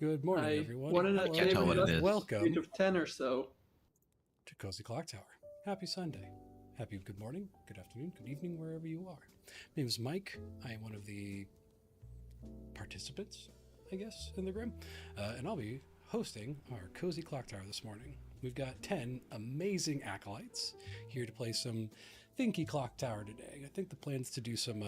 Good morning, I everyone. wanted to Hello, can't tell what it is. welcome of 10 or so. to Cozy Clocktower. Happy Sunday. Happy good morning, good afternoon, good evening, wherever you are. My name is Mike. I am one of the participants, I guess, in the Grim. And I'll be hosting our Cozy Clocktower this morning. We've got 10 amazing acolytes here to play some Thinky Clocktower today. I think the plan's to do some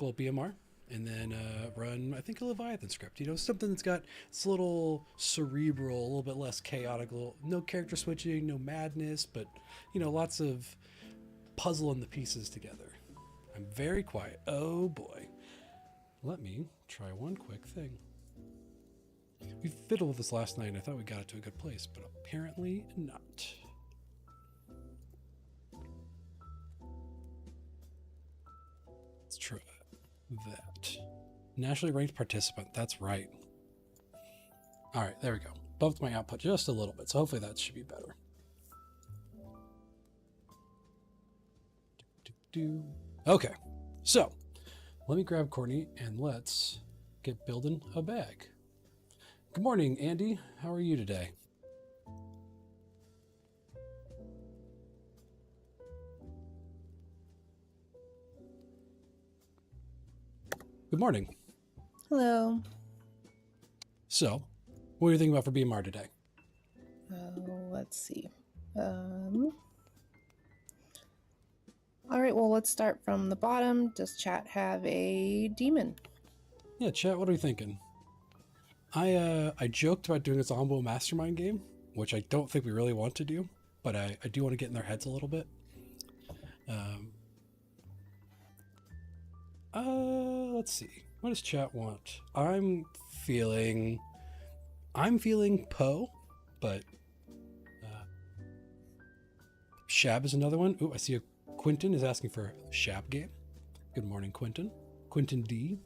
little BMR and then run, I think, a Leviathan script. You know, something that's got it's a little cerebral, a little bit less chaotic, no character switching, no madness, but, you know, lots of puzzling the pieces together. I'm very quiet. Oh boy. Let me try one quick thing. We fiddled with this last night and I thought we got it to a good place, but apparently not. Let's try that. Nationally ranked participant. That's right. All right, there we go. Bumped my output just a little bit, so hopefully that should be better. Okay, so let me grab Courtney and let's get building a bag. Good morning, Andy. How are you today? Good morning. Hello. So, what are you thinking about for BMR today? Let's see. All right, well, let's start from the bottom. Does chat have a demon? Yeah, chat, what are you thinking? I joked about doing a Zombo Mastermind game, which I don't think we really want to do, but I do want to get in their heads a little bit. Let's see. What does chat want? I'm feeling Poe, but Shab is another one. Ooh, I see Quentin is asking for a Shab game. Good morning, Quentin. Quentin D.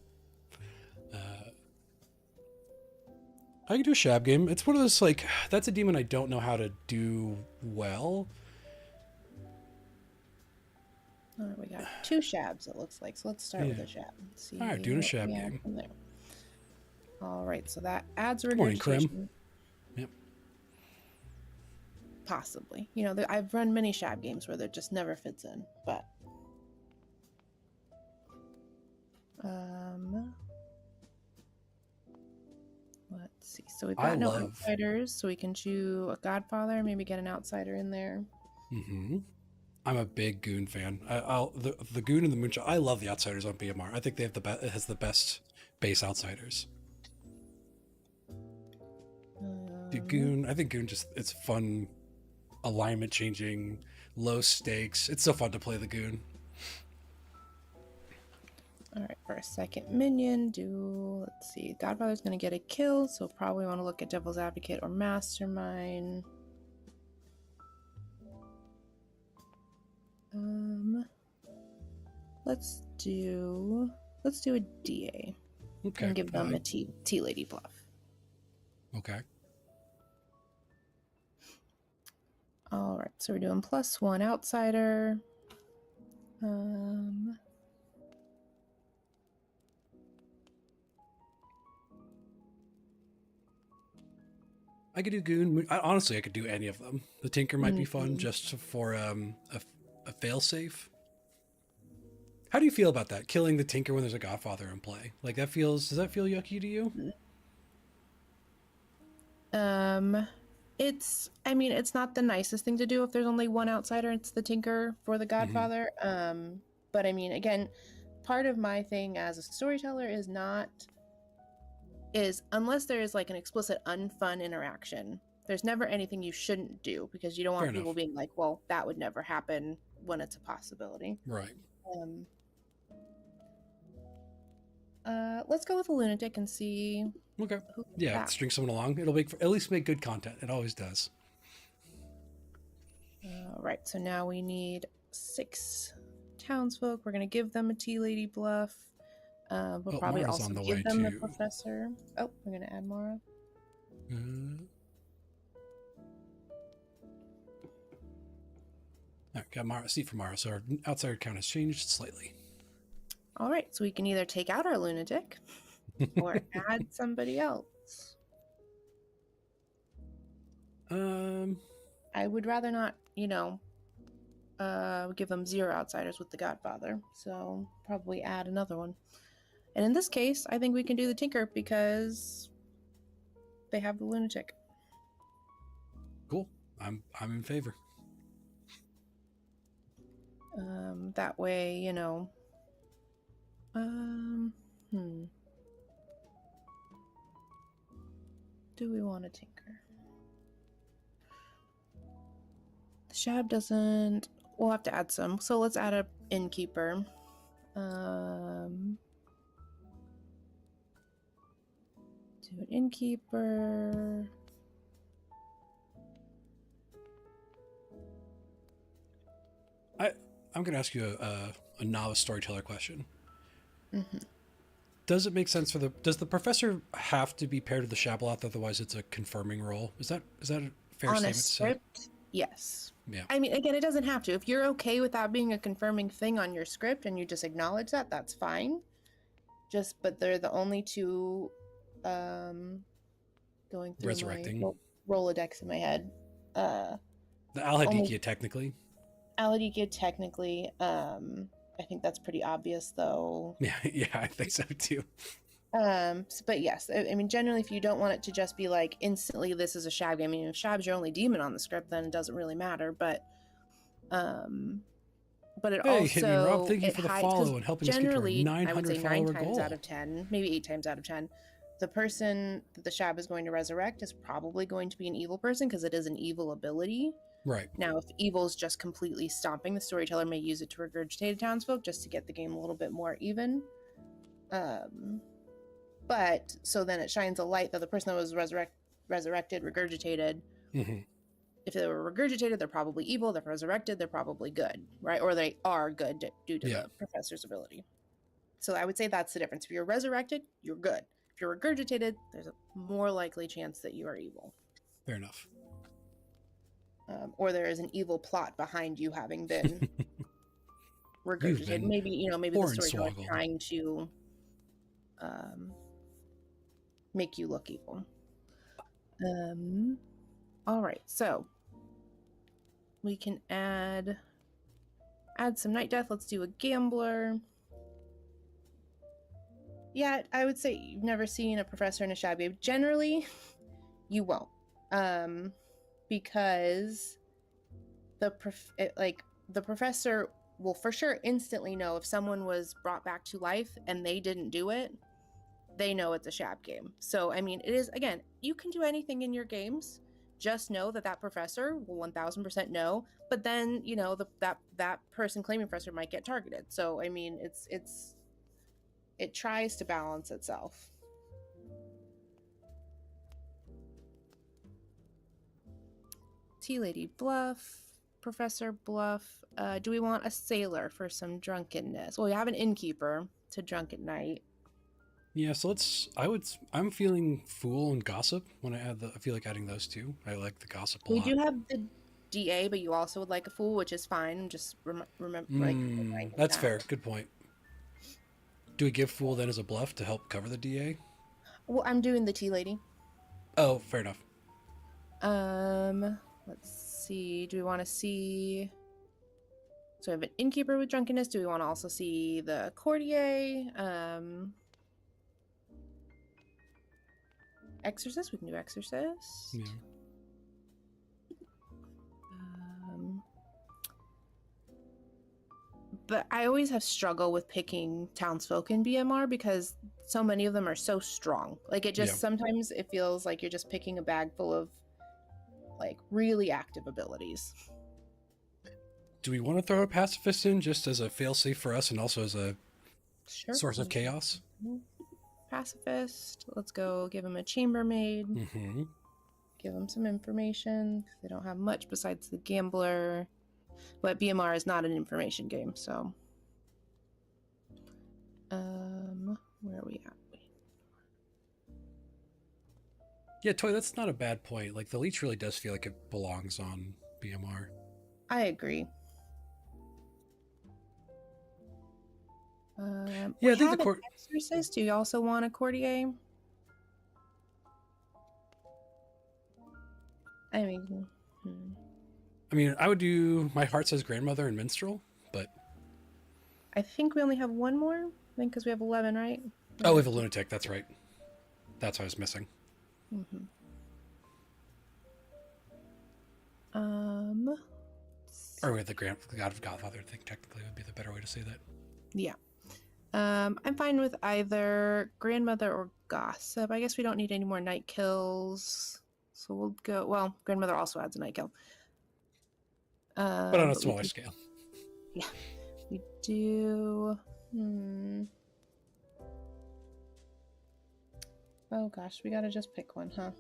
I can do a Shab game. It's one of those, like, that's a demon I don't know how to do well. All right, we got 2 Shabs, it looks like. So let's start with a Shab. Let's see. All right, doing a Shab game. From there. All right, so that adds Good morning, regurgitation. Krim. Yep. Possibly. You know, I've run many Shab games where there just never fits in, but... Let's see. So we've got no outsiders, so we can choose a Godfather, maybe get an outsider in there. Mm-hmm. I'm a big Goon fan. The Goon and the Moonshot. I love the outsiders on BMR. I think they have it has the best base outsiders. Goon. I think Goon it's fun, alignment changing, low stakes. It's so fun to play the Goon. All right, for a second minion, let's see. Godfather's going to get a kill, so probably want to look at Devil's Advocate or Mastermind. Let's do a DA. Okay. And give them a T Lady bluff. Okay. All right, so we're doing +1 outsider. I could do Goon. Honestly, I could do any of them. The Tinker might be fun just for a failsafe. How do you feel about that? Killing the Tinker when there's a Godfather in play? Like does that feel yucky to you? It's not the nicest thing to do if there's only one outsider. It's the Tinker for the Godfather. But I mean, again, part of my thing as a storyteller is unless there is like an explicit unfun interaction, there's never anything you shouldn't do because you don't want people being like, well, that would never happen when it's a possibility. Right. Let's go with a lunatic and see. Okay. Yeah, string someone along. It'll at least make good content. It always does. All right, so now we need 6 townsfolk. We're gonna give them a Tea Lady bluff. We'll probably Mara's also give them the professor. Oh, we're gonna add Mara. All right, got Mara, seat for Mara, so our outsider count has changed slightly. All right, so we can either take out our lunatic or add somebody else. I would rather not, give them 0 outsiders with the Godfather. So probably add another one. And in this case, I think we can do the Tinker because they have the Lunatic. Cool. I'm in favor. That way, do we want a Tinker? The Shab doesn't. We'll have to add some. So let's add a Innkeeper. Do an Innkeeper. I'm going to ask you a novice storyteller question. Mm-hmm. Does it make sense does the professor have to be paired with the Shabalot, otherwise it's a confirming role? Is that a fair On statement a to say? script, yes. Yeah. I mean, again, it doesn't have to. If you're okay with that being a confirming thing on your script and you just acknowledge that, that's fine. But they're the only two going through Resurrecting. my Rolodex in my head. The Al-Hadikia, technically. Al-Hadikia, technically. I think that's pretty obvious, though. Yeah, I think so too. But yes, I mean, generally, if you don't want it to just be like instantly, this is a Shab game. I mean, if Shab's your only demon on the script, then it doesn't really matter. But it Hey, also Hit Me Rob, thank you for the follow and helping us get to our 900 I would say 9 follower times goal. out of 10, maybe 8 times out of 10, the person that the Shab is going to resurrect is probably going to be an evil person because it is an evil ability. Right. Now, if evil's just completely stomping, the storyteller may use it to regurgitate a townsfolk just to get the game a little bit more even. But so then it shines a light that the person that was resurrected, regurgitated. Mm-hmm. If they were regurgitated, they're probably evil. If they're resurrected, they're probably good, right? Or they are good due to the professor's ability. So I would say that's the difference. If you're resurrected, you're good. If you're regurgitated, there's a more likely chance that you are evil. Fair enough. Or there is an evil plot behind you having been regurgitated. Maybe the storyteller trying to make you look evil. All right, so we can add some Night Death. Let's do a Gambler. Yeah, I would say you've never seen a professor in a Shab game. Generally, you won't. Because the professor will for sure instantly know if someone was brought back to life and they didn't do it, they know it's a Shab game. So, I mean, it is, again, you can do anything in your games. Just know that professor will 1000% know, but then, that person claiming professor might get targeted. So, I mean, it tries to balance itself. Tea Lady Bluff, Professor Bluff. Do we want a sailor for some drunkenness? Well, we have an innkeeper to drunk at night. Yeah, so I'm feeling Fool and Gossip when I feel like adding those two. I like the Gossip a lot. We do have the DA, but you also would like a Fool, which is fine. Just remember, that's fair. Good point. Do we give Fool then as a bluff to help cover the DA? Well, I'm doing the Tea Lady. Oh, fair enough. Let's see. Do we want to see... So we have an innkeeper with drunkenness. Do we want to also see the courtier? Exorcist? We can do exorcist. Yeah. But I always have struggle with picking townsfolk in BMR because so many of them are so strong. Like sometimes it feels like you're just picking a bag full of like really active abilities. Do we want to throw a pacifist in just as a failsafe for us and also as a source of chaos? Pacifist. Let's go give him a chambermaid. Mm-hmm. Give him some information. They don't have much besides the gambler. But BMR is not an information game, so... where are we at? Yeah, Toy, that's not a bad point. Like, the leech really does feel like it belongs on BMR. I agree. Yeah, I think the exorcist. Do you also want a courtier? I mean, hmm. I mean, I would do My Heart Says Grandmother and Minstrel, but I think we only have one more. I think because we have 11, right? oh, we have a lunatic. That's right. That's what I was missing. Mm-hmm. Or we have the God of Godfather. I think technically would be the better way to say that. Yeah. I'm fine with either grandmother or gossip. I guess we don't need any more night kills. So we'll go. Well, grandmother also adds a night kill. But on a But we smaller can, scale. yeah, we do. Oh gosh, we gotta just pick one, huh?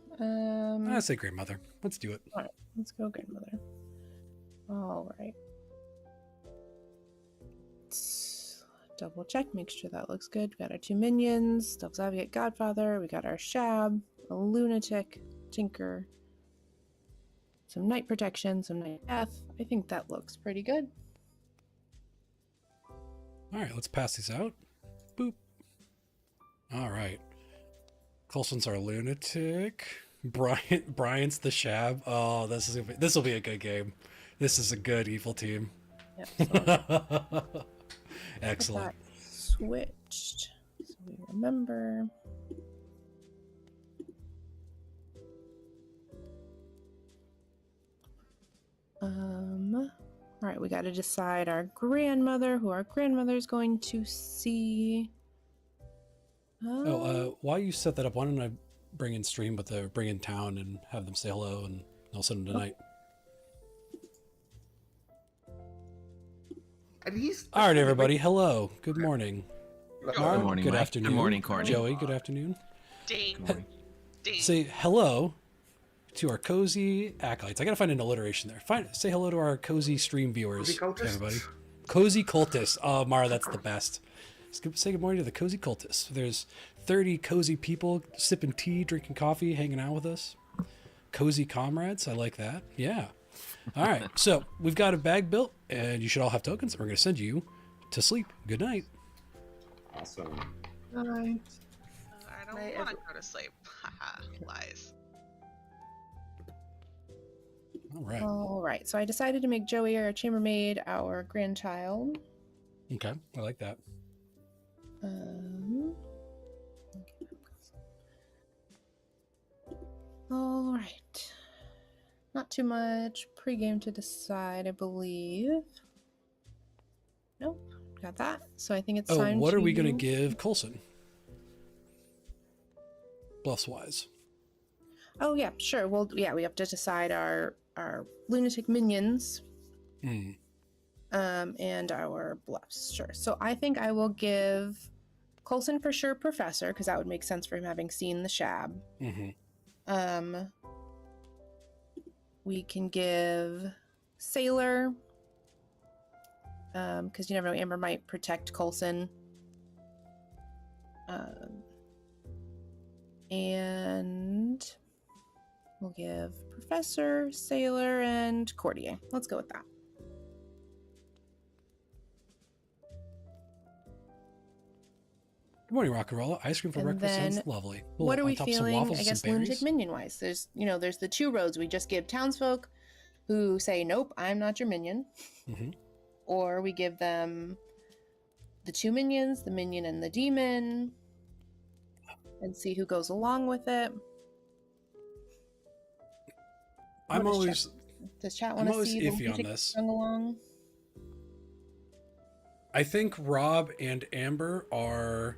I say grandmother. Let's do it. All right, let's go grandmother. All right. Let's double check, make sure that looks good. We got our 2 minions, Devil's Advocate, Godfather. We got our Shab, a lunatic, Tinker, some night protection, some night death. I think that looks pretty good. All right, let's pass these out. Boop. All right. Coulson's our lunatic. Brian's the Shab. Oh, this will be a good game. This is a good evil team. Yep, Excellent. Switched, so we remember. All right, we got to decide our grandmother, who our grandmother is going to see. While you set that up, why don't I bring in stream, but bring in town and have them say hello, and I'll send them tonight. All right, everybody. Hello. Good morning. Good morning, Good Mike. afternoon. Good morning, Courtney. Joey, good afternoon. Ding. Ding. Say hello to our cozy acolytes. I gotta find an alliteration there. Say hello to our cozy stream viewers, everybody. Cozy cultists. Oh, Mara, that's the best. Say good morning to the cozy cultists. There's 30 cozy people sipping tea, drinking coffee, hanging out with us. Cozy comrades. I like that. Yeah. All right. So we've got a bag built, and you should all have tokens. We're going to send you to sleep. Good night. Awesome. Bye. I don't want to go to sleep. Haha, lies. All right. All right. So I decided to make Joey our chambermaid, our grandchild. Okay. I like that. All right. Not too much pregame to decide, I believe. Nope. Got that. So I think it's time what to... are we going to give Coulson? Bluffs-wise. Oh, yeah, sure. Well, yeah, we have to decide our lunatic minions. And our bluffs. Sure. So I think I will give Coulson for sure Professor, because that would make sense for him having seen the Shab. We can give Sailor, because you never know, Amber might protect Coulson. And we'll give Professor, Sailor, and Courtney. Let's go with that. Good morning, rock and roll. Ice cream for And breakfast then sounds lovely. What are we on top of some feeling? waffles I and guess some lunatic berries. minion wise. There's the 2 roads. We just give townsfolk who say, nope, I'm not your minion. Or we give them the 2 minions, the minion and the demon, and see who goes along with it. Does chat want to see the iffy on lunatic this. going along? I think Rob and Amber are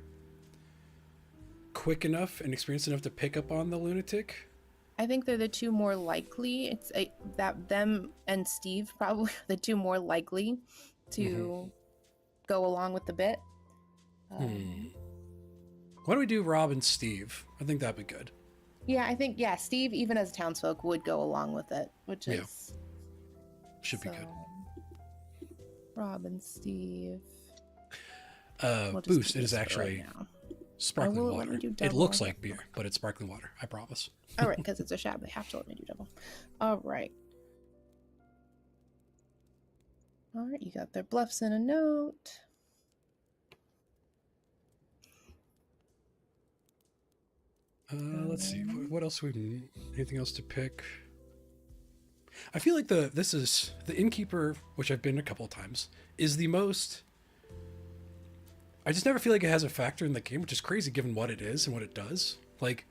quick enough and experienced enough to pick up on the lunatic. I think they're the 2 more likely. It's that them and Steve probably are the 2 more likely to go along with the bit. Why do we do Rob and Steve? I think that'd be good. Yeah, I think Steve, even as townsfolk, would go along with it, which is should be good. Rob and Steve. Boost. It is actually sparkling water. It looks like beer, but it's sparkling water. I promise. All right, because it's a Shab, they have to let me do double. All right. All right, you got their bluffs and a note. Let's see. What else we need? Anything else to pick? I feel like the innkeeper, which I've been a couple of times, is the most. I just never feel like it has a factor in the game, which is crazy given what it is and what it does. Like,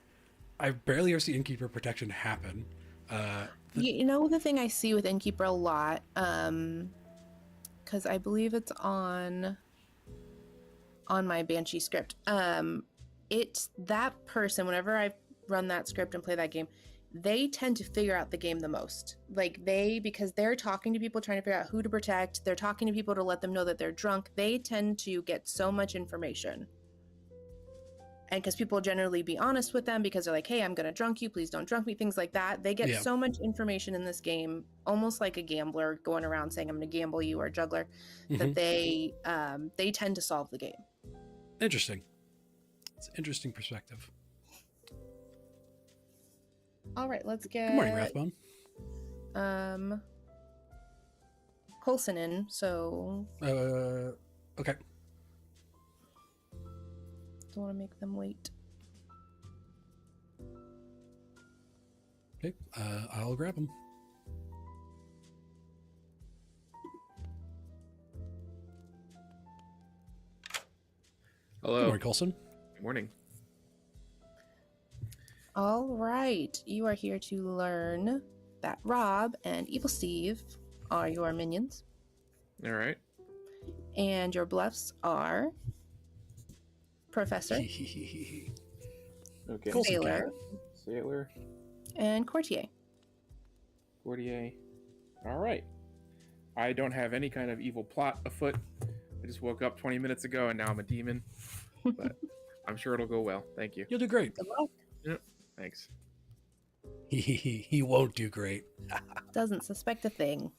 I barely ever see innkeeper protection happen. You know the thing I see with innkeeper a lot, because I believe it's on my Banshee script. It's that person. Whenever I run that script and play that game, they tend to figure out the game the most. Like because they're talking to people, trying to figure out who to protect. They're talking to people to let them know that they're drunk. They tend to get so much information. And because people generally be honest with them because they're like, hey, I'm going to drunk you. Please don't drunk me. Things like that. They get so much information in this game, almost like a gambler going around saying, I'm going to gamble you, or a juggler, that they tend to solve the game. Interesting. It's an interesting perspective. All right, let's get... Good morning, Rathbone. Coulson in, so... Okay. Don't want to make them wait. Okay, I'll grab him. Hello. Good morning, Coulson. Good morning. All right, you are here to learn that Rob and Evil Steve are your minions. All right. And your bluffs are Professor, Okay. Coulson Sailor, Sailor, and Courtier. Courtier. All right. I don't have any kind of evil plot afoot. I just woke up 20 minutes ago and now I'm a demon. But I'm sure it'll go well. Thank you. You'll do great. Good luck. Yep. Thanks. He won't do great. Doesn't suspect a thing.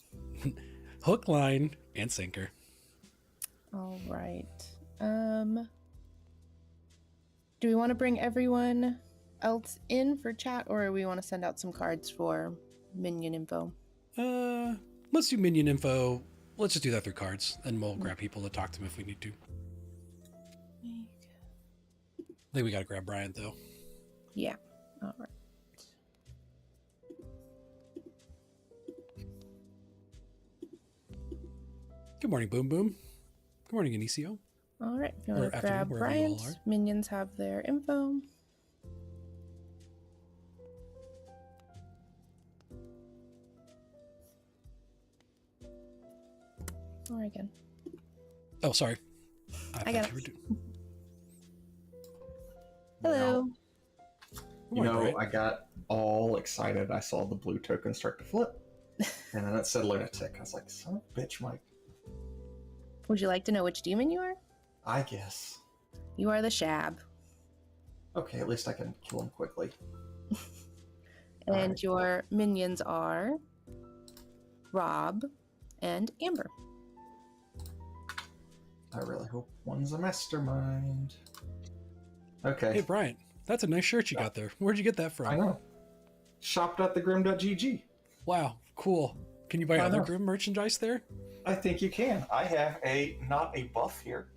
Hook, line, and sinker. All right. Do we want to bring everyone else in for chat, or do we want to send out some cards for minion info? Let's do minion info. Let's just do that through cards, and we'll grab people to talk to them if we need to. I think we gotta grab Bryant though. Yeah. All right. Good morning, Boom Boom. Good morning, Inicio. All right. If you want Or to afternoon, grab wherever you all Bryant, are. minions have their info. Or again. Oh, sorry. I got thought it. you were Hello. Good You morning, know, Bryant. I got all excited. I saw the blue token start to flip. And then it said lunatic. I was like, son of a bitch, Mike. Would you like to know which demon you are? I guess. You are the Shab. Okay, at least I can kill him quickly. And Alright. your minions are Rob and Amber. I really hope one's a mastermind. Okay. Hey, Bryant. That's a nice shirt you got there. Where'd you get that from? I know. Shopped at thegrim.gg. Wow, cool. Can you buy I other know. Grim merchandise there? I think you can. I have not a buff here.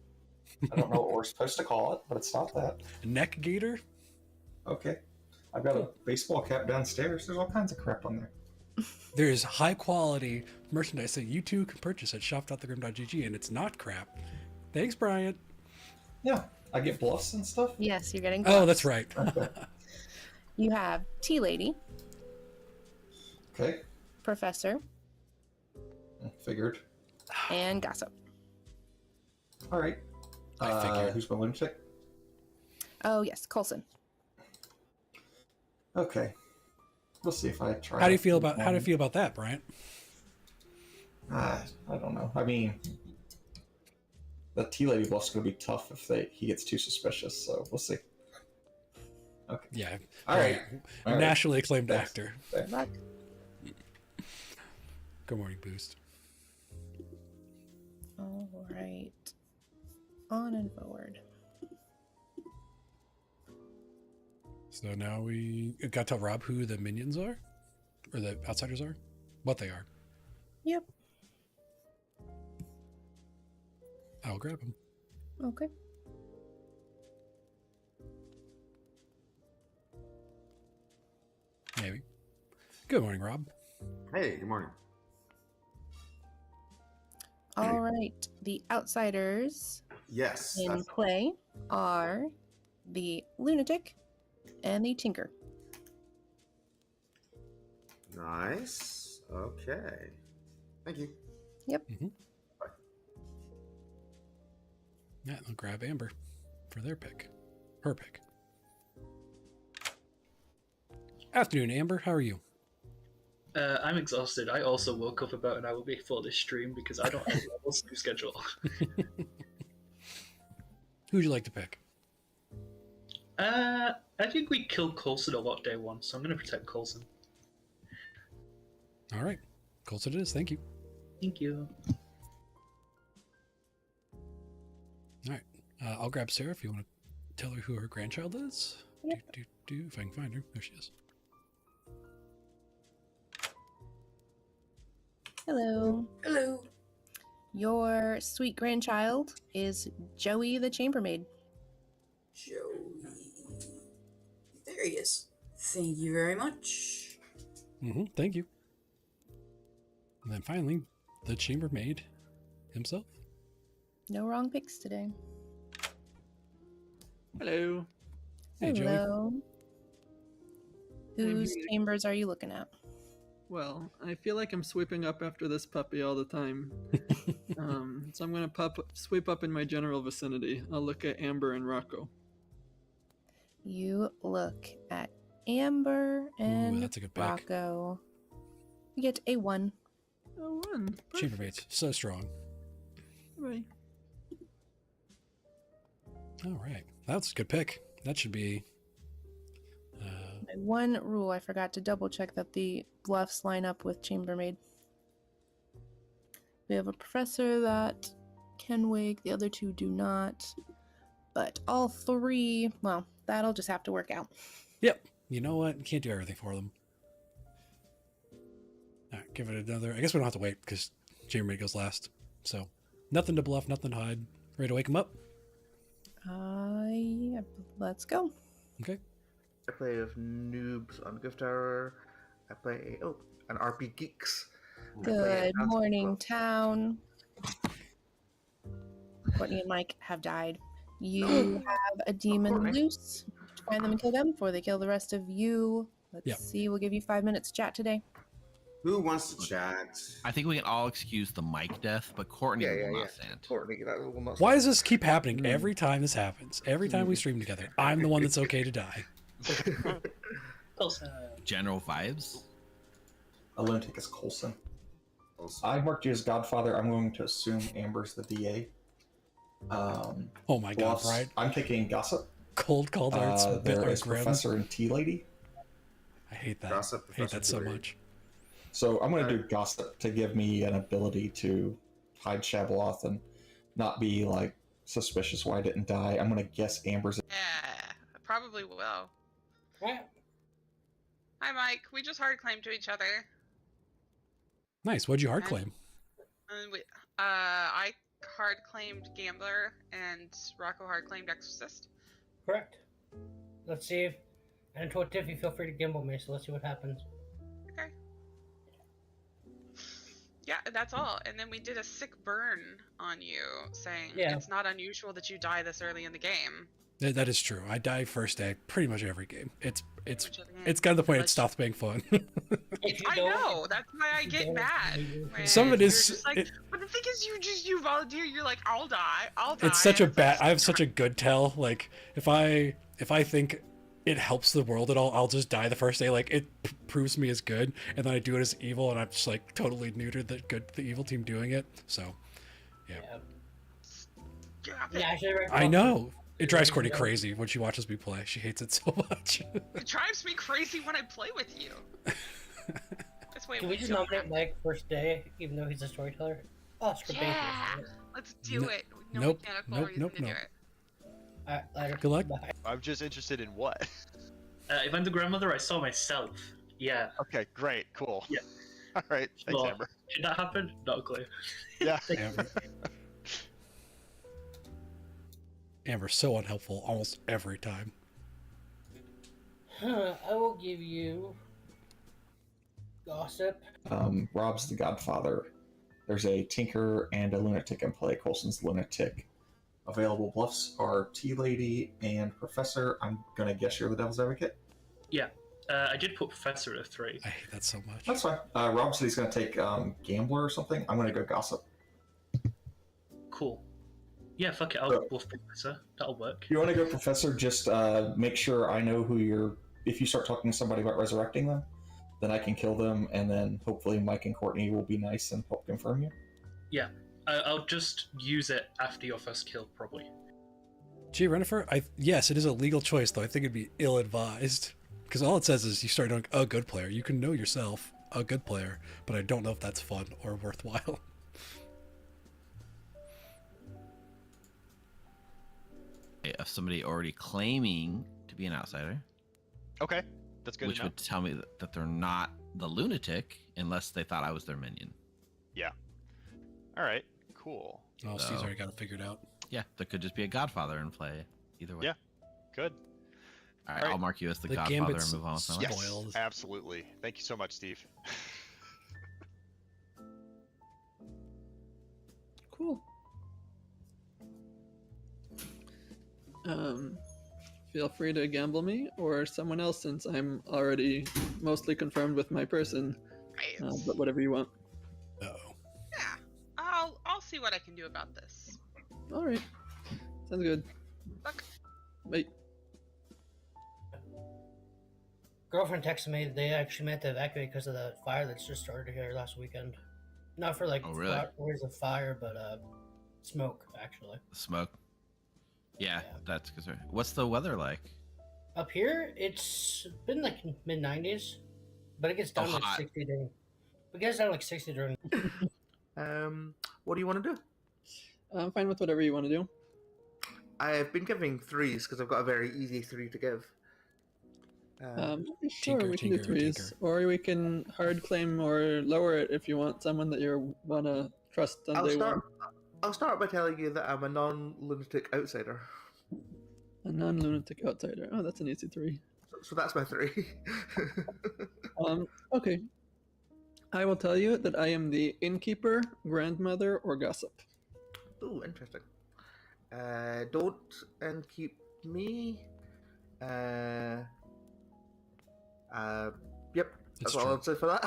I don't know what we're supposed to call it, but it's not that. Neck gator? Okay. I've got a baseball cap downstairs. There's all kinds of crap on there. There's high quality merchandise that you too can purchase at shop.thegrim.gg, and it's not crap. Thanks, Bryant. Yeah. I get bluffs and stuff. Yes, you're getting Oh, buffs. that's right. Okay. You have Tea Lady, Okay. Professor, Figured. and Gossip. All right. I figured. Who's my lunatic? Oh, yes, Coulson. Okay. We'll see if I try. How do you feel about that, Bryant? I don't know. I mean, the tea lady bluff's going to be tough if he gets too suspicious. So we'll see. Okay. Yeah. All right. All right. Nationally acclaimed Thanks. actor. Good luck. Good morning, Boost. All right. On and forward. So now we got to tell Rob who the minions are? Or the outsiders are? What they are. Yep. I'll grab them. Okay. Maybe. Good morning, Rob. Hey, good morning. All right. The outsiders Yes. in That's, play are the lunatic and the tinker. nice. Okay. Thank you. Yeah, they'll grab Amber for their pick. Her pick. Afternoon, Amber. How are you? I'm exhausted. I also woke up about an hour before this stream because I don't have a level sleep schedule. Who'd you like to pick? I think we killed Coulson a lot day one, so I'm going to protect Coulson. All right. Colson it is. Thank you. Thank you. All right. I'll grab Sarah if you want to tell her who her grandchild is. Yep. If I can find her. There she is. Hello. Hello. Your sweet grandchild is Joey the chambermaid. Joey. There he is. Thank you very much. Thank you. And then finally, the chambermaid himself. No wrong picks today. Hello. Hey, Joey. Hello. I'm Whose here. chambers are you looking at? Well, I feel like I'm sweeping up after this puppy all the time. So I'm going to sweep up in my general vicinity. I'll look at Amber and Rocco. You look at Amber and that's a good pick. Rocco. You get a 1. Oh, one. Chambermaid's so strong. Right. All right. That's a good pick. That should be... My one rule, I forgot to double check that the bluffs line up with chambermaid. We have a professor that can wig, the other two do not. But all three, well, that'll just have to work out. Yep. You know what? You can't do everything for them. All right, give it another... I guess we don't have to wait because chambermaid goes last. So, nothing to bluff, nothing to hide. Ready to wake him up? Yeah, let's go. Okay. I play with noobs on Gift Tower. I play an RP Geeks. I play Good Announcement morning, Club. town. Courtney and Mike have died. You have a demon Courtney. loose. Find them and kill them before they kill the rest of you. Let's Yep. see. We'll give you 5 minutes to chat today. Who wants to chat? I think we can all excuse the Mike death, but Courtney will not stand. Courtney, that will not Why does this keep happening every time this happens? Every time we stream together, I'm the one that's okay to die. Coulson. General vibes. A lunatic is Coulson. Also, I marked you as Godfather. I'm going to assume Amber's the DA. Oh my god, Bluffs, right? I'm picking Gossip. Cold called arts. There is Grim. Professor and Tea Lady. I hate that. Gossip, I hate that Professor so Tea Lady. much. So I'm going to do Gossip to give me an ability to hide Shabaloth and not be like suspicious why I didn't die. I'm going to guess Amber's. Yeah, I probably will. What? Hi, Mike. We just hard claimed to each other. Nice. What'd you hard claim? And I hard claimed Gambler, and Rocco hard claimed Exorcist. Correct. Let's see if... And I told Tiffy, feel free to gamble me, so let's see what happens. Okay. Yeah, that's all. And then we did a sick burn on you, saying Yeah. it's not unusual that you die this early in the game. That is true. I die first day pretty much every game. It's Which I think- it's kind of the point it Much- stops being fun. If you I don't- know. That's why I you get don't- mad. you- when Some of it you're is- just like, it- but the thing is, you volunteer. You're like, I'll die. I'll die. It's such a and bad. like, I have such a good tell. Like if I think it helps the world at all, I'll just die the first day. Like it proves me as good, and then I do it as evil, and I'm just like totally neutered the evil team doing it. So Yeah. Stop it. Yeah, actually, I know it drives Courtney crazy when she watches me play. She hates it so much. It drives me crazy when I play with you. That's why Can we just nominate Mike first day, even though he's a storyteller? Oscar Yeah. Baker. Let's do No- it. No nope, mechanical nope, reason nope, to nope. do it. Alright, later. Good luck. Bye. I'm just interested in what? If I'm the grandmother, I saw myself. Yeah. Okay, great, cool. Yeah. All right, thanks, Well, Amber. Did that happen? Not a clue. Yeah. Amber's so unhelpful almost every time. I will give you Gossip. Rob's the Godfather. There's a Tinker and a Lunatic in play. Coulson's Lunatic. Available bluffs are Tea Lady and Professor. I'm gonna guess you're the Devil's Advocate. Yeah, I did put Professor at a 3. I hate that so much. That's fine. Rob said he's gonna take Gambler or something. I'm gonna go Gossip. Cool. Yeah, fuck it, I'll bluff Professor. That'll work. You want to go Professor? Just make sure I know who you're. If you start talking to somebody about resurrecting them, then I can kill them, and then hopefully Mike and Courtney will be nice and help confirm you. Yeah, I'll just use it after your first kill, probably. Gee, Renifer, yes, it is a legal choice, though I think it'd be ill-advised. Because all it says is you start doing a good player. You can know yourself a good player, but I don't know if that's fun or worthwhile. Of somebody already claiming to be an outsider. Okay, that's good. Which would tell me that they're not the lunatic unless they thought I was their minion. Yeah. All right. Cool. Oh, Steve's already got it figured out. Yeah, there could just be a Godfather in play. Either way. Yeah. Good. All right, I'll mark you as the Godfather and move on with my life. Yes, absolutely. Thank you so much, Steve. Cool. Feel free to gamble me or someone else since I'm already mostly confirmed with my person. But whatever you want. Uh-oh. Yeah, I'll see what I can do about this. All right. Sounds good. Look. Wait. Girlfriend texted me they actually meant to evacuate because of the fire that's just started here last weekend. Not for like words of fire, but smoke actually. Smoke. Yeah, that's concerned. What's the weather like? Up here, it's been like mid 90s, but it gets down to like 60 during. It gets down to like 60 during. What do you want to do? I'm fine with whatever you want to do. I've been giving 3s because I've got a very easy 3 to give. Sure, we can do 3s, or we can hard claim or lower it if you want someone that you want to trust on day one. I'll start by telling you that I'm a non-lunatic outsider. A non-lunatic outsider. Oh, that's an easy 3. So that's my 3. Okay. I will tell you that I am the innkeeper, grandmother, or gossip. Ooh, interesting. Don't innkeep me. Yep, that's all I'll say for that.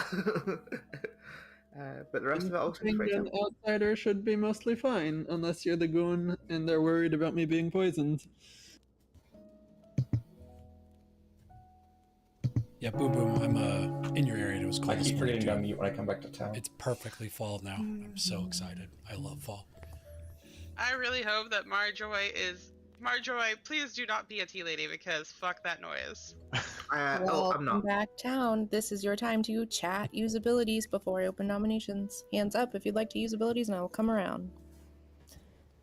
But the rest of it all seems right. An outsider should be mostly fine, unless you're the goon and they're worried about me being poisoned. Yeah, Boom Boom, I'm in your area. It was cold. I keep forgetting to unmute when I come back to town. It's perfectly fall now. I'm so excited. I love fall. I really hope that Marjoy is... Marjoy, please do not be a tea lady because fuck that noise. Welcome back, town. This is your time to chat, use abilities before I open nominations. Hands up if you'd like to use abilities, and I will come around.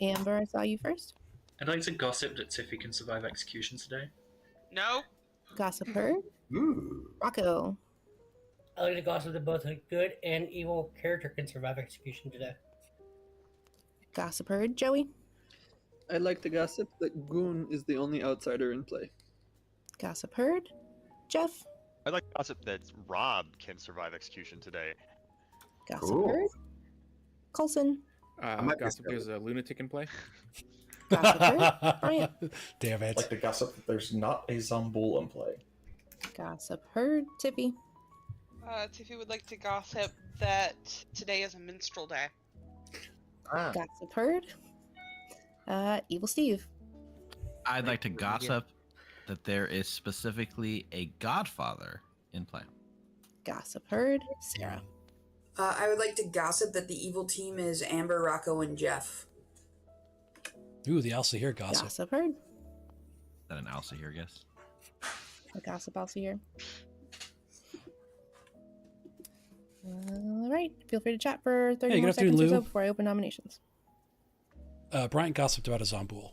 Amber, I saw you first. I'd like to gossip that Tiffy can survive execution today. No. Gossip heard. Rocco. I like to gossip that both a good and evil character can survive execution today. Gossip heard. Joey. I'd like to gossip that Goon is the only outsider in play. Gossip heard. Jeff. I'd like to gossip that Rob can survive execution today. Gossip heard. Coulson. Gossip there's a lunatic in play. Gossip heard. Bryant. Damn it. I'd like to gossip that there's not a Zombul in play. Gossip heard. Tiffy. Tiffy would like to gossip that today is a minstrel day. Gossip heard. Evil Steve. I'd like to gossip that there is specifically a Godfather in play. Gossip heard. Sarah. I would like to gossip that the evil team is Amber, Rocco, and Jeff. Ooh, the Alcihir gossip. Gossip heard. Is that an Alcihir guess? A gossip Alcihir. All right. Feel free to chat for 30 more seconds or so before I open nominations. Bryant gossiped about a Zombul.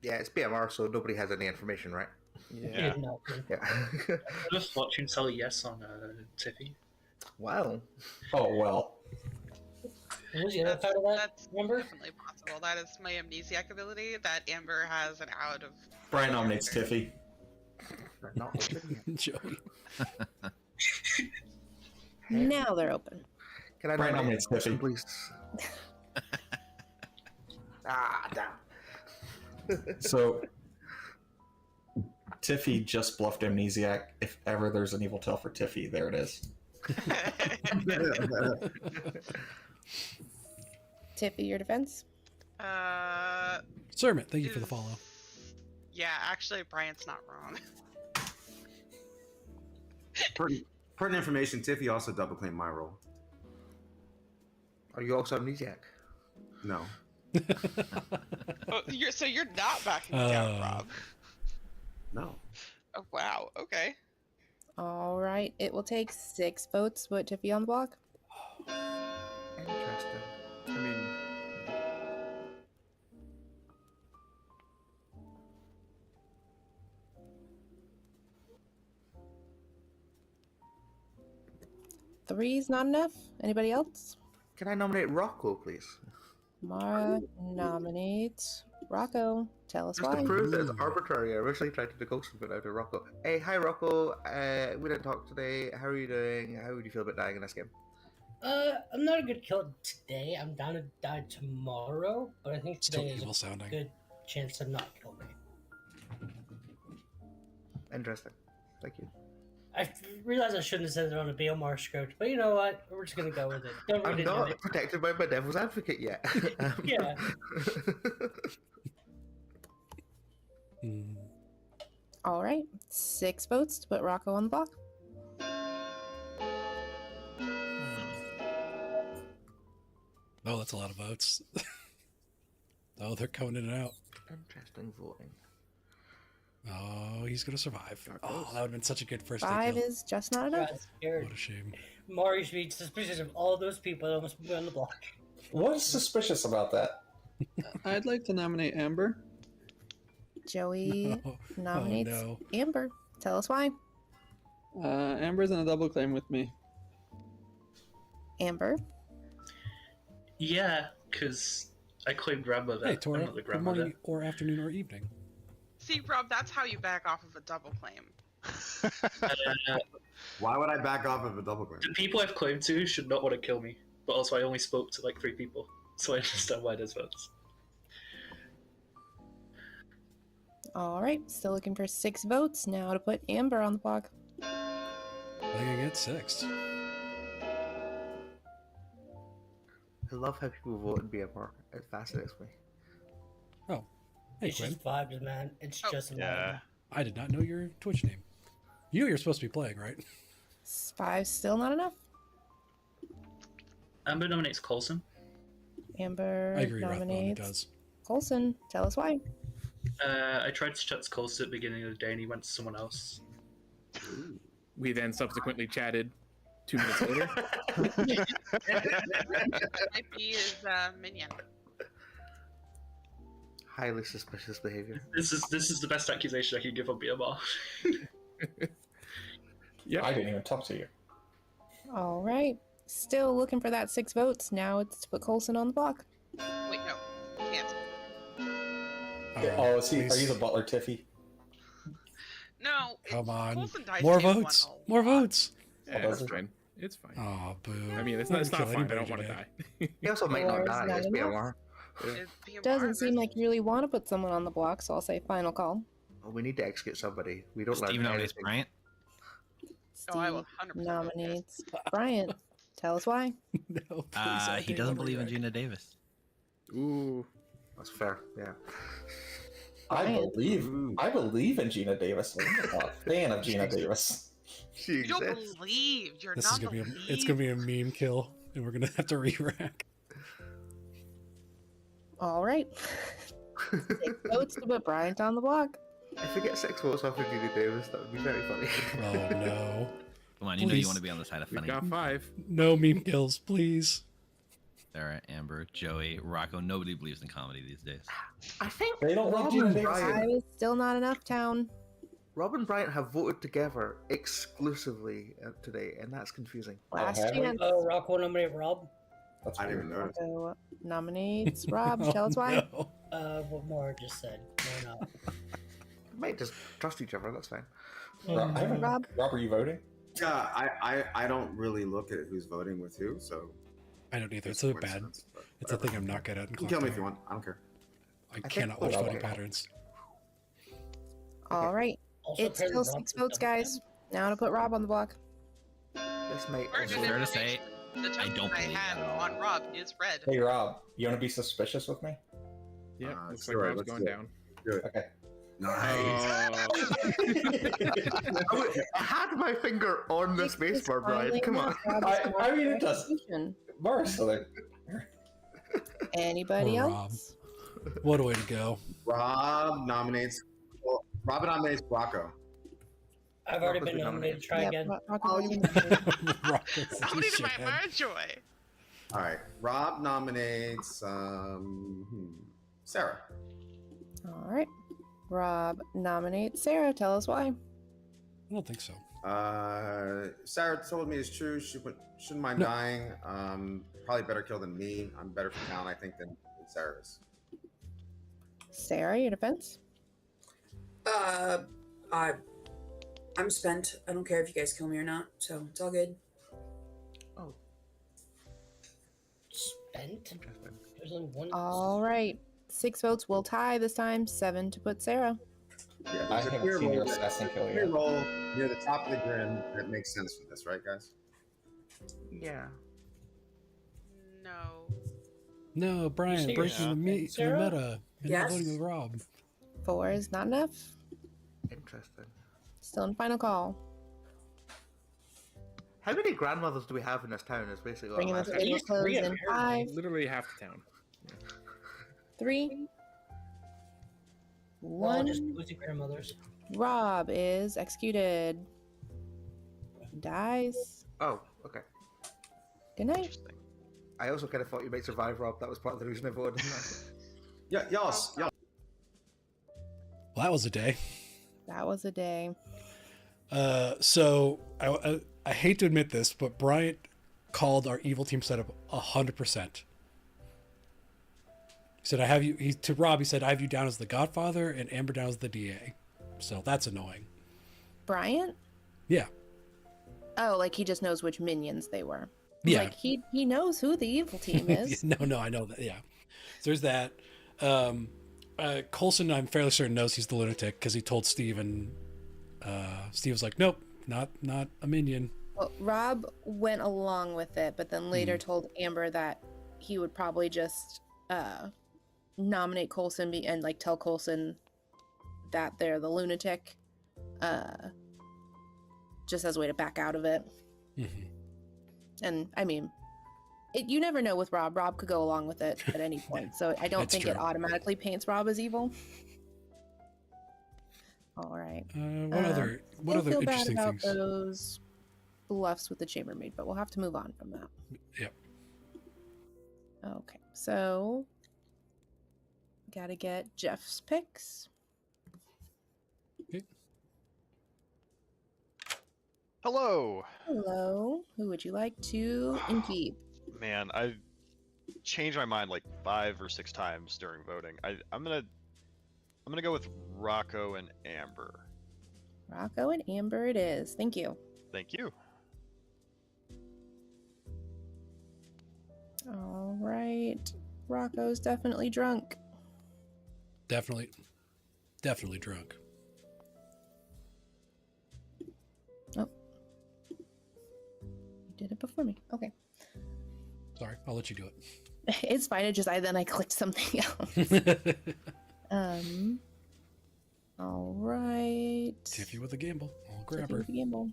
Yeah, it's BMR, so nobody has any information, right? Yeah. Yeah. Just fortune teller yes on Tiffy. Wow. Oh, well. Who's the other part of that? That's definitely possible. That is my amnesiac ability that Amber has an out of. Brian nominates Tiffy. Not Joey. Now they're open. Can I Brian nominate nominates Tiffy. Coulson, please? Damn. So, Tiffy just bluffed Amnesiac. If ever there's an evil tale for Tiffy, there it is. Tiffy, your defense? Sermon, thank you for the follow. Yeah, actually, Brian's not wrong. Pertinent information, Tiffy also double claimed my role. Are you also Amnesiac? No. Oh, you're not backing down, Rob. No. Oh, wow. Okay. All right. It will take 6 votes to put Tiffy on the block. Interesting. I mean, Three's not enough. Anybody else? Can I nominate Rocco, please? Mara nominates Rocco. Tell us Just why. to prove that it's arbitrary, I originally tried to do Coulson, but out of Rocco. Hey, hi Rocco. We didn't talk today. How are you doing? How would you feel about dying in this game? I'm not a good killer today. I'm down to die tomorrow, but I think Still today is evil a sounding. good chance to not kill me. Interesting. Thank you. I realized I shouldn't have said it on a BMR script, but you know what? We're just gonna go with it. Don't read I'm into not it. protected by my devil's advocate yet. Yeah. All right. 6 votes to put Rocco on the block. Oh, that's a lot of votes. Oh, they're coming in and out. Interesting voting. Oh, he's going to survive. Oh, that would have been such a good first 5 kill. is just not enough. God, scared. What a shame. Mari should be suspicious of all those people that almost put me on the block. What is suspicious about that? I'd like to nominate Amber. Joey No. nominates Oh, no. Amber. Tell us why. Amber's in a double claim with me. Amber. Yeah, because I claimed grandmother. Hey, Tora, I'm not the good grandmother. morning or afternoon or evening. See, Rob, that's how you back off of a double claim. Why would I back off of a double claim? The people I've claimed to should not want to kill me, but also I only spoke to like 3 people, so I understand why there's votes. All right. Still looking for 6 votes now to put Amber on the block. I think I get 6. I love how people vote in BMR. It fascinates me. Oh, hey, It's Quinn. just vibes, man. It's just a Yeah. vibe. I did not know your Twitch name. You know you're supposed to be playing, right? 5's still not enough. Amber nominates Coulson. Amber I agree, Rothbone, it nominates does. Coulson. Tell us why. I tried to chat to Coulson at the beginning of the day and he went to someone else. we then subsequently chatted 2 minutes later. Might be his minion. Highly suspicious behavior. This is the best accusation I can give on BMR. Yeah. I didn't even talk to you. All right. Still looking for that 6 votes. Now it's to put Coulson on the block. Wait, no. Can't. Oh, is he? Are please. you the butler, Tiffy? No. Come on. Coulson dies More day one votes. a More lot. votes. Yeah, Oh, it's does it? fine. It's fine. Oh, boo. I mean, it's I'm not gonna fine. kill I don't anybody want to today. die. He also might not Or is die. that It's enough? BMR. It's BMR, Doesn't seem there's- like you really want to put someone on the block, so I'll say final call. Oh, we need to execute somebody. We don't let Steve nominates anything- Bryant. Steve Oh, I will 100% nominates Bryant. Tell us why. No, please. He doesn't believe in Gina Davis. Ooh. That's fair. Yeah. I believe in Gina Davis. I'm not a fan of Gina Davis. She You don't exists. believe. You're This not is gonna be believe. it's gonna be a meme kill, and we're gonna have to re-rack. All right. 6 votes to put Bryant on the block. If we get 6 votes off of Gina Davis, that would be very funny. Oh no. Come on, you know Please. you want to be on the side of We've funny. got 5. No meme kills, please. Sarah, Amber, Joey, Rocco. Nobody believes in comedy these days. I think They don't like Rob Gina and Davis. Bryant. 5 is still not enough, town. Rob and Bryant have voted together exclusively today, and that's confusing. Last have we? chance. Oh, Rocco nominate Rob. That's I didn't even weird. notice. Rocco nominates Rob. Oh, Tell us why. no. What Mara just said. Why not? We might just trust each other. That's fine. Rob, I haven't- Rob? Rob, are you voting? Yeah, I don't really look at who's voting with who, so I don't either. It's so bad. It's a thing I'm not good at. You can kill me if you want. I don't care. I cannot watch voting patterns. All right. Also, It's still 6 votes, guys. Now to put Rob on the block. This might Urgent Fair to say, The token don't I believe have that at all. on Rob is red. Hey Rob, you want to be suspicious with me? Yeah, looks sure, like Rob's let's going do it. down. Do it. Okay. Nice. I had my finger on the spacebar, Brian. Come on. I mean, it does. Marcel. Anybody Poor Rob. else? What a way to go. Rob nominates Rocco. I've already been nominated. Try again. Rocco's I'll need to buy my joy. All right. Rob nominates Sarah. All right. Rob nominates Sarah. Tell us why. I don't think so. Sarah told me it's true. She shouldn't mind dying. Probably better kill than me. I'm better for town, I think, than Sarah is. Sarah, your defense? I'm spent. I don't care if you guys kill me or not, so it's all good. Oh. Spent? There's only one. All right. 6 votes will tie this time. 7 to put Sarah. Yeah, I haven't seen your assassin kill yet. Roll near the top of the grim. That makes sense for this, right, guys? Yeah. No. No, Brian, serious? breaking the meta. Sarah? And Yes. voting with Rob. 4 is not enough. Interesting. Still in final call. How many grandmothers do we have in this town? Is basically what Bringing I'm this asking. video close in 5, Literally half the town. 3, Well, 1. just with your grandmothers. Rob is executed. Dies. Oh, okay. Good night. I also kind of thought you might survive, Rob. That was part of the reason I voted. Yeah, y'all. Well, that was a day. That was a day. So I hate to admit this, but Bryant called our evil team setup 100%. He said, "I have you." To Rob, he said, "I have you down as the Godfather and Amber down as the DA." So that's annoying. Bryant? Yeah. Oh, like he just knows which minions they were. Yeah. Like he knows who the evil team is. No, I know that. Yeah. So there's that. Coulson, I'm fairly certain, knows he's the lunatic because he told Steve, and Steve was like, "Nope, not a minion." Well, Rob went along with it, but then later told Amber that he would probably just nominate Coulson and like tell Coulson that they're the lunatic, just as a way to back out of it. Mm-hmm. And I mean, you never know with Rob. Rob could go along with it at any point, so I don't That's think true. it automatically paints Rob as evil. All right. What other Still feel bad interesting about things? those bluffs with the chambermaid, but we'll have to move on from that. Yep. Okay, so gotta get Jeff's picks. Hello. Hello. Who would you like to keep? Man, I've changed my mind like 5 or 6 times during voting. I'm gonna go with Rocco and Amber. Rocco and Amber it is. Thank you. Thank you. All right. Rocco's definitely drunk. Definitely drunk. Oh. You did it before me. Okay. Sorry, I'll let you do it. It's fine. I clicked something else. All right. Tiffy with a gamble. I'll grab Tiffy her. with a gamble.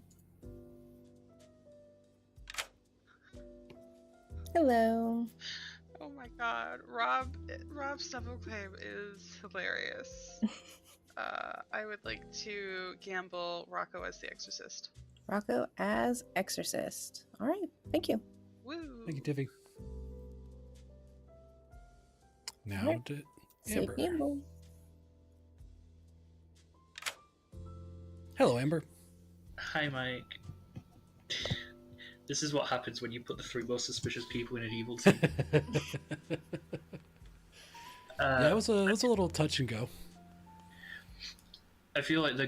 Hello. Oh my god, Rob's double claim is hilarious. I would like to gamble Rocco as the Exorcist. Rocco as Exorcist. All right. Thank you. Woo! Thank you, Tiffy. Now Alright. to Safe Amber. gamble. Hello, Amber. Hi, Mike. This is what happens when you put the 3 most suspicious people in an evil team. Yeah, it was a little touch and go. I feel like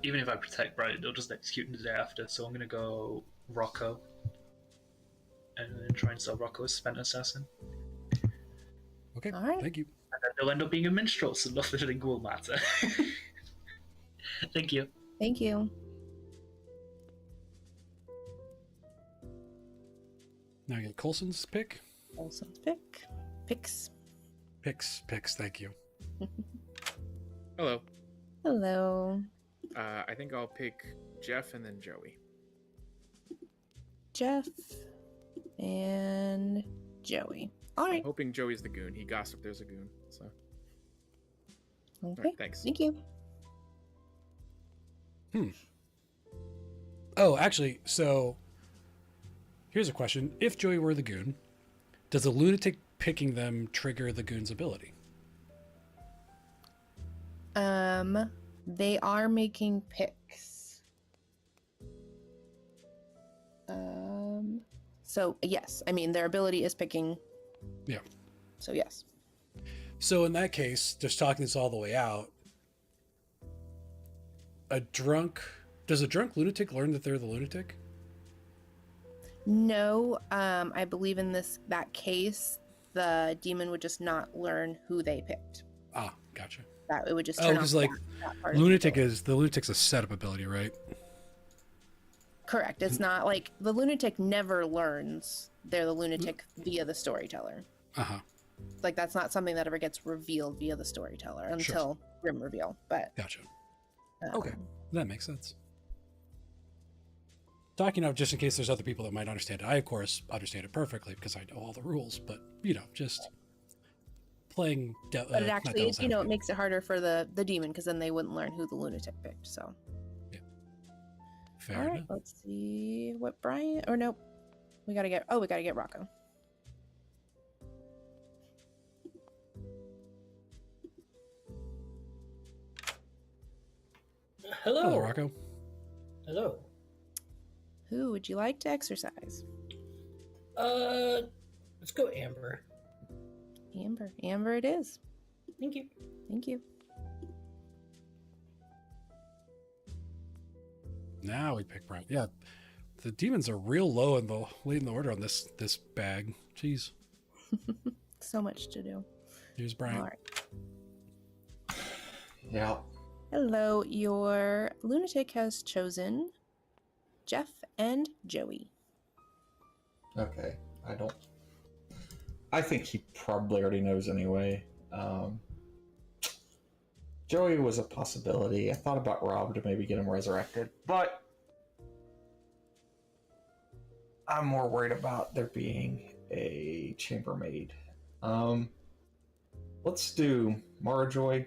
even if I protect Brian, they'll just execute him the day after. So I'm gonna go Rocco, and then try and sell Rocco as spent assassin. Okay, All right. thank you. And then they'll end up being a minstrel, so nothing will matter. Thank you. Thank you. Now I get Coulson's pick. Coulson's pick. Picks. Picks. Thank you. Hello. Hello. I think I'll pick Jeff and then Joey. Jeff and Joey. All right. I'm hoping Joey's the goon. He gossiped there's a goon. So. Okay. Right, thanks. Thank you. Oh, actually, so here's a question. If Joey were the goon, does the lunatic picking them trigger the goon's ability? They are making picks. So yes, I mean their ability is picking. Yeah. So yes. So in that case, just talking this all the way out, does a drunk lunatic learn that they're the lunatic? No, I believe in that case, the demon would just not learn who they picked. Ah, gotcha. That it would just Oh, because like that part of the lunatic's a setup ability, right? Correct. It's not like the lunatic never learns they're the lunatic via the storyteller. Uh-huh. Like that's not something that ever gets revealed via the storyteller until grim reveal. But gotcha. Okay, that makes sense. Talking of just in case there's other people that might understand it. I of course understand it perfectly because I know all the rules, but just playing. But it actually, it makes it harder for the demon because then they wouldn't learn who the lunatic picked. So. Yeah. Fair All right. enough. Let's see what Brian. Or nope. We gotta get Rocco. Hello, Rocco. Hello. Who would you like to exercise? Let's go Amber. Amber it is. Thank you. Thank you. Now we pick Brian. Yeah, the demons are real low in the order on this bag. Jeez. So much to do. Here's Brian. All right. Yeah. Hello, your lunatic has chosen Jeff and Joey. Okay. I think he probably already knows anyway. Joey was a possibility. I thought about Rob to maybe get him resurrected, but I'm more worried about there being a chambermaid. Let's do Mara Joy.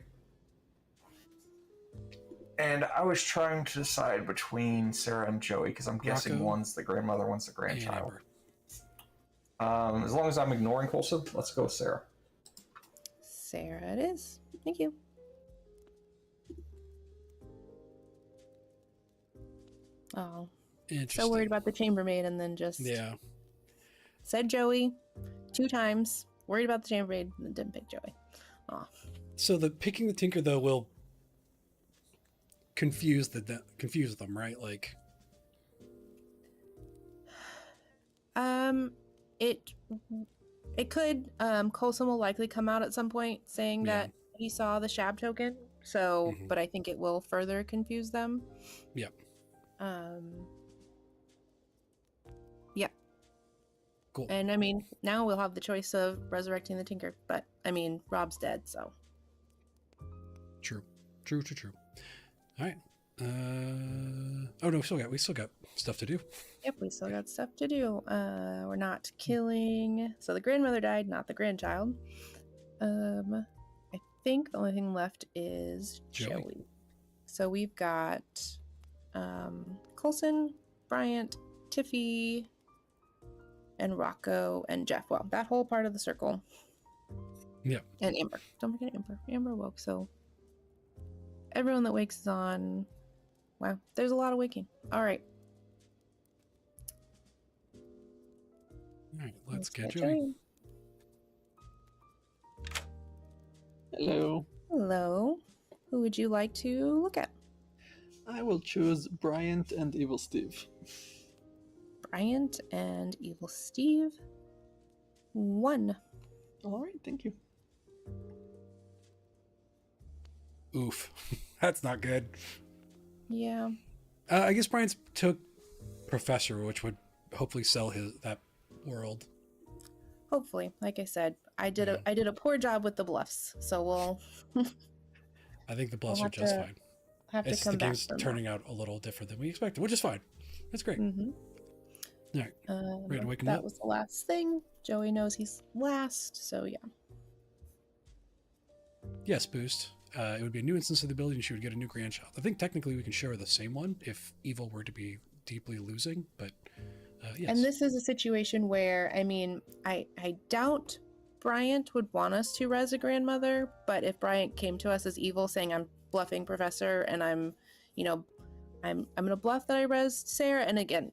And I was trying to decide between Sarah and Joey because I'm guessing Rocco. one's the grandmother, one's the grandchild. As long as I'm ignoring Coulson, let's go with Sarah. Sarah it is. Thank you. Oh. So worried about the chambermaid and then just said Joey 2 times. Worried about the chambermaid and then didn't pick Joey. Oh. So the picking the tinker though will confuse them, right? Like it could. Coulson will likely come out at some point saying that he saw the Shab token. So, but I think it will further confuse them. Yep. Yeah. Cool. And I mean, now we'll have the choice of resurrecting the Tinker, but I mean, Rob's dead, so. True. All right. Oh no, we still got stuff to do. Yep, we still got stuff to do. We're not killing. So the grandmother died, not the grandchild. I think the only thing left is Joey. So we've got Coulson, Bryant, Tiffy, and Rocco and Jeff. Well, that whole part of the circle. Yeah. And Amber. Don't forget Amber. Amber woke, so everyone that wakes is on. Wow, there's a lot of waking. All right. All right, let's get Joey. Hello. Hello. Who would you like to look at? I will choose Bryant and Evil Steve. Bryant and Evil Steve. 1. All right, thank you. Oof. That's not good. Yeah. I guess Brian's took Professor, which would hopefully sell that world. Hopefully. Like I said, I did a poor job with the bluffs, so we'll I think the bluffs we'll are just fine. Have It's to come the back game's from turning out a little different than we expected, which is fine. That's great. Mm-hmm. All right. Ready to wake him that up? was the last thing. Joey knows he's last, so yeah. Yes, Boost. It would be a new instance of the ability, and she would get a new grandchild. I think technically we can show her the same one if Evil were to be deeply losing, but yes. And this is a situation where, I mean, I doubt Bryant would want us to res a grandmother, but if Bryant came to us as Evil saying, I'm bluffing Professor, and I'm gonna bluff that I res Sarah, and again,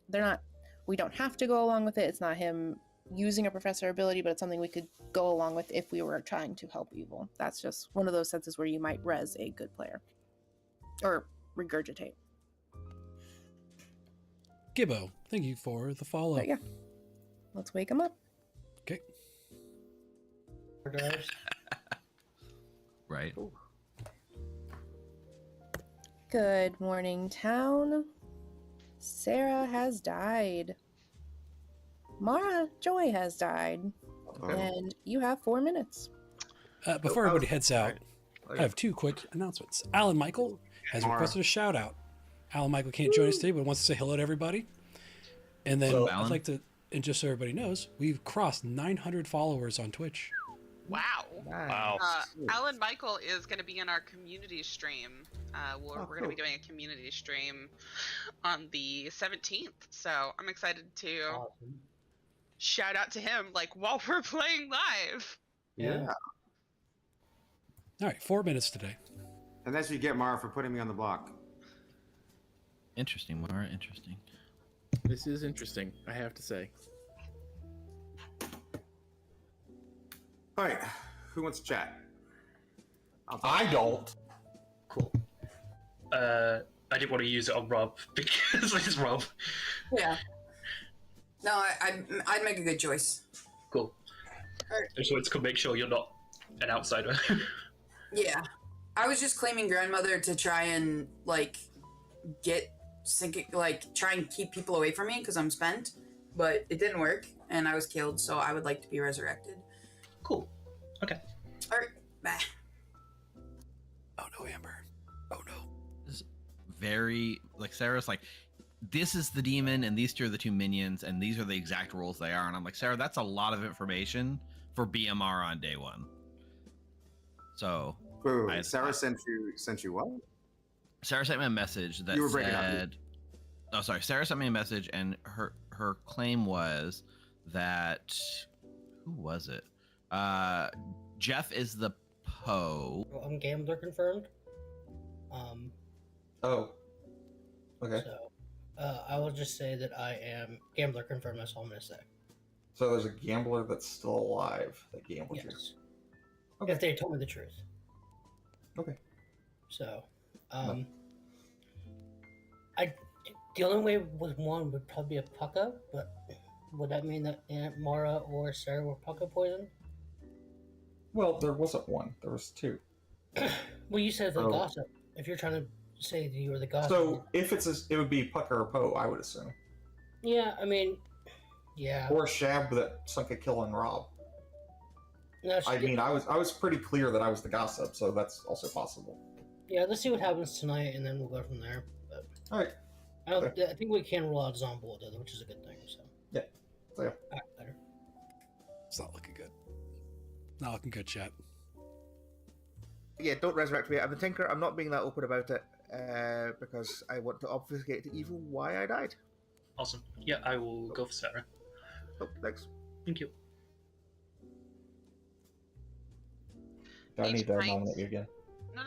we don't have to go along with it. It's not him using a Professor ability, but it's something we could go along with if we were trying to help Evil. That's just one of those senses where you might res a good player. Or regurgitate. Gibbo, thank you for the follow. But yeah. Let's wake him up. Okay. Right. Good morning, town. Sarah has died. Mara Joy has died. And you have 4 minutes. Before everybody heads out, I have 2 quick announcements. Alan Michael has requested a shout out. Alan Michael can't join us today, but wants to say hello to everybody. And then I'd like to, and just so everybody knows, we've crossed 900 followers on Twitch. Wow. Wow. Alan Michael is going to be in our community stream. We're going to be doing a community stream on the 17th. So I'm excited to shout out to him like while we're playing live. Yeah. All right, 4 minutes today. And that's what you get, Mara, for putting me on the block. Interesting, Mara. Interesting. This is interesting, I have to say. All right, who wants to chat? I don't. Cool. I didn't want to use it on Rob because it's Rob. Yeah. No, I'd make a good choice. Cool. I just wanted to make sure you're not an outsider. Yeah. I was just claiming grandmother to try and try and keep people away from me because I'm spent, but it didn't work and I was killed, so I would like to be resurrected. Cool. Okay. All right. Bye. Oh no, Amber. Oh no. This is very Sarah's like, this is the demon and these 2 are the 2 minions and these are the exact roles they are, and I'm like, Sarah, that's a lot of information for BMR on day 1. So Sarah sent you what? Sarah sent me a message that You were breaking up. said, oh sorry, Sarah sent me a message and her claim was that, who was it? Jeff is the Poe. Well, I'm Gambler confirmed. Oh. Okay. So, I will just say that I am Gambler confirmed. That's all I'm gonna say. So there's a gambler that's still alive that gambled you. Yes. If they told me the truth. Okay. So, the only way with one would probably be a Pucka, but would that mean that Aunt Mara or Sarah were Pucka poisoned? Well, there wasn't one. There was 2. Well, you said the gossip. If you're trying to say that you were the gossip. So if it would be Pucker or Poe, I would assume. Yeah, I mean, yeah. Or Shab that sunk a kill on Rob. No, I mean, I was pretty clear that I was the gossip, so that's also possible. Yeah, let's see what happens tonight, and then we'll go from there. But all right. I think we can rule out Zombo, though, which is a good thing. So yeah. So yeah. All right, better. It's not looking good. Not looking good, chat. Yeah, don't resurrect me. I'm a tinker. I'm not being that open about it because I want to obfuscate to Evil why I died. Awesome. Yeah, I will go for Sarah. Oh, thanks. Thank you. Do I need to nominate you again? No.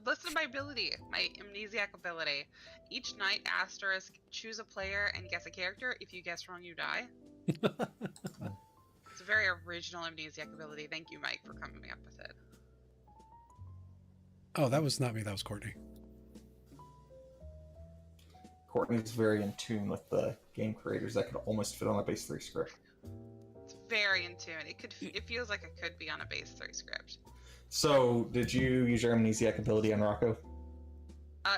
Listen to my ability, my amnesiac ability. Each night, asterisk, choose a player and guess a character. If you guess wrong, you die. It's a very original amnesiac ability. Thank you, Mike, for coming up with it. Oh, that was not me. That was Courtney. Courtney's very in tune with the game creators. That could almost fit on a base 3 script. It's very in tune. It feels like it could be on a base 3 script. So, did you use your amnesiac ability on Rocco?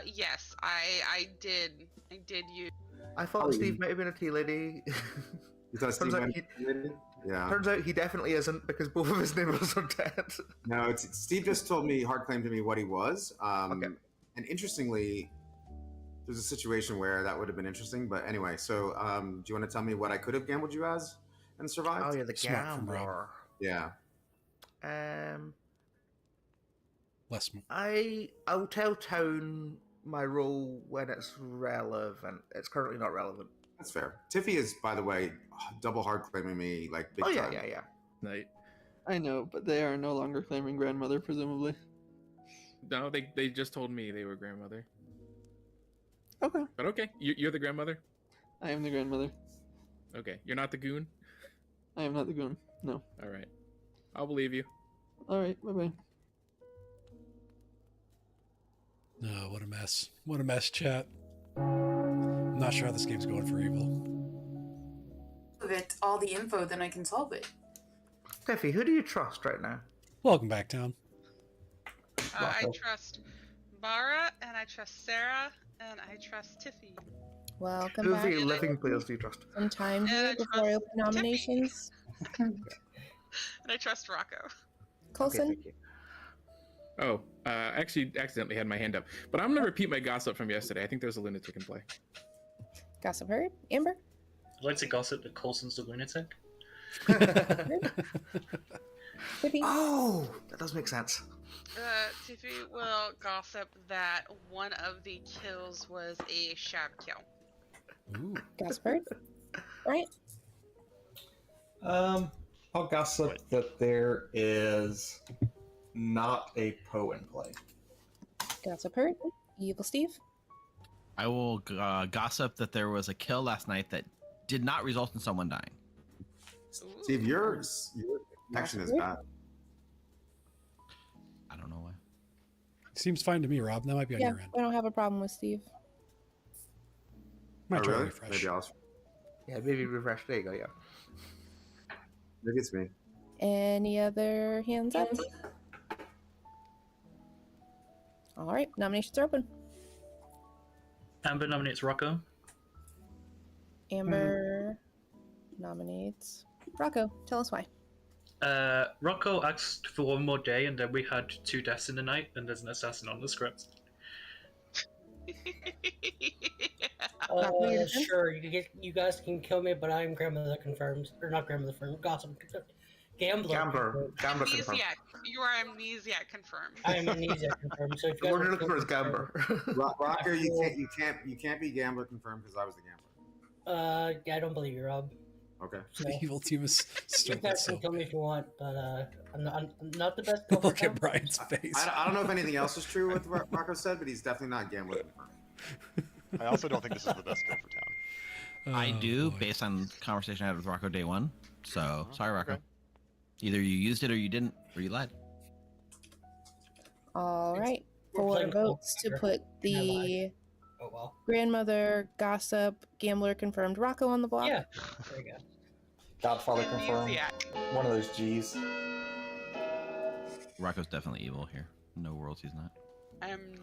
Yes, I did. I did use. I thought Steve might have been a tea lady. You thought Steve might have been a tea lady? Yeah. Turns out he definitely isn't because both of his neighbors are dead. No, Steve just told me, hard claimed to me what he was. Okay. And interestingly, there's a situation where that would have been interesting. But anyway, so do you want to tell me what I could have gambled you as and survived? Oh yeah, the gambler. Yeah. Less. I'll tell town my role when it's relevant. It's currently not relevant. That's fair. Tiffy is, by the way, double hard claiming me like big time. Yeah. Right. I know, but they are no longer claiming grandmother, presumably. No, they just told me they were grandmother. Okay. But okay, you're the grandmother? I am the grandmother. Okay, you're not the goon? I am not the goon. No. Alright. I'll believe you. Alright, bye-bye. No, what a mess. What a mess, chat. I'm not sure how this game's going for evil. Give it all the info, then I can solve it. Tiffy, who do you trust right now? Welcome back, Town. I trust Bara, and I trust Sarah, and I trust Tiffy. Welcome Who back. of the living players do you trust? Some time here before I open nominations. And I trust Rocco. Coulson? Okay, Oh, I actually accidentally had my hand up. But I'm going to repeat my gossip from yesterday. I think there's a lunatic in play. Gossip heard. Amber? I'd like to gossip that Coulson's the lunatic. Tiffy? Oh, that does make sense. Tiffy will gossip that one of the kills was a shab kill. Ooh. Gossip heard. Right? I'll gossip that there is not a Poe in play. Gossip heard. Evil Steve? I will gossip that there was a kill last night that did not result in someone dying. Steve, your connection is bad. I don't know why. Seems fine to me, Rob. That might be on Yeah, your end. I don't have a problem with Steve. Might try to Really? refresh. Maybe I'll. Yeah, maybe refresh. There you go, yeah. Maybe it's me. Any other hands up? All right, nominations are open. Amber nominates Rocco. Amber nominates Rocco. Tell us why. Rocco asked for one more day, and then we had 2 deaths in the night, and there's an assassin on the script. Sure, you guys can kill me, but I'm grandmother confirmed, or not grandmother confirmed. Gossip, gambler. Gambler confirmed. Amnesiac. You are amnesiac confirmed. I am amnesia confirmed. So if The you word guys you're looking for is gambler. Rocker, you can't be gambler confirmed because I was the gambler. Yeah, I don't believe you, Rob. Okay. So, The evil team is you struggling guys so can kill me if you want, but I'm not the best. Look at Brian's face. I don't know if anything else is true with what Rocco said, but he's definitely not gambler confirmed. I also don't think this is the best go for town. I do, boy. based on conversation I had with Rocco day one. So, sorry, Rocco. okay. Either you used it or you didn't, or you lied. All right, We're 4 playing votes to Clocktower. put the Oh well. grandmother, gossip, gambler confirmed Rocco on the block. Yeah. There you go. Godfather confirmed. Amnesiac. One of those G's. Rocco's definitely evil here. No worlds he's not.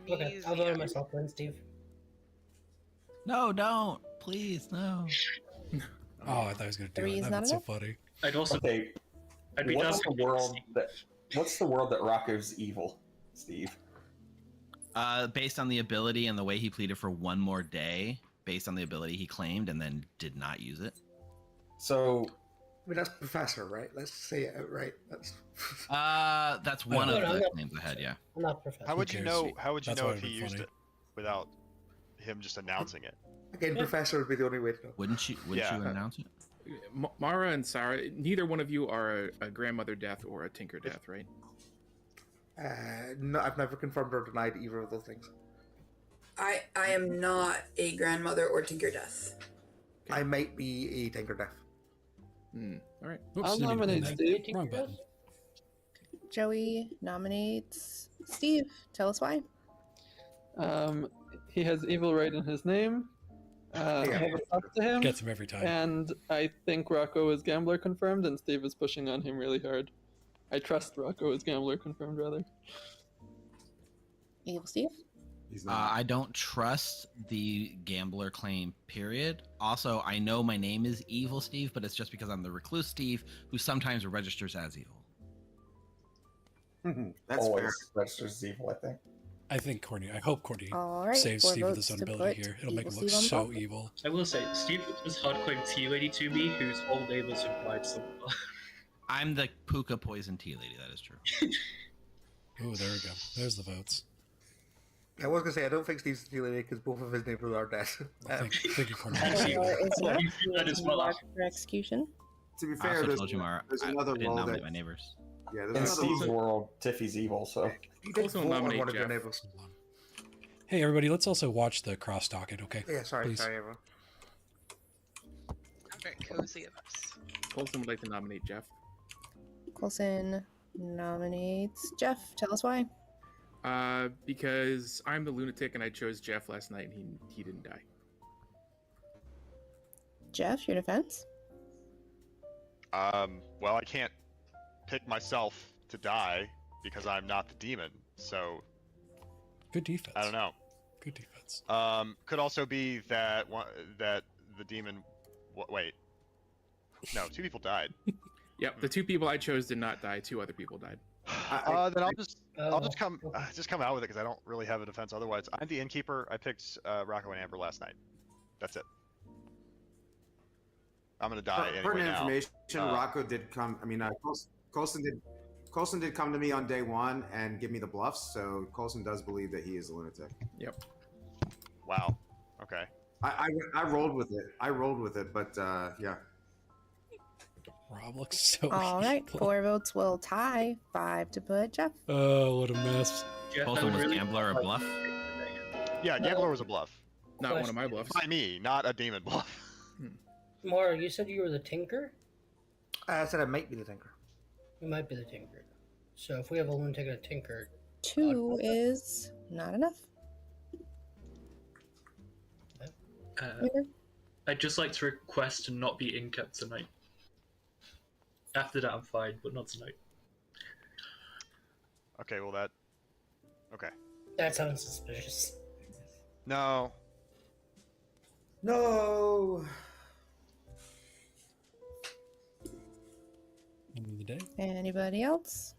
Okay, I'll vote on myself then, Steve. No, don't. Please, no. Oh, I thought he was going to do Three it. is That'd not be so enough? funny. I'd also. Okay, I'd be what's down the for world that Rocco's evil, Steve? Based on the ability and the way he pleaded for one more day, based on the ability he claimed and then did not use it. So, I mean, that's Professor, right? Let's say it outright. That's one No, of no, the no. claims I had, yeah. I'm not professor. How would you cares? know? How would you That's know why if it'd he be used funny. it without him just announcing it? Again, Professor would be the only way to know. Wouldn't you Yeah. announce it? Mara and Sarah, neither one of you are a grandmother death or a tinker death, right? No, I've never confirmed or denied either of those things. I am not a grandmother or tinker death. I might be a tinker death. All right. Oops, I'll didn't mean to nominate do Steve. that. Wrong button. Joey nominates Steve. Tell us why. He has evil right in his name. I have a talk to him. Gets him every time. And I think Rocco is gambler confirmed, and Steve is pushing on him really hard. I trust Rocco is gambler confirmed, rather. Evil Steve? I don't trust the gambler claim, period. Also, I know my name is Evil Steve, but it's just because I'm the recluse Steve who sometimes registers as evil. That's Always fair. registers as evil, I think. I hope Courtney All right, saves 4 Steve with votes his to ability put here. It'll make him Evil look Steve on so top. evil. I will say, Steve was hardcore tea lady to me, whose whole day was implied so far. I'm the Puka poison tea lady, that is true. Oh, there we go. There's the votes. I was gonna say I don't think Steve's the lady because both of his neighbors are dead. Thank you, Courtney. Is Yeah, not you feel that as well. marked for execution. To be I fair, also there's, told you, Mara, there's I another didn't role nominate that my neighbors. yeah, In there's Steve's another world, Tiffy's evil, so You did Also vote on nominate one of your Jeff. neighbors. Hey, everybody, let's also watch the cross docket, okay? Yeah, sorry, Please. sorry, everyone. How very cozy of us. Colson would like to nominate Jeff. Colson nominates Jeff. Tell us why. Because I'm the lunatic and I chose Jeff last night and he didn't die. Jeff, your defense? Well, I can't pick myself to die because I'm not the demon, so Good defense. I don't know. Good defense. Could also be that that the demon. Wait, no, 2 people died. Yep, the 2 people I chose did not die. 2 other people died. Then I'll just come out with it because I don't really have a defense otherwise. I'm the innkeeper. I picked Rocco and Amber last night. That's it. I'm gonna die anyway pertinent now. information. Rocco did come. I mean, Colson did come to me on day 1 and give me the bluffs. So Colson does believe that he is a lunatic. Yep. Wow. Okay. I rolled with it. But yeah. Rob looks so All right, evil. 4 votes will tie. 5 to put Jeff. Oh, what a mess. Jeff, Also, I would was really gambler a bluff? Yeah, gambler was a bluff. Not one of my bluffs. By me, not a demon bluff. Mara, you said you were the Tinker? I said I might be the Tinker. You might be the Tinker. So if we have a lunatic and a Tinker, 2 is not enough. I'd just like to request to not be in-kept tonight. After that, I'm fine, but not tonight. Okay, well that. Okay. that sounds suspicious. No. No. End of the day. Anybody else?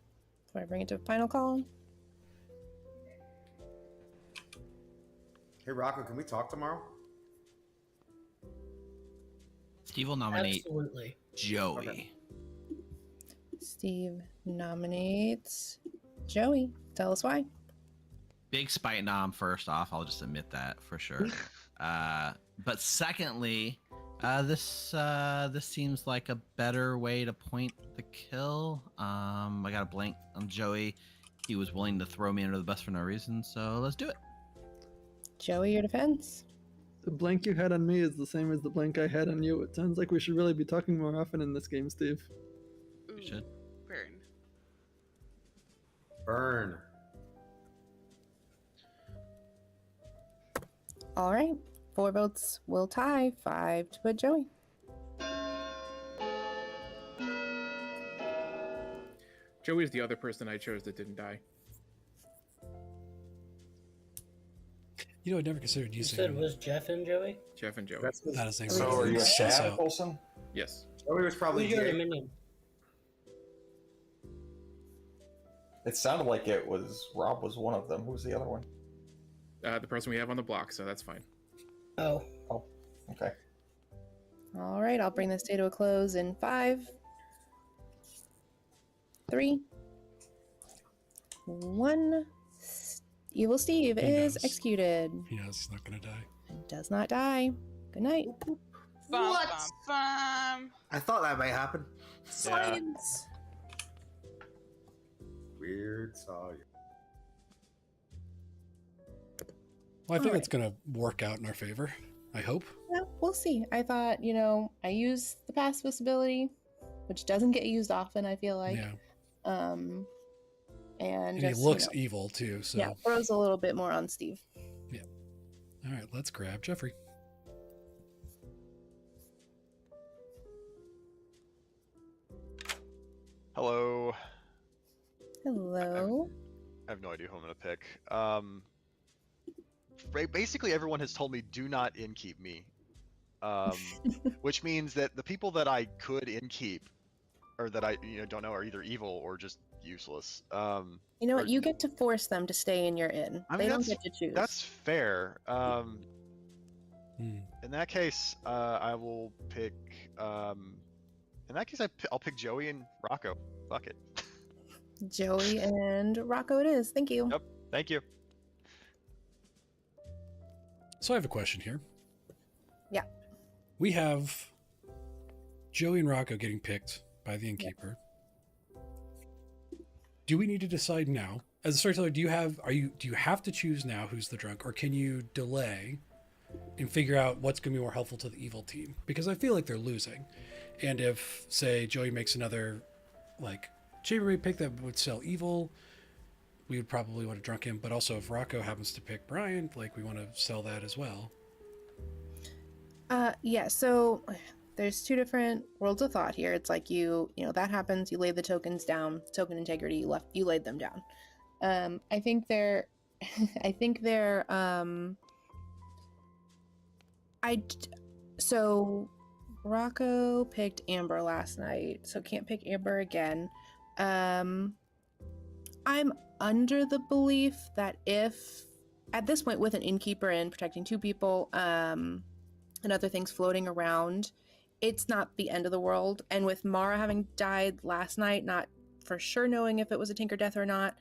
Before I bring it to final call. Hey Rocco, can we talk tomorrow? Steve will nominate Absolutely. Joey. Okay. Steve nominates Joey. Tell us why. Big spite nom, first off. I'll just admit that for sure. But secondly, this seems like a better way to point the kill. I got a blank on Joey. He was willing to throw me under the bus for no reason, so let's do it. Joey, your defense. The blank you had on me is the same as the blank I had on you. It sounds like we should really be talking more often in this game, Steve. Ooh, We should. burn. Burn. All right. 4 votes will tie. 5 to put Joey. Joey's the other person I chose that didn't die. You know, I never considered You using said was Jeff and Joey? Jeff and Joey. that as a So are you a so- Shad, Colson? Yes. Joey was probably Who's your other Jake. minion? It sounded like it was Rob was one of them. Who was the other one? The person we have on the block, so that's fine. Oh. Okay. All right. I'll bring this day to a close in 5, 3, 1. Evil Steve He is knows. executed He knows he's not going to die. and does not die. Good night. Bum, bum, bum. I thought that might happen. Science. Weird saw you. Well, I think All it's going to work out in our favor. I hope. Well, we'll see. I thought, I use the pacifist ability, which doesn't get used often, I feel like. Yeah. And he just, looks evil too. So yeah, throws a little bit more on Steve. Yeah. All right, let's grab Jeffrey. Hello. Hello. I have no idea who I'm gonna pick. Basically, everyone has told me do not inkeep me, which means that the people that I could inkeep, or that I don't know, are either evil or just useless. You know what? You get to force them to stay in your inn. I mean, They don't get to choose. That's fair. In that case, I will pick. In that case, I'll pick Joey and Rocco. Fuck it. Joey and Rocco it is. Thank you. Yep. Thank you. So I have a question here. Yeah. We have Joey and Rocco getting picked by the innkeeper. Do we need to decide now? As a storyteller, do you have to choose now who's the drunk, or can you delay and figure out what's going to be more helpful to the evil team? Because I feel like they're losing. And if, say, Joey makes another chambermaid pick that would sell evil, we would probably want to drunk him. But also if Rocco happens to pick Brian, we want to sell that as well. Yeah, so there's two different worlds of thought here. It's like that happens, you lay the tokens down, token integrity, you laid them down. I think they're so Rocco picked Amber last night, so can't pick Amber again. I'm under the belief that if at this point, with an innkeeper and protecting two people, and other things floating around, it's not the end of the world. And with Mara having died last night, not for sure knowing if it was a Tinker death or not,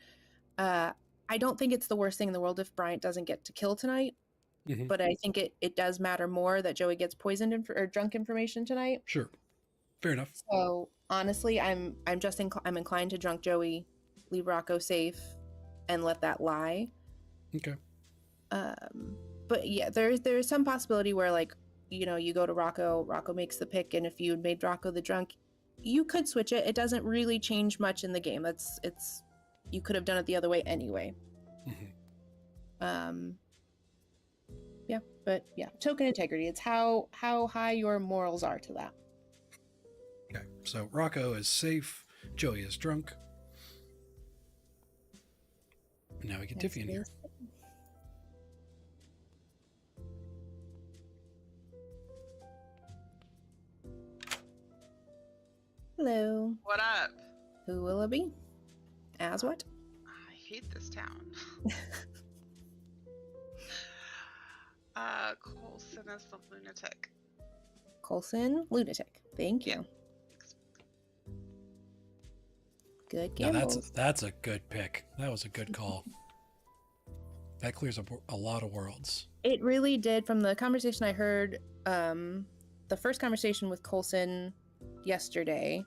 I don't think it's the worst thing in the world if Bryant doesn't get to kill tonight. Mm-hmm. But I think it does matter more that Joey gets poisoned or drunk information tonight. Sure, fair enough. So honestly, I'm inclined to drunk Joey, leave Rocco safe, and let that lie. Okay. But yeah, there's some possibility where you go to Rocco makes the pick, and if you made Rocco the drunk, you could switch it. It doesn't really change much in the game. You could have done it the other way anyway. Mm-hmm. Yeah, but yeah, token integrity. It's how high your morals are to that. Okay, so Rocco is safe. Joey is drunk. And now we get Tiffy in here. Hello. What up? Who will it be? As what? I hate this town. Coulson is the lunatic. Coulson, lunatic. Thank you. Good game. That's a good pick. That was a good call. That clears up a lot of worlds. It really did. From the conversation I heard, the first conversation with Coulson yesterday,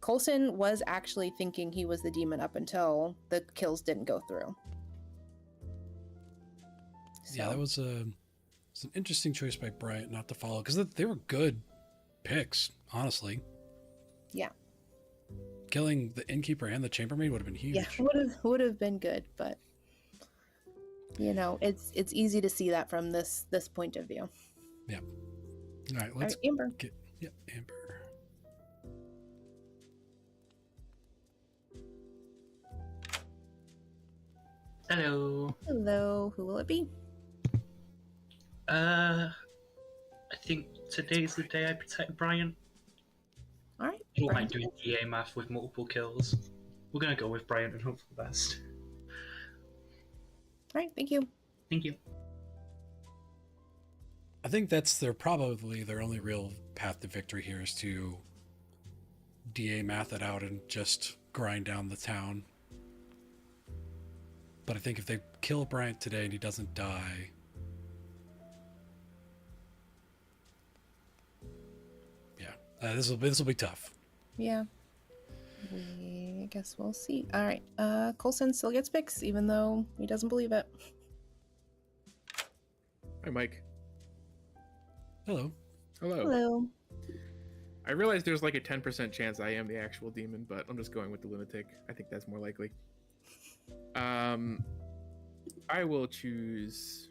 Coulson was actually thinking he was the demon up until the kills didn't go through. So. Yeah, that was an interesting choice by Bryant not to follow, because they were good picks, honestly. Yeah. Killing the innkeeper and the chambermaid would have been huge. Yeah, would have been good, but it's easy to see that from this point of view. Yeah. All right, let's Amber. Amber. Hello. Hello. Who will it be? I think today's the day I protect Brian. All right. I don't like doing DA math with multiple kills. We're gonna go with Brian and hope for the best. All right. Thank you. Thank you. I think that's probably their only real path to victory here is to DA math it out and just grind down the town. But I think if they kill Bryant today and he doesn't die, this will be tough. Yeah. I guess we'll see. All right. Coulson still gets picks, even though he doesn't believe it. Hi, Mike. Hello. Hello. I realize there's like a 10% chance I am the actual demon, but I'm just going with the lunatic. I think that's more likely. I will choose.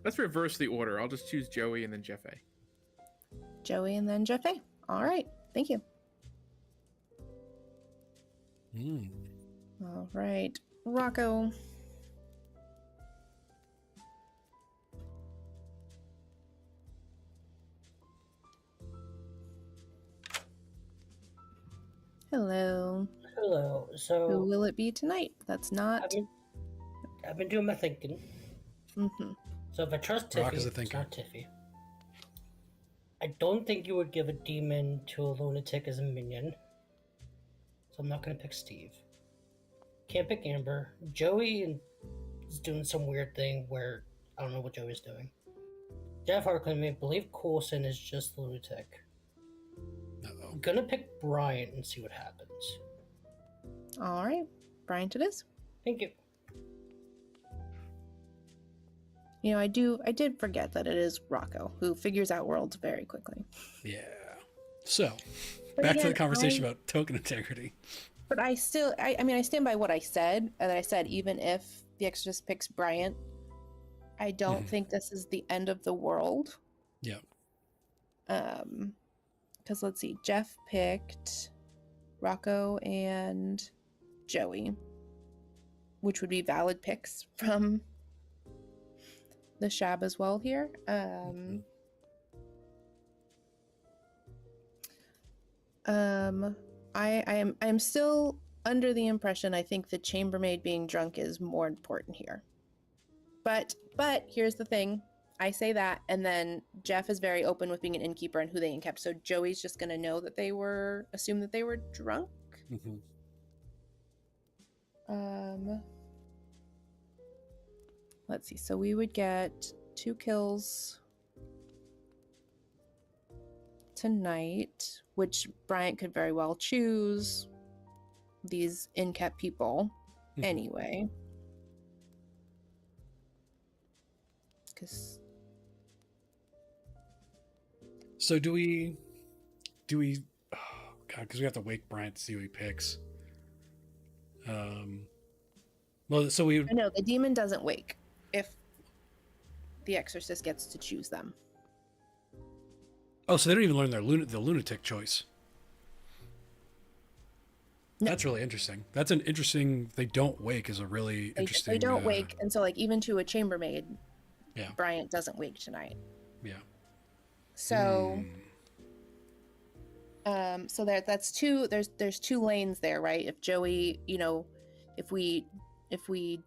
Let's reverse the order. I'll just choose Joey and then Jeff A. Joey and then Jeff A. All right. Thank you. All right. Rocco. Hello. Hello. So who will it be tonight? That's not. I've been doing my thinking. Mm-hmm. So if I trust Tiffy, it's not Tiffy. I don't think you would give a demon to a lunatic as a minion. So I'm not going to pick Steve. Can't pick Amber. Joey is doing some weird thing where I don't know what Joey's doing. Jeff Harkland, I believe Coulson is just lunatic. I'm going to pick Bryant and see what happens. All right. Bryant it is. Thank you. You know, I did forget that it is Rocco who figures out worlds very quickly. Yeah. So, but back again, to the conversation about token integrity. But I still, I mean, I stand by what I said. And I said, even if the Exorcist picks Bryant, I don't think this is the end of the world. Yeah. Because let's see, Jeff picked Rocco and Joey, which would be valid picks from the Shab as well here. I'm still under the impression I think the chambermaid being drunk is more important here. But here's the thing. I say that, and then Jeff is very open with being an innkeeper and who they kept. So Joey's just going to know that assume that they were drunk. Mm-hmm. Let's see. So we would get 2 kills tonight, which Bryant could very well choose these in-kept people anyway. So do we oh God, because we have to wake Bryant to see who he picks. Well, so we no, the demon doesn't wake if the Exorcist gets to choose them. Oh, so they don't even learn the lunatic choice. No. That's really interesting. That's an interesting. They don't wake is a really interesting. They don't wake, and so like even to a chambermaid, yeah, Bryant doesn't wake tonight. Yeah. So, so that's 2. There's 2 lanes there, right? If Joey, you know, if we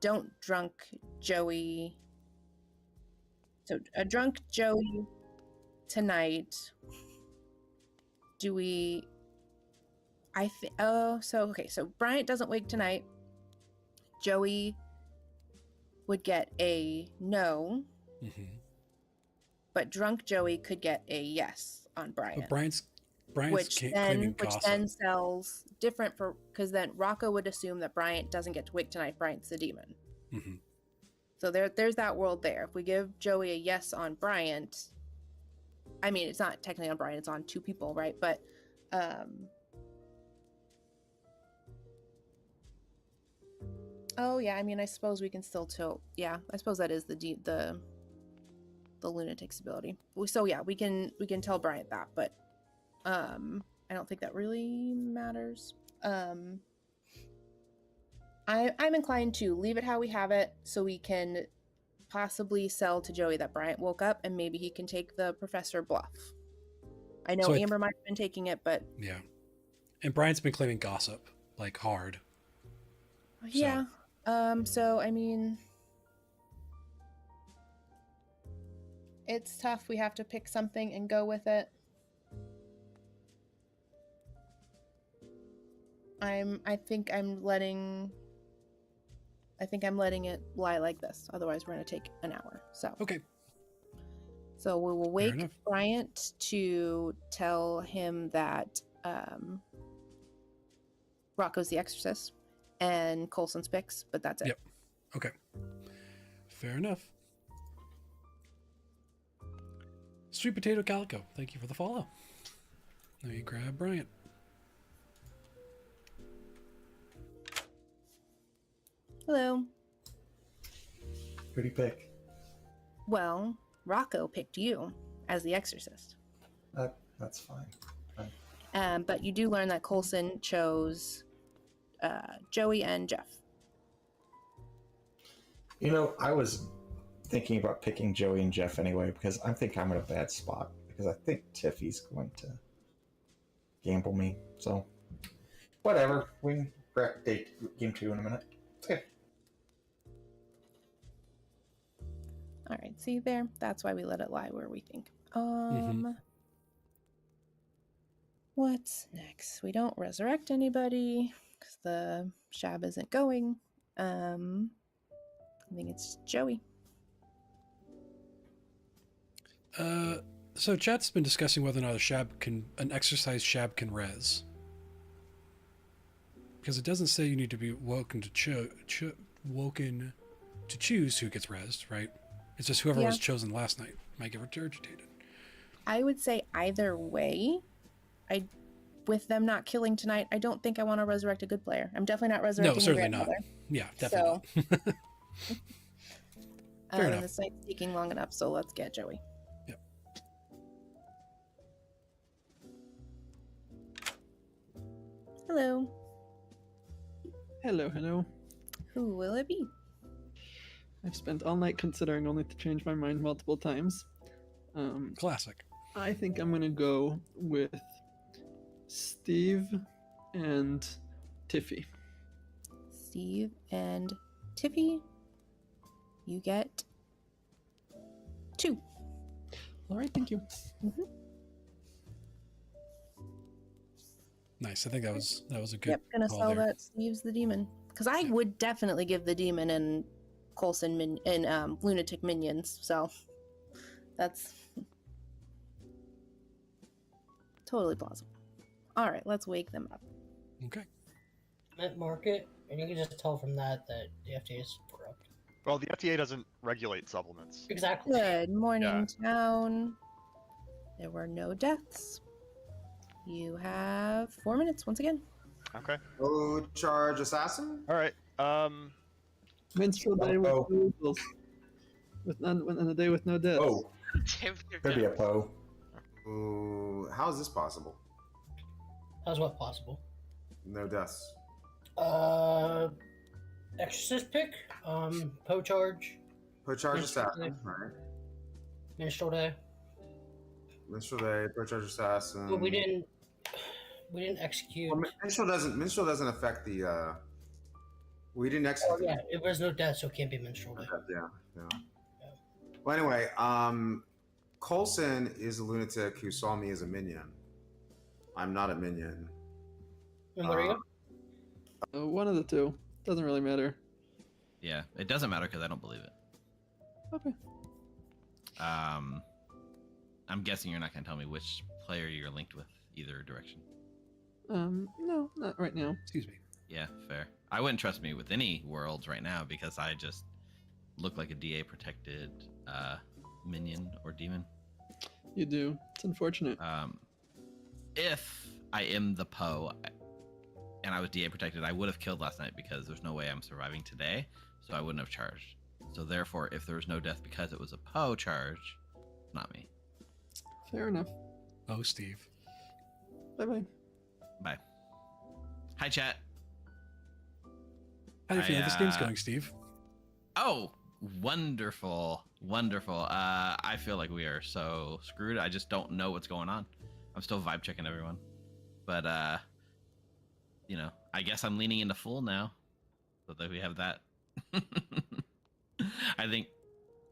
don't drunk Joey, so a drunk Joey tonight, do we? So Bryant doesn't wake tonight. Joey would get a no, but drunk Joey could get a yes on Bryant. But Bryant's which then sells different because then Rocco would assume that Bryant doesn't get to wake tonight. Bryant's the demon. So there's that world there. If we give Joey a yes on Bryant, I mean it's not technically on Bryant; it's on 2 people, right? But oh yeah, I mean I suppose we can still tilt. Yeah, I suppose that is the lunatic's ability. So yeah, we can tell Bryant that, but I don't think that really matters. I'm inclined to leave it how we have it, so we can possibly sell to Joey that Bryant woke up, and maybe he can take the professor bluff. I know Amber might have been taking it, but yeah, and Bryant's been claiming gossip like hard. Yeah. So I mean, it's tough. We have to pick something and go with it. I think I'm letting it lie like this. Otherwise, we're going to take an hour. So okay. So we will wake Bryant to tell him that Rocco's the Exorcist and Coulson's picks, but that's it. Yep. Okay. Fair enough. Sweet Potato Calico, thank you for the follow. Now you grab Bryant. Hello. Who'd he pick? Well, Rocco picked you as the exorcist. That's fine. But you do learn that Coulson chose Joey and Jeff. You know, I was thinking about picking Joey and Jeff anyway because I think I'm in a bad spot because I think Tiffy's going to gamble me. So, whatever. We can crack game 2 in a minute. Okay. All right, see there? That's why we let it lie where we think. What's next? We don't resurrect anybody because the Shab isn't going. I think it's Joey. So chat's been discussing whether or not an exercised Shab can res. Because it doesn't say you need to be woken to choose who gets resed, right? It's just whoever was chosen last night might get regurgitated. I would say either way. With them not killing tonight, I don't think I want to resurrect a good player. I'm definitely not resurrecting. No, certainly not. Yeah, definitely not. Fair enough. This night's taking long enough, so let's get Joey. Yep. Hello. Hello. Who will it be? I've spent all night considering only to change my mind multiple times. Classic. I think I'm gonna go with Steve and Tiffy. Steve and Tiffy. You get 2. All right, thank you. Mm-hmm. Nice. I think that was a good. Yep, gonna call sell there. that Steve's the demon because I would definitely give the demon and Coulson and lunatic minions. So that's totally plausible. All right, let's wake them up. Okay. Mark it, and you can just tell from that the FDA is corrupt. Well, the FDA doesn't regulate supplements. Exactly. Good morning, town. There were no deaths. You have 4 minutes once again. Okay. Oh, charge assassin. All right. Minstrel day with no equals. On a day with no deaths. Oh, could be a Poe. Ooh, how is this possible? How's what possible? No deaths. Exorcist pick. Poe charge. Poe charge assassin. Right. Minstrel day. Minstrel day. Poe charge assassin. But we didn't execute. Well, minstrel doesn't affect the. We didn't execute. Oh yeah, it was no death, so it can't be minstrel day. Yeah. Well, anyway, Coulson is a lunatic who saw me as a minion. I'm not a minion. And what are you? One of the two. Doesn't really matter. Yeah, it doesn't matter because I don't believe it. Okay. I'm guessing you're not going to tell me which player you're linked with either direction. No, not right now. Excuse me. Yeah, fair. I wouldn't trust me with any worlds right now because I just look like a DA protected minion or demon. You do. It's unfortunate. If I am the Poe and I was DA protected, I would have killed last night because there's no way I'm surviving today, so I wouldn't have charged. So therefore, if there was no death because it was a Poe charge, not me. Fair enough. Oh, Steve. Bye-bye. Bye. Hi, chat. How do you feel this game's going, Steve? Oh, wonderful. I feel like we are so screwed. I just don't know what's going on. I'm still vibe checking everyone. But, I guess I'm leaning into full now. So that we have that. I think,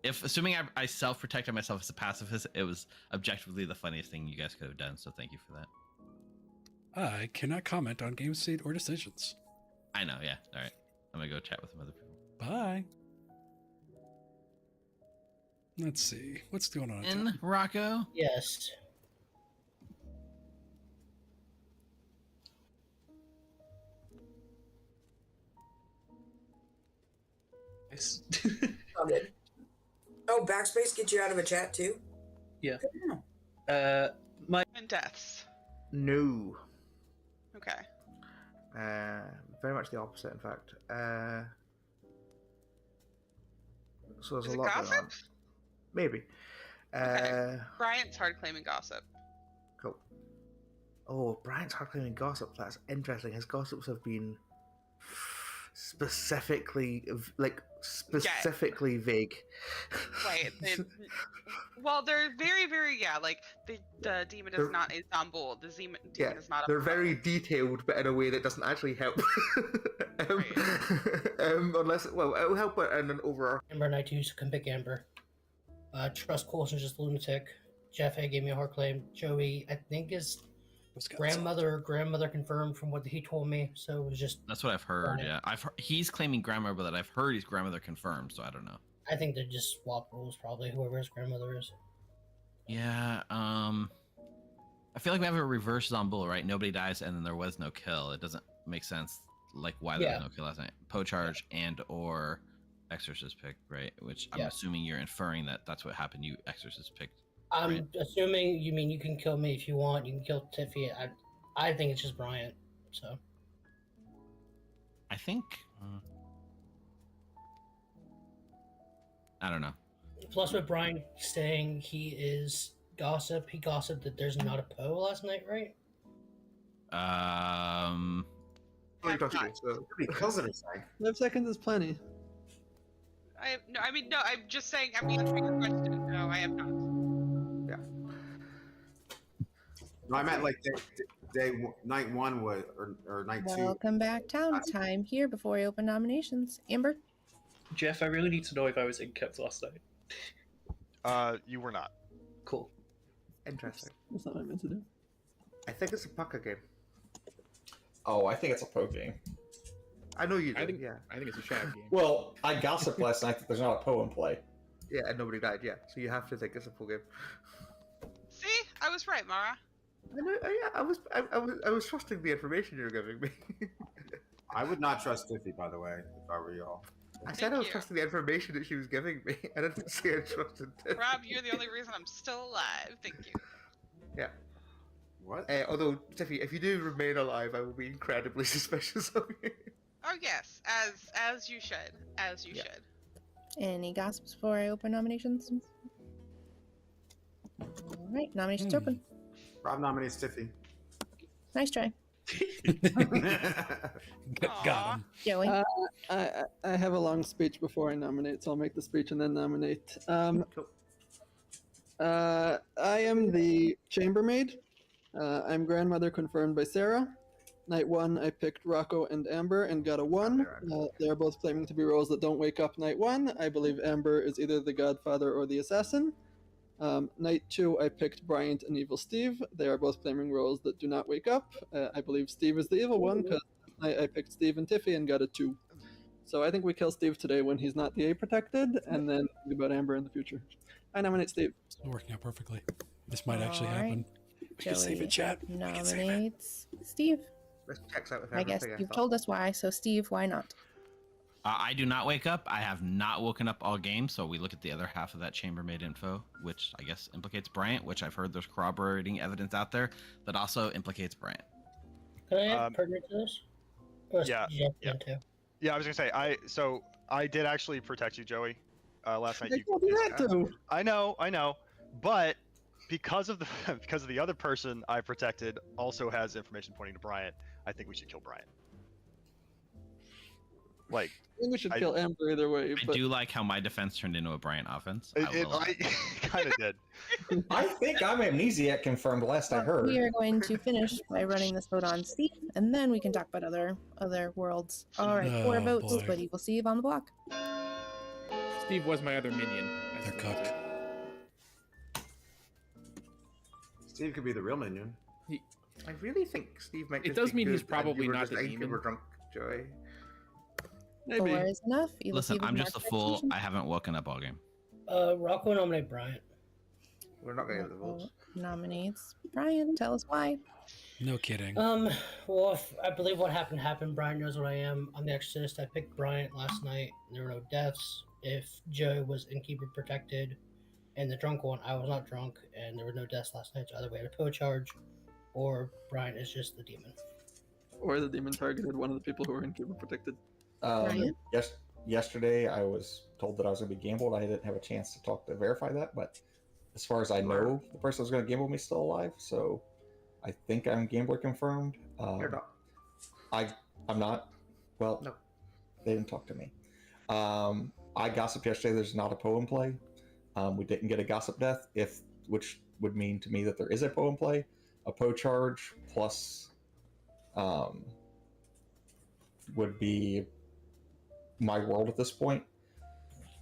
assuming I self-protected myself as a pacifist, it was objectively the funniest thing you guys could have done. So thank you for that. I cannot comment on game state or decisions. I know, yeah. All right. I'm going to go chat with some other people. Bye. Let's see. What's going on? In Rocco? Yes. Nice. All good. Oh, backspace gets you out of a chat too? Yeah. And deaths. No. Okay. Very much the opposite, in fact. So there's Is a it lot going gossip? on. Maybe. Okay. Bryant's hard claiming gossip. Cool. Oh, Bryant's hard claiming gossip. That's interesting. His gossips have been specifically vague. Right. Well, they're very, very, like the demon is not a zombie. The demon is not a. They're very detailed, but in a way that doesn't actually help. Unless, well, it'll help it in an overall. Amber and I too can pick Amber. Trust Coulson's just lunatic. Jeff A gave me a hard claim. Joey, I think, is grandmother confirmed from what he told me. So it was just. That's what I've heard. Yeah, he's claiming grandmother, but I've heard he's grandmother confirmed. So I don't know. I think they just swap rules, probably. Whoever his grandmother is. Yeah. I feel like we have a reverse zombie, right? Nobody dies, and then there was no kill. It doesn't make sense. Like why there was no kill last night. Charge and or Exorcist pick, right? Which I'm assuming you're inferring that that's what happened. You Exorcist picked. I'm assuming you mean you can kill me if you want. You can kill Tiffy. I think it's just Bryant. So. I think. I don't know. Plus, with Bryant saying he is gossip, he gossiped that there's not a Poe last night, right? Kills it or something. 5 seconds is plenty. I'm just saying. I'm answering your question. No, I am not. Yeah. No, I meant like night one was or night two. Welcome back, town time here before I open nominations. Amber. Jeff, I really need to know if I was in kept last night. You were not. Cool. Interesting. That's not what I meant to do. I think it's a pucker game. Oh, I think it's a Poe game. I know you do. I think it's a Shab game. Well, I gossiped last night that there's not a Poe in play. Yeah, and nobody died. Yeah, so you have to think it's a Poe game. See, I was right, Mara. I know. I was trusting the information you were giving me. I would not trust Tiffy, by the way, if I were y'all. I said I was trusting the information that she was giving me. I didn't say I trusted Tiffy. Rob, you're the only reason I'm still alive. Thank you. Yeah. What? Although, Tiffy, if you do remain alive, I will be incredibly suspicious of you. Oh yes, as you should, as you should. Any gossips before I open nominations? All right, nominations open. Rob nominates Tiffy. Nice try. Got him. Joey. I have a long speech before I nominate, so I'll make the speech and then nominate. I am the chambermaid. I'm grandmother confirmed by Sarah. Night one, I picked Rocco and Amber and got a 1. They are both claiming to be roles that don't wake up night 1. I believe Amber is either the godfather or the assassin. Night 2, I picked Bryant and Evil Steve. They are both claiming roles that do not wake up. I believe Steve is the evil one because I picked Steve and Tiffy and got a 2. So I think we kill Steve today when he's not the A protected, and then think about Amber in the future. I nominate Steve. It's working out perfectly. This might actually happen. We can save it, chat. Nominates Steve. Checks out with I guess you've told us why, so Steve, why not? I do not wake up. I have not woken up all game, so we look at the other half of that chambermaid info, which I guess implicates Bryant, which I've heard there's corroborating evidence out there that also implicates Bryant. Can I add pertinent to this? Or Yeah. Jeff too? Yeah, I was gonna say I did actually protect you, Joey, last night. I told you that too. I know, but because of the other person I protected also has information pointing to Bryant, I think we should kill Bryant. Like, I think we should kill Amber either way. I do like how my defense turned into a Bryant offense. I kind of did. I think I'm amnesiac confirmed last I heard. We are going to finish by running this vote on Steve, and then we can talk about other worlds. All right, 4 votes, but Evil Steve on the block. Steve was my other minion. They're cooked. Steve could be the real minion. I really think Steve might. It just does be mean he's good, and probably you were not just the thinking you were demon. drunk, Joey. Maybe. 4 is enough. Evil Listen, Steve I'm is just a marked fool. execution. I haven't woken up all game. Rocco nominate Bryant. We're not going to get the votes. Nominates Brian. Tell us why. No kidding. Well, if I believe what happened. Brian knows what I am. I'm the Exorcist. I picked Bryant last night. There were no deaths. If Joe was Innkeeper protected, and the drunk one, I was not drunk, and there were no deaths last night. So either we had a Poe charge, or Brian is just the demon. Or the demon targeted one of the people who were Innkeeper protected. Yes. yesterday I was told that I was going to be gambled. I didn't have a chance to talk to verify that, but as far as I know, the person who was going to gamble me is still alive, so I think I'm gambler confirmed. You're not. I'm not. Well, No. They didn't talk to me. I gossiped yesterday. There's not a poem play. We didn't get a gossip death, which would mean to me that there is a poem play. A Poe charge plus would be my world at this point.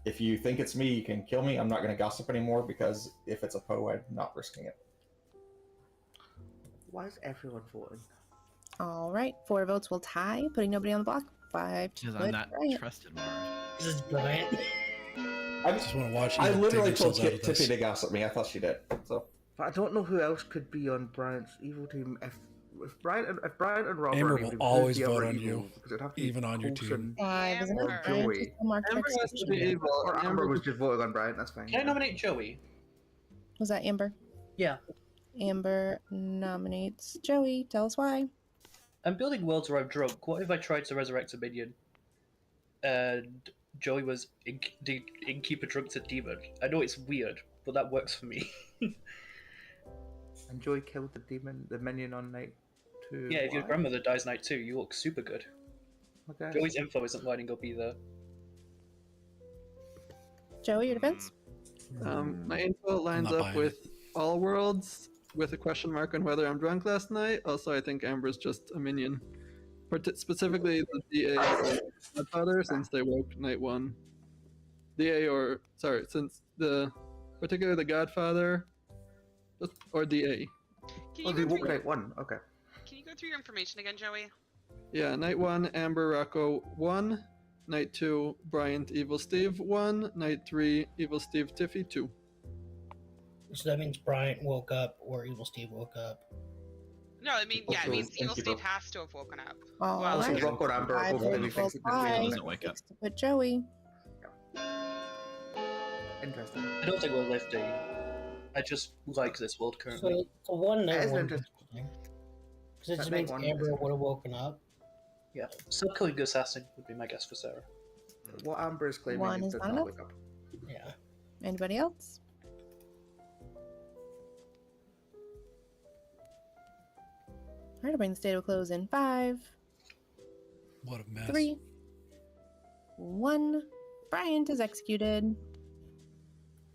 If you think it's me, you can kill me. I'm not going to gossip anymore because if it's a Poe, I'm not risking it. Why is everyone voting? All right, 4 votes will tie, putting nobody on the block. 5 to Because put I'm not Bryant. trusted, Mars. This is Bryant. I just want to watch. I literally told Tiffy Tiffy to gossip me. I thought she did. So, But I don't know who else could be on Bryant's evil team. If Bryant and Robert, Amber need will to always who's the vote other on evil, you, because it'd have to be even on your team. Coulson 5 is Amber. enough. Bryant Joey. is still marked Amber has to execution. be evil. Or Amber was just voting on Bryant. That's fine. Can I nominate Joey? Was that Amber? Yeah. Amber nominates Joey. Tell us why. I'm building worlds where I'm drunk. What if I tried to resurrect a minion? And Joey was the innkeeper drunk to demon. I know it's weird, but that works for me. And Joey killed the minion on night 2. Yeah, if your Why? grandmother dies night 2, you look super good. Okay. Joey's info isn't lining up either. Joey, your defense? My info lines not up buying with all worlds with a question mark on whether I'm drunk last night. Also, I think Amber's just a minion. Specifically, the DA or Godfather, since they woke night 1. Since particularly the Godfather, or DA. Can Oh, you they go woke through? night 1. Okay. Can you go through your information again, Joey? Yeah, night 1, Amber Rocco 1. Night 2, Bryant Evil Steve 1. Night 3, Evil Steve Tiffy 2. So that means Bryant woke up or Evil Steve woke up. No, I mean, yeah, it Also, means Evil Innkeeper. Steve has to have woken up. All Well, Also, right. Rocco and Amber 5 both really votes fix will it the tie. way doesn't wake up. 6 to put Joey. Interesting. I don't think we're lifting. I just like this world currently. So the one That night is one interesting. because it just That night means one Amber is- would have woken up. Yeah, sub-killing assassin would be my guess for Sarah. What Amber is claiming One is is does not not enough. wake up. Yeah. Anybody else? All right, I'll bring the state to a close in 5, What a mess. 3, 1. Bryant is executed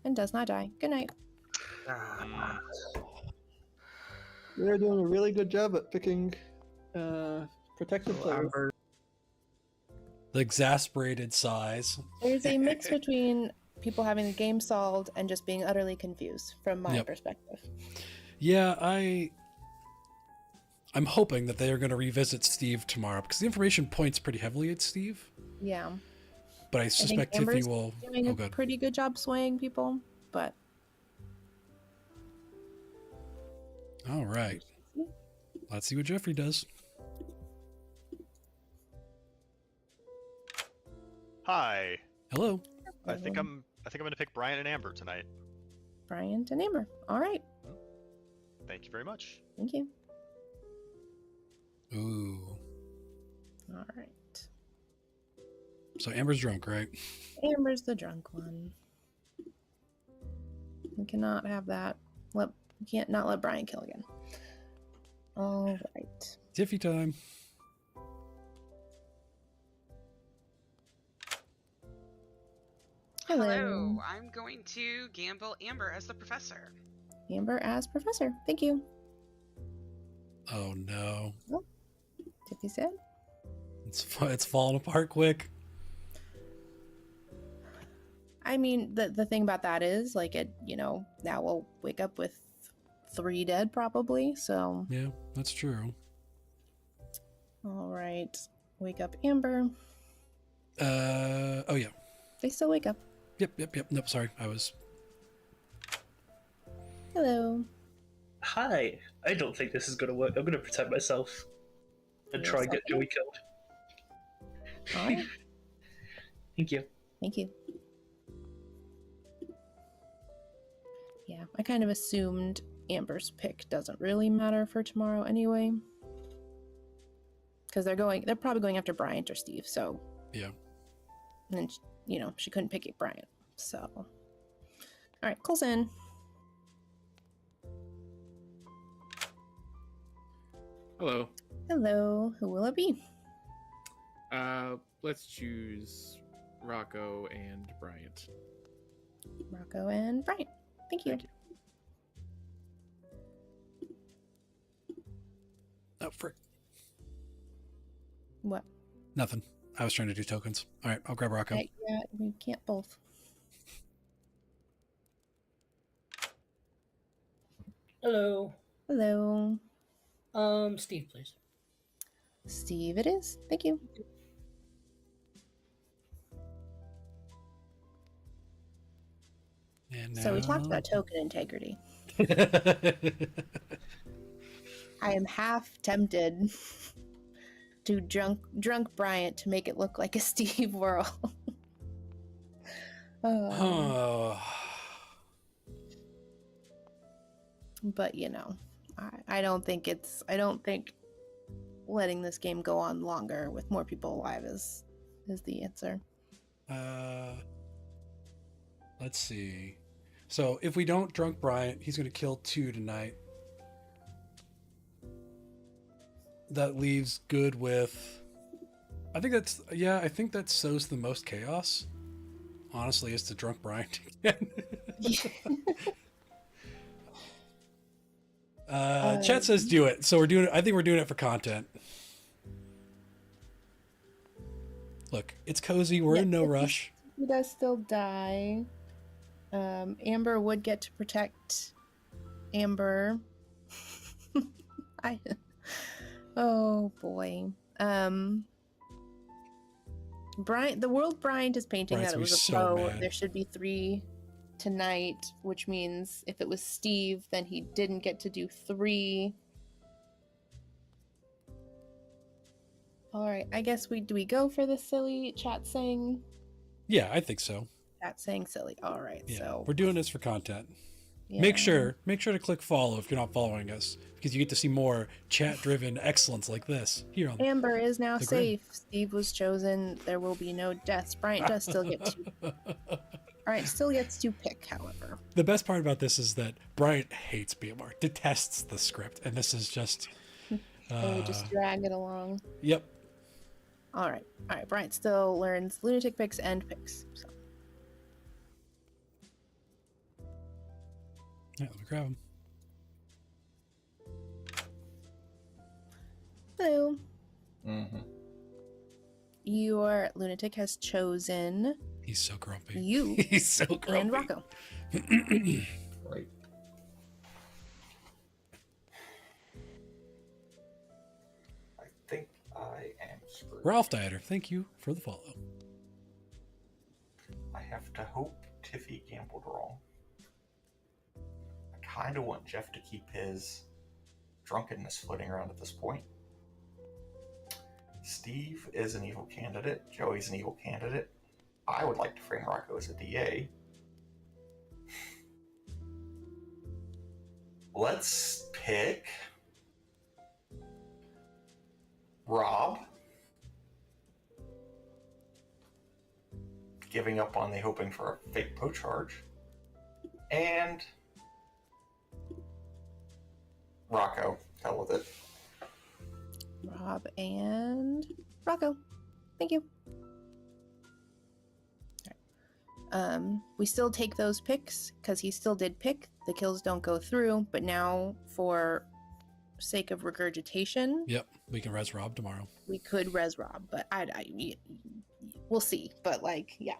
and does not die. Good night. Ah, You're doing a really good job at picking protected so players. Amber, The exasperated sighs. There's a mix between people having the game solved and just being utterly confused from my Yep. perspective. Yeah, I'm hoping that they are going to revisit Steve tomorrow because the information points pretty heavily at Steve. Yeah. But I I think suspect Tiffy Amber's will. doing Oh, a good. pretty good job swaying people, but All right. Let's see what Jeffrey does. Hi. Hello. I think I'm gonna pick Brian and Amber tonight. Bryant and Amber. All right. Thank you very much. Thank you. Ooh. All right. So Amber's drunk, right? Amber's the drunk one. We cannot have that. We can't not let Brian kill again. All right. Tiffy time. Hello. I'm going to gamble Amber as the professor. Amber as professor. Thank you. Oh no. Tiffy said. It's falling apart quick. I mean, the thing about that is, like, it, now we'll wake up with 3 dead probably, so. Yeah, that's true. All right. Wake up Amber. Oh yeah. They still wake up. Yep. Nope, sorry. I was. Hello. Hi. I don't think this is gonna work. I'm gonna protect myself and Yes, try and get okay. Joey killed. All right. Thank you. Thank you. Yeah, I kind of assumed Amber's pick doesn't really matter for tomorrow anyway. Because they're probably going after Bryant or Steve, so. Yeah. And she couldn't pick it Bryant. So, all right, Coulson. Hello. Hello. Who will it be? Let's choose Rocco and Bryant. Rocco and Bryant. Thank you. Oh, frick. What? Nothing. I was trying to do tokens. All right, I'll grab Rocco. Yeah, we can't both. Hello. Hello. Steve, please. Steve, it is. Thank you. And So we talked now- about token integrity. I am half tempted to drunk Bryant to make it look like a Steve whirl. But I don't think letting this game go on longer with more people alive is the answer. Let's see. So if we don't drunk Bryant, he's going to kill 2 tonight. That leaves good with. I think that sows the most chaos. Honestly, is to drunk Bryant again. Chat says do it. So we're doing it. I think we're doing it for content. Look, it's cozy. We're in no rush. He does still die. Amber would get to protect Amber. Oh boy. Bryant, the world Bryant is painting Bryant's that it was a so flow. mad. There should be 3 tonight, which means if it was Steve, then he didn't get to do 3. All right, I guess do we go for the silly chat saying? Yeah, I think so. Chat saying silly. All right, Yeah, so we're doing this for content. yeah. Make sure to click follow if you're not following us, because you get to see more chat-driven excellence like this here on. Amber is now The Grim. safe. Steve was chosen. There will be no deaths. Bryant does still get to. Bryant still gets to pick, however. The best part about this is that Bryant hates BMR, detests the script, and this is just. They just drag it along. Yep. All right. Bryant still learns lunatic picks and picks. So. Yeah, let me grab him. Hello. Mm-hmm. Your lunatic has chosen He's so grumpy. you. He's so grumpy. And Rocco. Right. I think I am screwed. Ralph Dieter, thank you for the follow. I have to hope Tiffy gambled wrong. I kind of want Jeff to keep his drunkenness floating around at this point. Steve is an evil candidate. Joey's an evil candidate. I would like to frame Rocco as a DA. Let's pick Rob. Giving up on the hoping for a fake poach charge. And Rocco. Hell with it. Rob and Rocco. Thank you. We still take those picks because he still did pick. The kills don't go through, but now for sake of regurgitation, Yep, we can res Rob tomorrow. we could res Rob, but we'll see. But yeah.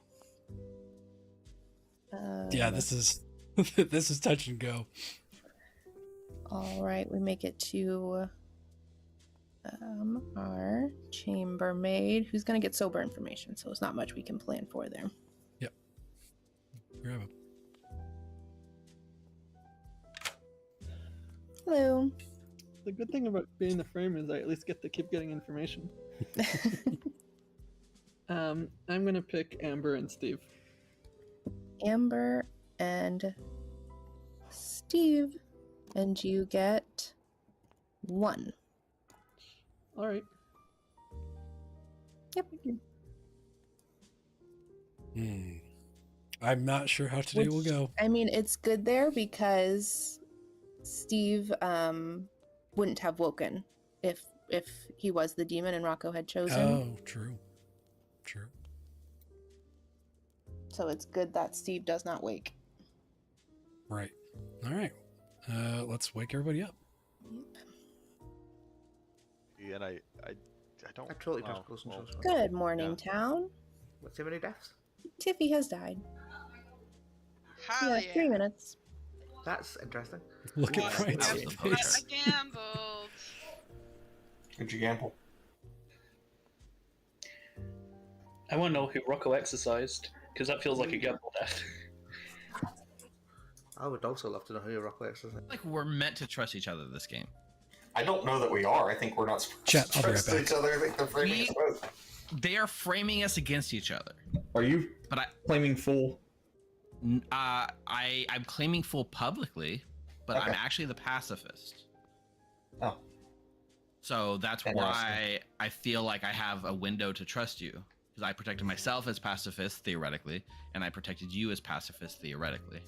Yeah, this is this is touch and go. All right, we make it to our chambermaid, who's going to get sober information, so it's not much we can plan for there. Yep. Grab him. Hello. The good thing about being the frame is I at least get to keep getting information. I'm gonna pick Amber and Steve. Amber and Steve, and you get 1. All right. Yep. I'm not sure how today will go. I mean, it's good there because Steve wouldn't have woken if he was the demon and Rocco had chosen. Oh, true. So it's good that Steve does not wake. Right. All right. Let's wake everybody up. And I don't. I totally wow, trust well, Good morning, town. What's how many deaths? Tiffy has died. Hell yeah. 3 minutes. That's interesting. Look at Brian's I face. gambled. Who'd you gamble? I want to know who Rocco exercised, because that feels like a gamble death. I would also love to know who your Rocco is. Like we're meant to trust each other this game. I don't know that we are. I think we're not supposed Chat, to I'll be right trust back. each other. I think they're framing us both. They are framing us against each other. Are you claiming full? I'm claiming full publicly, but I'm actually the pacifist. Oh. So that's why I feel like I have a window to trust you. Because I protected myself as pacifist, theoretically, and I protected you as pacifist, theoretically.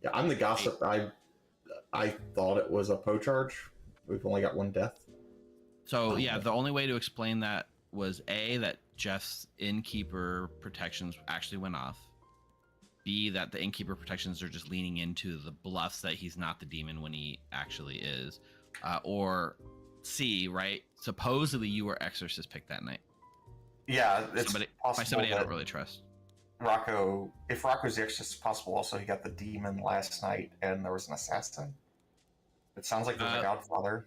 Yeah, I'm the gossip. I thought it was a charge. We've only got one death. So yeah, the only way to explain that was A, that Jeff's innkeeper protections actually went off. B, that the innkeeper protections are just leaning into the bluffs that he's not the demon when he actually is. Or C, right? Supposedly you were exorcist picked that night. Yeah, it's by possible somebody I that don't really trust. Rocco, if Rocco's the exorcist, it's possible also he got the demon last night and there was an assassin. It sounds like there's a godfather.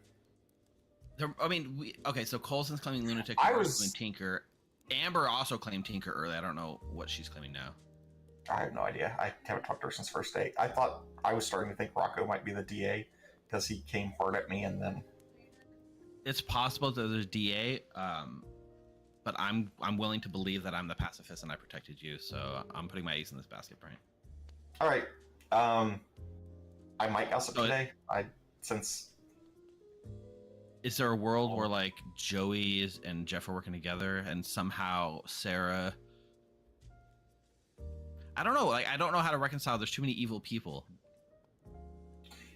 So Colson's claiming lunatic. I claiming was Tinker. Amber also claimed Tinker early. I don't know what she's claiming now. I have no idea. I haven't talked to her since first day. I thought I was starting to think Rocco might be the DA because he came hard at me and then. It's possible that there's DA, but I'm willing to believe that I'm the pacifist and I protected you. So I'm putting my eggs in this basket, Brian. All right. I might gossip today. Is there a world where like Joey and Jeff are working together and somehow Sarah? I don't know. Like I don't know how to reconcile. There's too many evil people.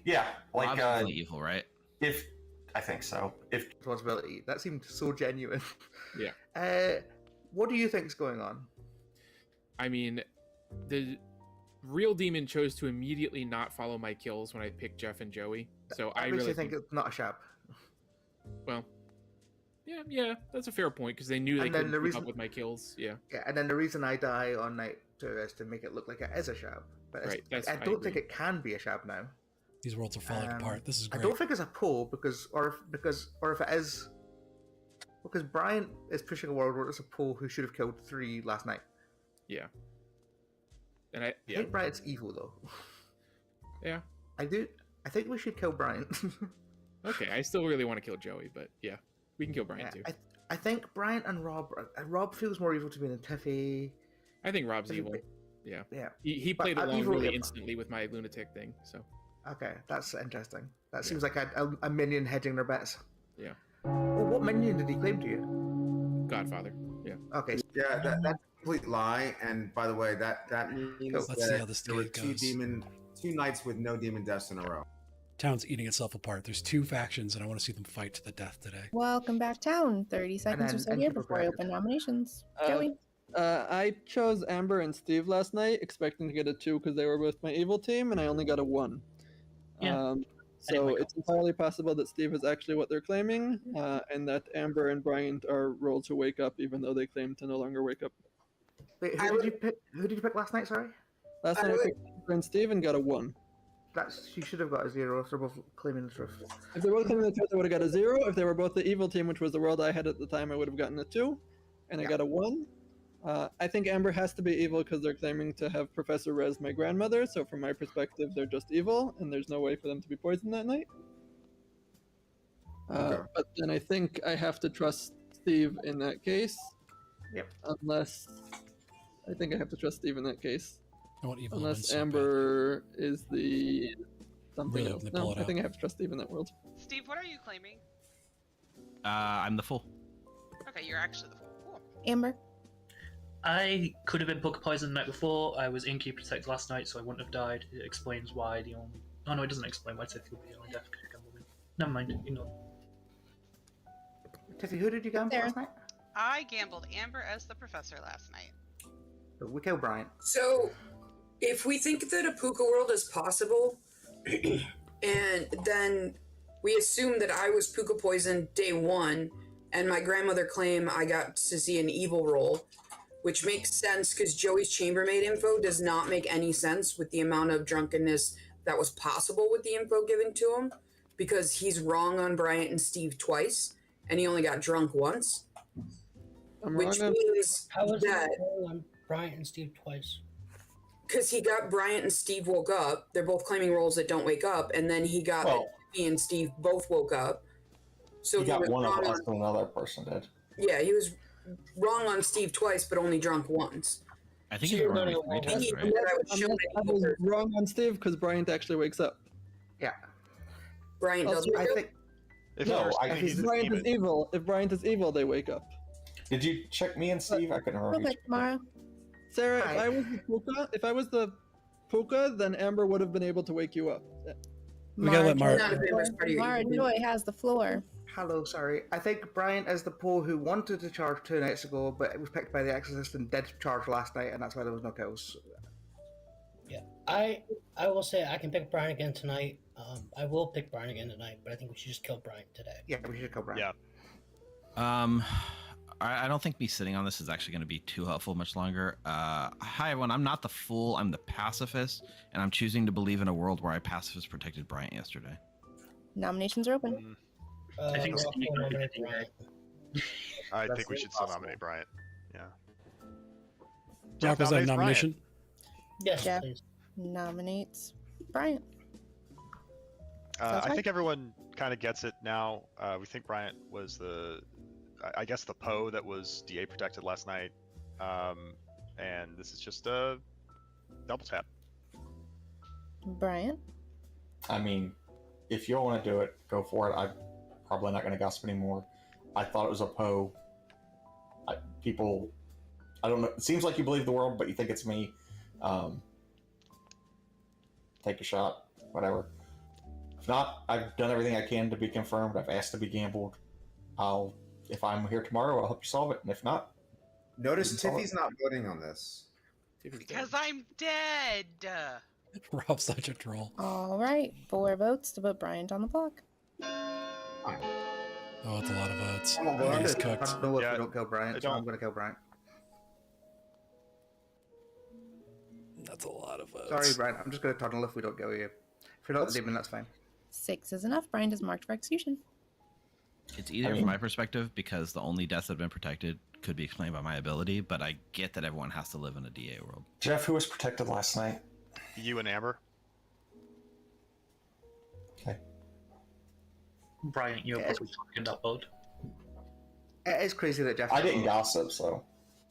Yeah, like evil, right? If I think so. If responsibility, that seemed so genuine. Yeah. What do you think's going on? I mean, the real demon chose to immediately not follow my kills when I picked Jeff and Joey. So I really think it's not a shab. Well, yeah, that's a fair point because they knew they couldn't keep up with my kills. Yeah, and then the reason I die on night 2 is to make it look like it is a shab. But right, I don't think it can be a shab now. These worlds are falling apart. This is great. I don't think it's a pull because if it is, because Brian is pushing a world where it's a pull who should have killed 3 last night. Yeah. And I think Brian's evil though. Yeah. I do. I think we should kill Brian. Okay, I still really want to kill Joey, but yeah, we can kill Brian too. I think Brian and Rob. Rob feels more evil to me than Tiffy. I think Rob's evil. Yeah. Yeah. He played along really instantly with my lunatic thing. So. Okay, that's interesting. That seems like a minion hedging their bets. Yeah. Well, what minion did he claim to you? Godfather. Yeah. Okay. Yeah, that's a complete lie. And by the way, that means Let's see how this there were goes. 2 nights with no demon deaths in a row. Town's eating itself apart. There's 2 factions, and I want to see them fight to the death today. Welcome back, town. 30 seconds or so here before I open nominations. Joey? I chose Amber and Steve last night, expecting to get a 2 because they were both my evil team, and I only got a 1. Yeah. So it's entirely possible that Steve is actually what they're claiming, and that Amber and Brian are rolled to wake up, even though they claim to no longer wake up. Wait, who did you pick last night? Sorry. Last night I picked Amber and Steve and got a 1. You should have got a 0 if they're both claiming the truth. If they were both claiming the truth, I would have got a 0. If they were both the evil team, which was the world I had at the time, I would have gotten a 2, and I got a 1. I think Amber has to be evil because they're claiming to have Professor Rez, my grandmother, so from my perspective, they're just evil, and there's no way for them to be poisoned that night. But then I think I have to trust Steve in that case. Yep. Unless... I think I have to trust Steve in that case. I want evil Unless Amber is the... something else. No, I think I have to trust Steve in that world. Steve, what are you claiming? I'm the fool. Okay, you're actually the fool. Cool. Amber? I could have been poker poisoned the night before. I was innkeeper protected last night, so I wouldn't have died. It explains why the only. Oh no, it doesn't explain why Tiffy would be the only death. Never mind. You know. Tiffy, who did you gamble last night? I gambled Amber as the professor last night. We killed Bryant. So, if we think that a puka world is possible, and then we assume that I was puka poisoned day one, and my grandmother claimed I got to see an evil roll, which makes sense because Joey's chambermaid info does not make any sense with the amount of drunkenness that was possible with the info given to him, because he's wrong on Bryant and Steve twice, and he only got drunk once. Which means How was that it on Bryant and Steve twice? because he got Bryant and Steve woke up. They're both claiming roles that don't wake up, and then he got he and Steve both woke up. So he got was one of wrong us, and another person did. Yeah, he was wrong on Steve twice, but only drunk once. I think So you were you're wrong gonna- three times, he- right? that I would show I was wrong on Steve because Bryant actually wakes up. Yeah. Bryant Also, doesn't. I wake think- up? No, if Bryant is evil. If Bryant is evil, they wake up. Did you check me and Steve? I couldn't remember. Okay, tomorrow. Sarah, if I was the puka, then Amber would have been able to wake you up. We gotta let Mara. Mara Joy has the floor. Hello, sorry. I think Bryant is the pole who wanted to charge 2 nights ago, but it was picked by the Exorcist and did charge last night, and that's why there was no kills. Yeah, I will say I can pick Brian again tonight. I will pick Brian again tonight, but I think we should just kill Brian today. Yeah, we should kill Brian. Yeah. I don't think me sitting on this is actually going to be too helpful much longer. Hi everyone, I'm not the fool, I'm the pacifist, and I'm choosing to believe in a world where I pacifist protected Bryant yesterday. Nominations are open. I think Rocco Steve nominate could Brian. I That's think we should still nominate Bryant. Yeah. Rock, was that a nominates nomination? Yes, Jeff please. nominates Bryant. I think everyone kind of gets it now. We think Bryant was I guess the Poe that was DA protected last night. And this is just a double tap. Bryant. I mean, if you want to do it, go for it. I'm probably not going to gossip anymore. I thought it was a Poe. People, I don't know. It seems like you believe the world, but you think it's me. Take a shot, whatever. If not, I've done everything I can to be confirmed. I've asked to be gambled. If I'm here tomorrow, I'll help you solve it. And if not, Notice you can solve Tiffy's not voting on this. Because I'm dead. Rob's such a troll. All right, 4 votes to put Bryant on the block. Oh, it's a lot of votes. I'm not Oh, going he's to. I cooked. don't know if we don't kill Bryant, so don't. I'm going to kill Bryant. That's a lot of votes. Sorry, Bryant. I'm just going to tunnel if we don't kill you. If you're not the demon, that's fine. 6 is enough. Bryant is marked for execution. It's easier from my perspective because the only deaths that have been protected could be explained by my ability, but I get that everyone has to live in a DA world. Jeff, who was protected last night? You and Amber. Okay. Bryant, you're probably talking that boat. It is crazy that Jeff. I didn't gossip, so.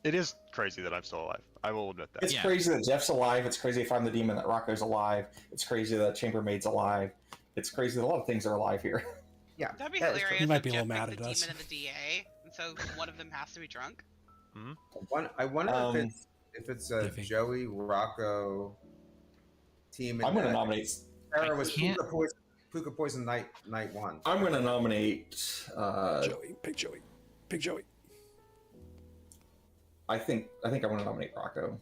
It is crazy that I'm still alive. I will admit that. It's crazy that Jeff's alive. It's crazy if I'm the demon that Rocco's alive. It's crazy that Chambermaid's alive. It's crazy that a lot of things are alive here. Yeah. That'd be that is hilarious. true. You might if be a Jeff little mad picked at the us. demon and the DA, and so one of them has to be drunk. I wonder if it's a Joey Rocco team. I'm going to nominate. Sarah was Puka Poison night 1. I'm going to nominate Joey. Pick Joey. Pick Joey. I think I want to nominate Rocco.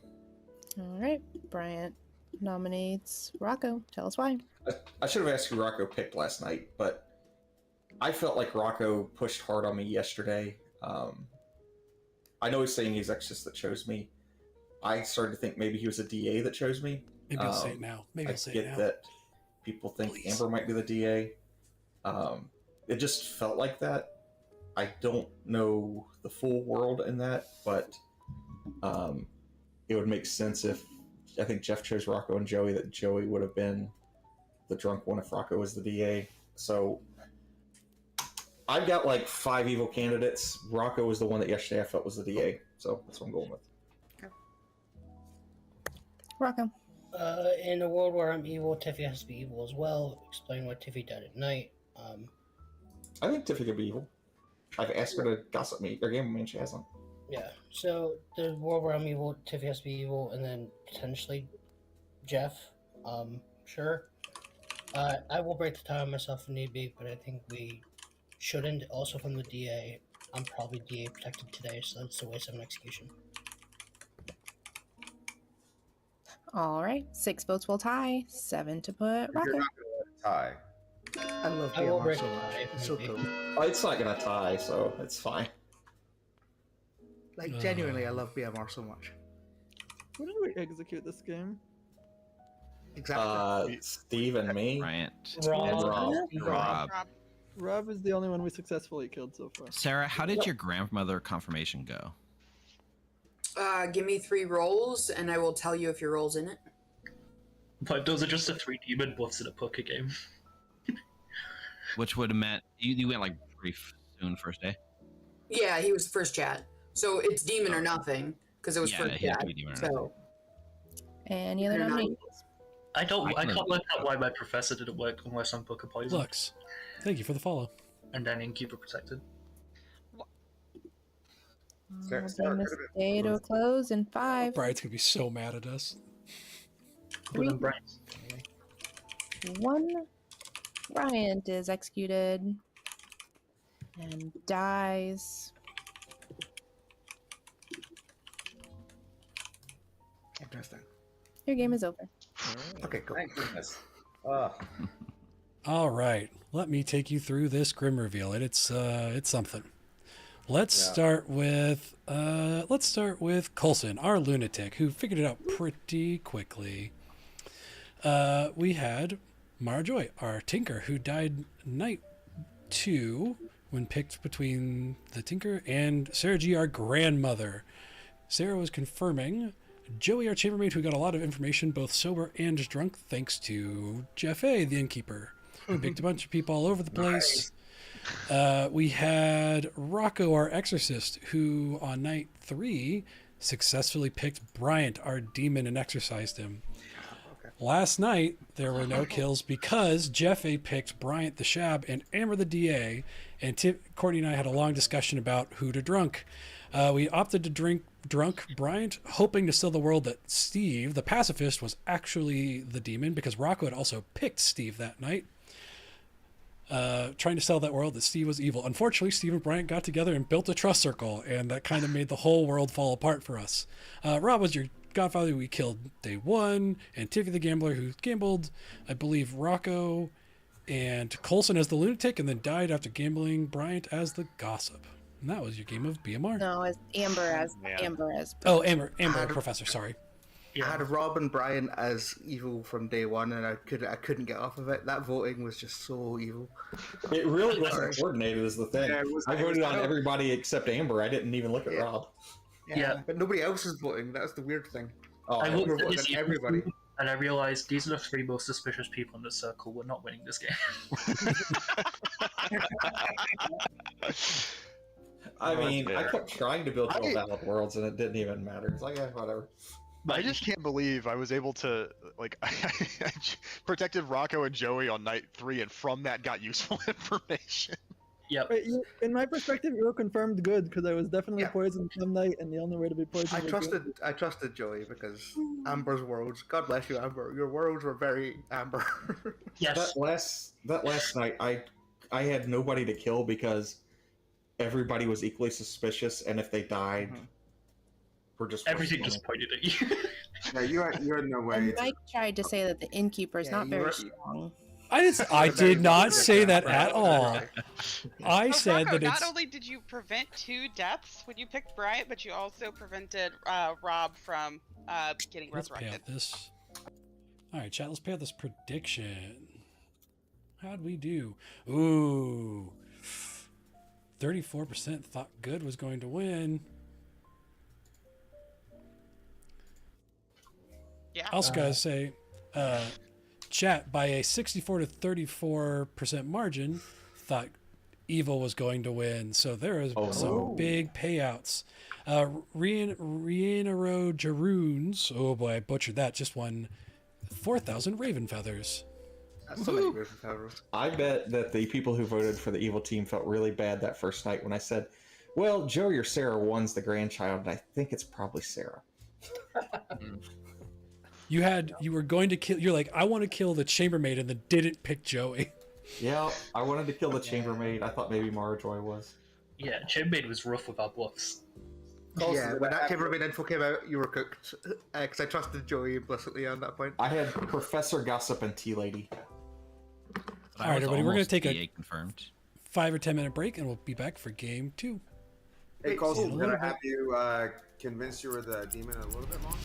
All right, Bryant nominates Rocco. Tell us why. I should have asked who Rocco picked last night, but I felt like Rocco pushed hard on me yesterday. I know he's saying he's Exorcist that chose me. I started to think maybe he was a DA that chose me. Maybe I'll say it now. Maybe I I'll say it get now. that people think Amber might be the DA. It just felt like that. I don't know the full world in that, but it would make sense if I think Jeff chose Rocco and Joey, that Joey would have been the drunk one if Rocco was the DA. So I've got like 5 evil candidates. Rocco was the one that yesterday I felt was the DA, so that's what I'm going with. Rocco. In a world where I'm evil, Tiffy has to be evil as well. Explain why Tiffy died at night. I think Tiffy could be evil. I've asked her to gossip me or gamble me, and she hasn't. Yeah. So the world where I'm evil, Tiffy has to be evil, and then potentially Jeff. Sure. I will break the tie on myself if need be, but I think we shouldn't. Also from the DA, I'm probably DA protected today, so that's a waste of an execution. All right, 6 votes will tie, 7 to put You're Rocco. not gonna let it tie. I love I will BMR break so the much. tie if It's so need be. cool. Oh, it's not gonna tie, so it's fine. Like genuinely, I love BMR so much. Who did we execute this game? Exactly. Steve and me. Bryant. And Rob. Rob. Rob is the only one we successfully killed so far. Sarah, how did your grandmother confirmation go? Give me 3 rolls, and I will tell you if your roll's in it. But those are just the 3 demon buffs in a poker game. Which would have meant you went like pretty soon first day. Yeah, he was the first chat. So it's demon or nothing, because it was Yeah, first he had chat. to be demon or So Any other You're not- nominations? I can't work out why my professor didn't work unless I'm poker poison. Lux, thank you for the follow. And then Innkeeper protected. We'll bring this day to a close in 5, Bride's gonna be so mad at us. 3, 1. Bryant is executed and dies. Interesting. Your game is over. Okay, cool. Thank goodness. All right, let me take you through this grim reveal. It's something. Let's start with Coulson, our lunatic, who figured it out pretty quickly. We had Marjoy, our tinker, who died night 2 when picked between the tinker and Sarah G, our grandmother. Sarah was confirming. Joey, our chambermaid, who got a lot of information, both sober and drunk, thanks to Jeff A, the innkeeper, who picked a bunch of people all over the place. We had Rocco, our exorcist, who on night 3 successfully picked Bryant, our demon, and exorcised him. Last night, there were no kills because Jeff A picked Bryant the Shab and Amber the DA, and Courtney and I had a long discussion about who to drunk. We opted to drink drunk Bryant, hoping to sell the world that Steve, the pacifist, was actually the demon, because Rocco had also picked Steve that night. Trying to sell that world that Steve was evil. Unfortunately, Steve and Bryant got together and built a trust circle, and that kind of made the whole world fall apart for us. Rob was your godfather who we killed day 1, and Tiffy the gambler who gambled, I believe, Rocco, and Coulson as the lunatic, and then died after gambling Bryant as the gossip. And that was your game of BMR. No, as Amber as Oh, Amber Professor, sorry. I had Rob and Brian as evil from day 1, and I couldn't get off of it. That voting was just so evil. It really wasn't coordinated, is the thing. Yeah, I voted on everybody except Amber. I didn't even look at Rob. Yeah, but nobody else was voting. That's the weird thing. Oh, I we looked were at voting this on everybody. and I realized these are the 3 most suspicious people in the circle. We're not winning this game. I mean, I kept trying to build 12 valid worlds, and it didn't even matter. It's like, yeah, whatever. I just can't believe I was able to, like, I protected Rocco and Joey on night 3, and from that got useful information. Yep. Wait, in my perspective, you were confirmed good, because I was definitely poisoned some night, and the only way to be poisoned I trusted Joey because Amber's worlds. God bless you, Amber. Your worlds were very Amber. Yes. That last night, I had nobody to kill because everybody was equally suspicious, and if they died, we're just everything just pointed at you. Yeah, you had no way. And Mike tried to say that the innkeeper is not very strong. I did not say that at all. I said Rocco, that it's... not only did you prevent 2 deaths when you picked Bryant, but you also prevented Rob from getting Let's pay resurrected. out this. All right, chat, let's pay out this prediction. How'd we do? Ooh. 34% thought good was going to win. Yeah. I also gotta say, chat, by a 64 to 34% margin, thought evil was going to win. So there is some big payouts. Rienaro Jaroons, oh boy, I butchered that, just won 4,000 Raven Feathers. That's so many Raven feathers. I bet that the people who voted for the evil team felt really bad that first night when I said, Well, Joey or Sarah one's the grandchild, and I think it's probably Sarah. You were going to kill. You're like, I want to kill the chambermaid, and then didn't pick Joey. Yeah, I wanted to kill the chambermaid. I thought maybe Marjoy was. Yeah, chambermaid was rough with our bluffs. Yeah, when that chambermaid info came out, you were cooked. Because I trusted Joey implicitly on that point. I had Professor Gossip and Tea Lady. All right, everybody, we're going to take a confirmed 5 or 10 minute break, and we'll be back for game 2. Hey, Colson, we're gonna have you convince you were the demon a little bit longer.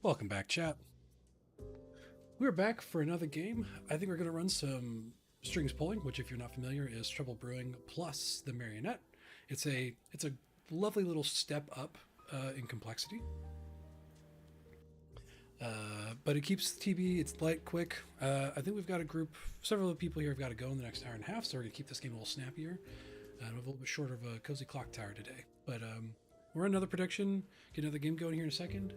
Welcome back, chat. We're back for another game. I think we're going to run some strings pulling, which, if you're not familiar, is Trouble Brewing plus the Marionette. It's a lovely little step up in complexity. But it keeps TB, it's light, quick. I think we've got several people here have got to go in the next hour and a half, so we're going to keep this game a little snappier. And a little bit shorter of a cozy Clocktower today. But we're on another prediction, get another game going here in a second.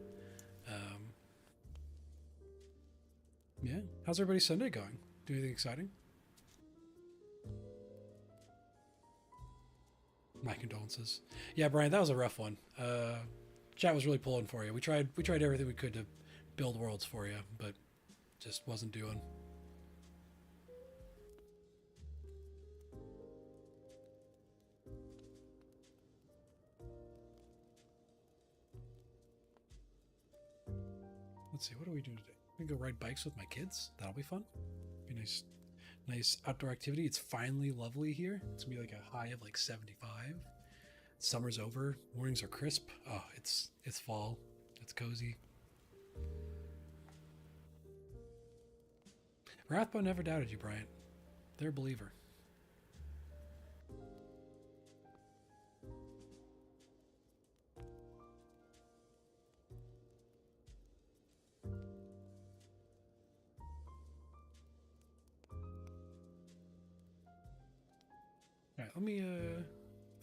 Yeah, how's everybody's Sunday going? Do anything exciting? My condolences. Yeah, Brian, that was a rough one. Chat was really pulling for you. We tried everything we could to build worlds for you, but just wasn't doing. Let's see, what are we doing today? We can go ride bikes with my kids. That'll be fun. Be nice outdoor activity. It's finally lovely here. It's gonna be like a high of like 75. Summer's over. Mornings are crisp. Oh, it's fall. It's cozy. Rathbone never doubted you, Bryant. They're a believer. All right, let me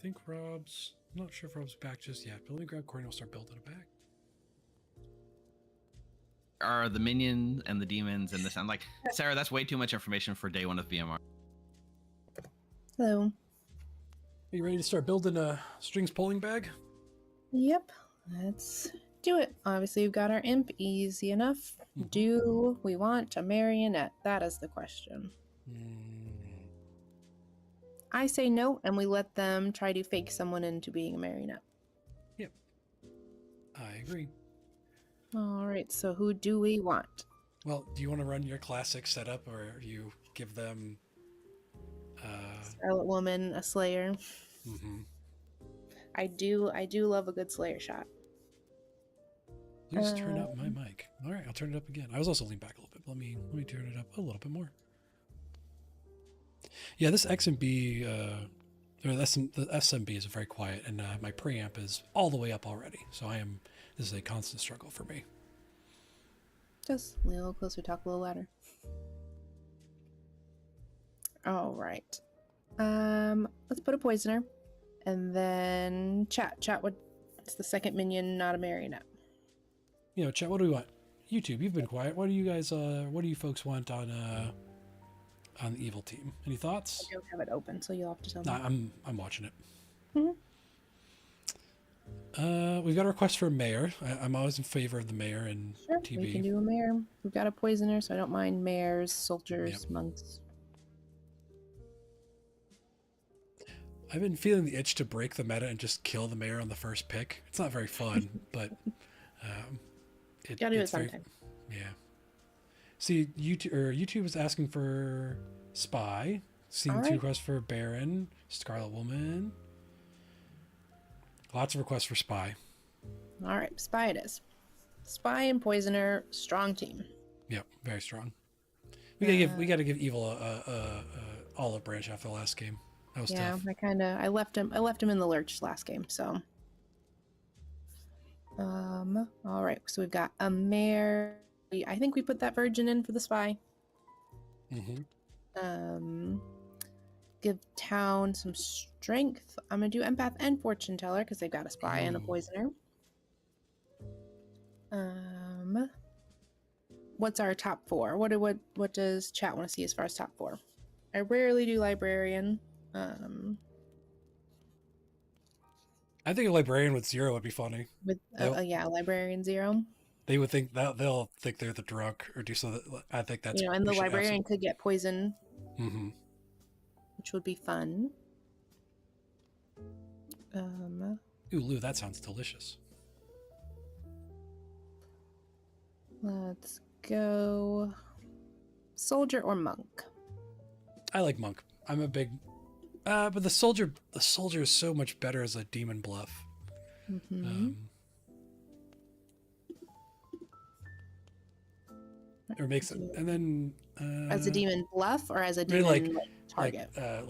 think Rob's. I'm not sure if Rob's back just yet, but let me grab Courtney and we'll start building it back. Are the minions and the demons and this? I'm like, Sarah, that's way too much information for day one of BMR. Hello. Are you ready to start building a strings pulling bag? Yep, let's do it. Obviously, we've got our imp, easy enough. Do we want a marionette? That is the question. I say no, and we let them try to fake someone into being a marionette. Yep, I agree. All right, so who do we want? Well, do you want to run your classic setup, or you give them Scarlet Woman, a Slayer? I do love a good Slayer shot. Please turn up my mic. All right, I'll turn it up again. I was also leaning back a little bit. Let me turn it up a little bit more. Yeah, this XMB, or the SMB is very quiet, and my preamp is all the way up already. So this is a constant struggle for me. Just a little closer, talk a little louder. All right. Let's put a poisoner, and then chat. It's the second minion, not a marionette. You know, chat. What do we want? YouTube, you've been quiet. What do you guys? What do you folks want on the evil team? Any thoughts? I don't have it open, so you'll have to tell me. Nah, I'm watching it. We've got a request for a mayor. I'm always in favor of the mayor and TB. We can do a mayor. We've got a poisoner, so I don't mind mayors, soldiers, monks. I've been feeling the itch to break the meta and just kill the mayor on the first pick. It's not very fun, but gotta do it sometime. Yeah. See, YouTube is asking for Spy. Seeing 2 requests for Baron, Scarlet Woman. Lots of requests for Spy. All right, Spy it is. Spy and Poisoner, strong team. Yep, very strong. We gotta give Evil a olive branch after the last game. That was tough. I left him in the lurch last game. So, all right. So we've got a mare. I think we put that virgin in for the Spy. Give town some strength. I'm gonna do empath and fortune teller because they've got a Spy and a poisoner. What's our top 4? What does chat want to see as far as top 4? I rarely do librarian. I think a librarian with 0 would be funny. With librarian 0. They would think that they'll think they're the drunk or do something. I think that's and the librarian could get poison, which would be fun. Ooh, Lou, that sounds delicious. Let's go soldier or monk. I like monk. I'm a big but the soldier is so much better as a demon bluff. or makes it, and then as a demon bluff or as a maybe demon target. The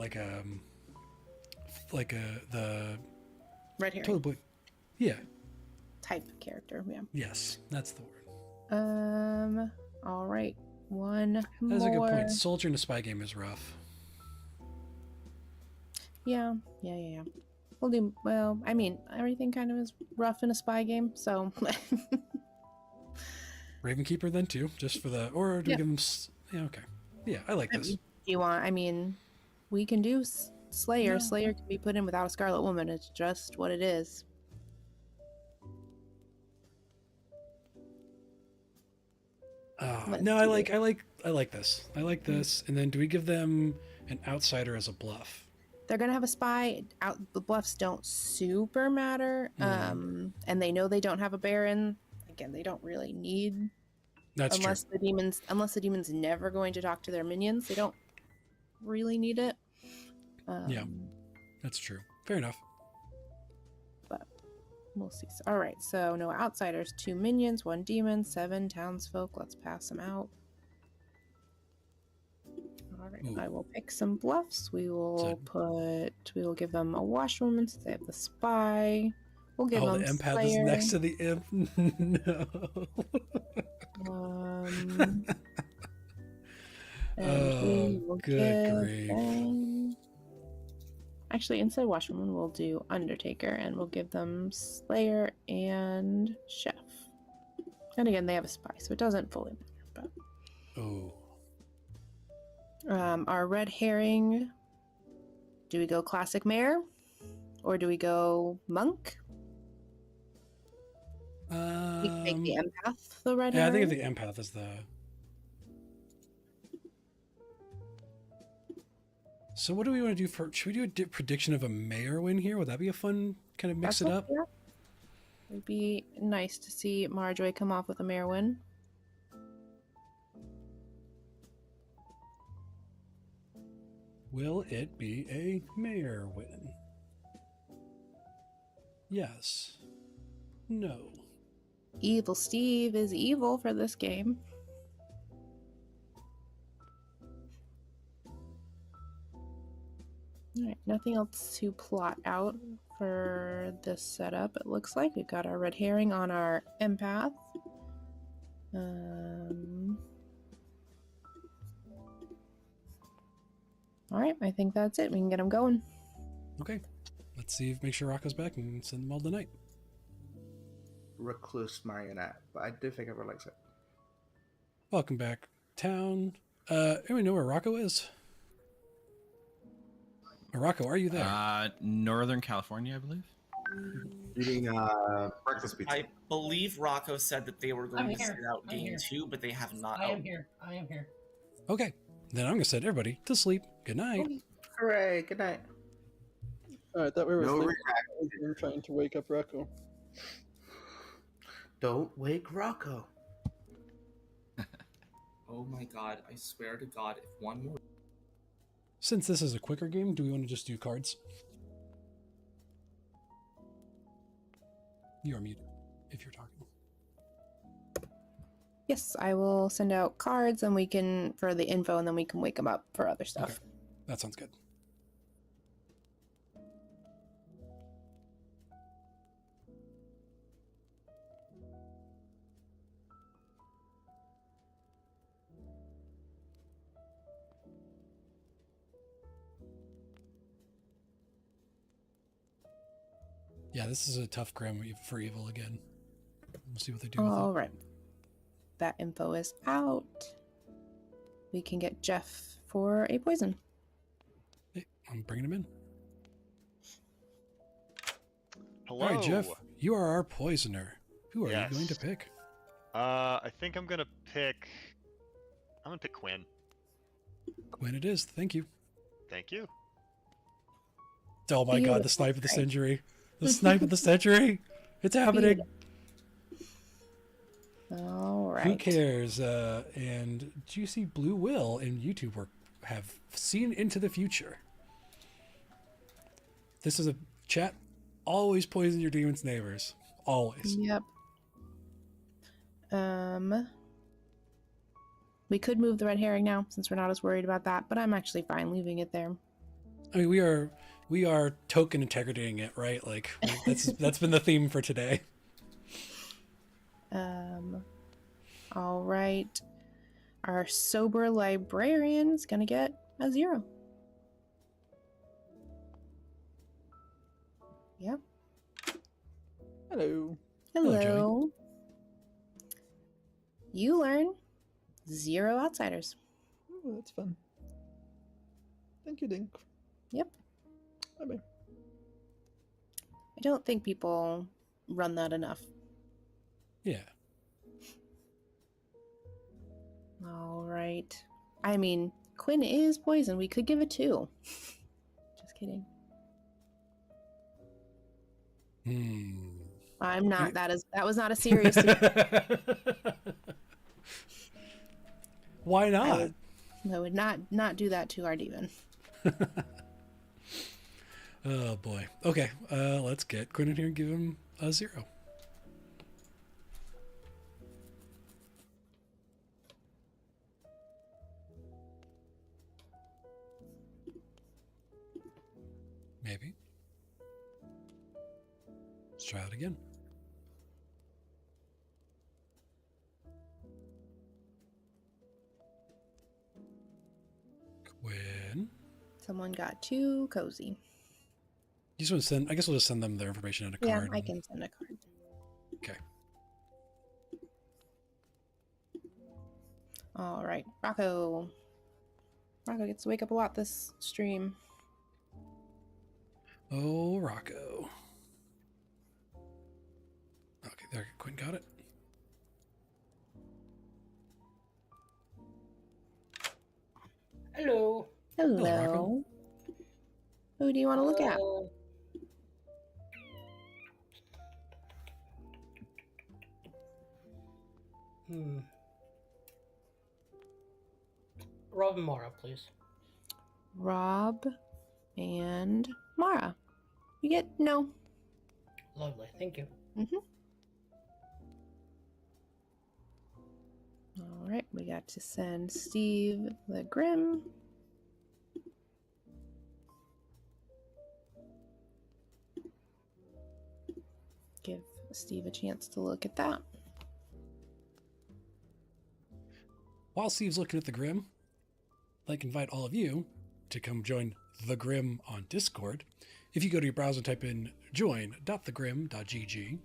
Red herring total boy. Yeah. type character. Yeah. Yes, that's the word. All right. One That's more. a good point. Soldier in a spy game is rough. Yeah. We'll do well. I mean, everything kind of is rough in a spy game, so. Ravenkeeper then too, just for the, or do we give them? Yeah, okay. Yeah, I like this. Do you want? I mean, we can do Slayer. No. Slayer can be put in without a Scarlet Woman. It's just what it is. No, I like this. I like this. And then do we give them an outsider as a bluff? They're gonna have a spy. Out the bluffs don't super matter. And they know they don't have a Baron. Again, they don't really need. That's unless true. Unless the demon's never going to talk to their minions, they don't really need it. Yeah, that's true. Fair enough. But we'll see. All right, so no outsiders, 2 minions, 1 demon, 7 townsfolk. Let's pass them out. All right, I will pick some bluffs. We will give them a washwoman since they have the spy. We'll give them the empath Slayer. is next to the imp. No. Good grief. Actually, instead of washwoman, we'll do Undertaker, and we'll give them Slayer and Chef. And again, they have a spy, so it doesn't fully matter. Oh. Our red herring. Do we go classic mayor, or do we go monk? We can make the empath the red herring. I think the empath is the. So what do we want to do for? Should we do a prediction of a mayor win here? Would that be a fun kind of mix it up? Yeah. It'd be nice to see Marjorie come off with a mayor win. Will it be a mayor win? Yes. No. Evil Steve is evil for this game. Alright, nothing else to plot out for this setup. It looks like we've got our red herring on our empath. Alright, I think that's it. We can get them going. Okay. Let's see make sure Rocco's back and send them all tonight. Recluse marionette, but I do think everyone likes it. Welcome back, town. Anyone know where Rocco is? Rocco, are you there? Northern California, I believe. Eating breakfast pizza. I believe Rocco said that they were going to here. send out I'm game here. 2, but they have not. I am here. Okay. Then I'm going to send everybody to sleep. Good night. Hooray, good night. I thought we were No sleeping. I'm trying to wake up Rocco. Don't wake Rocco. Oh my god, I swear to god, if one more. Since this is a quicker game, do we want to just do cards? You are muted if you're talking. Yes, I will send out cards and we can, for the info, and then we can wake them up for other stuff. Okay. That sounds good. Yeah, this is a tough Grim for evil again. We'll see what they do with it. All right. That info is out. We can get Jeff for a poison. Hey, I'm bringing him in. Hello. All right, Jeff, you are our poisoner. Who are you going to pick? I think I'm gonna pick Quinn. Quinn it is. Thank you. Thank you. Oh my god, the snipe of the century. The snipe of the century. It's happening. All right. Who cares? And Juicy Blue Will and YouTube have seen into the future. This is a chat. Always poison your demon's neighbors. Always. Yep. We could move the red herring now since we're not as worried about that, but I'm actually fine leaving it there. I mean, we are token integrating it, right? Like that's been the theme for today. All right. Our sober librarian is gonna get a 0. Yep. Hello. Hello. You learn 0 outsiders. Oh, that's fun. Thank you, Dink. Yep. Bye-bye. I don't think people run that enough. Yeah. All right. I mean, Quinn is poison. We could give it 2. Just kidding. I'm not. That was not a serious. Why not? I would not do that to our demon. Oh boy. Okay. Let's get Quinn in here and give him a 0. Maybe. Let's try it again. Quinn. Someone got too cozy. You just want to send? I guess we'll just send them their information in a card. Yeah, I can send a card. Okay. All right, Rocco. Rocco gets to wake up a lot this stream. Oh, Rocco. Okay, there. Quinn got it. Hello. Hello. Rocco. Who do you want to look at? Rob and Mara, please. Rob and Mara. You get no. Lovely, thank you. All right, we got to send Steve the Grim. Give Steve a chance to look at that. While Steve's looking at the Grim, I'd like to invite all of you to come join the Grim on Discord. If you go to your browser and type in join.thegrim.gg,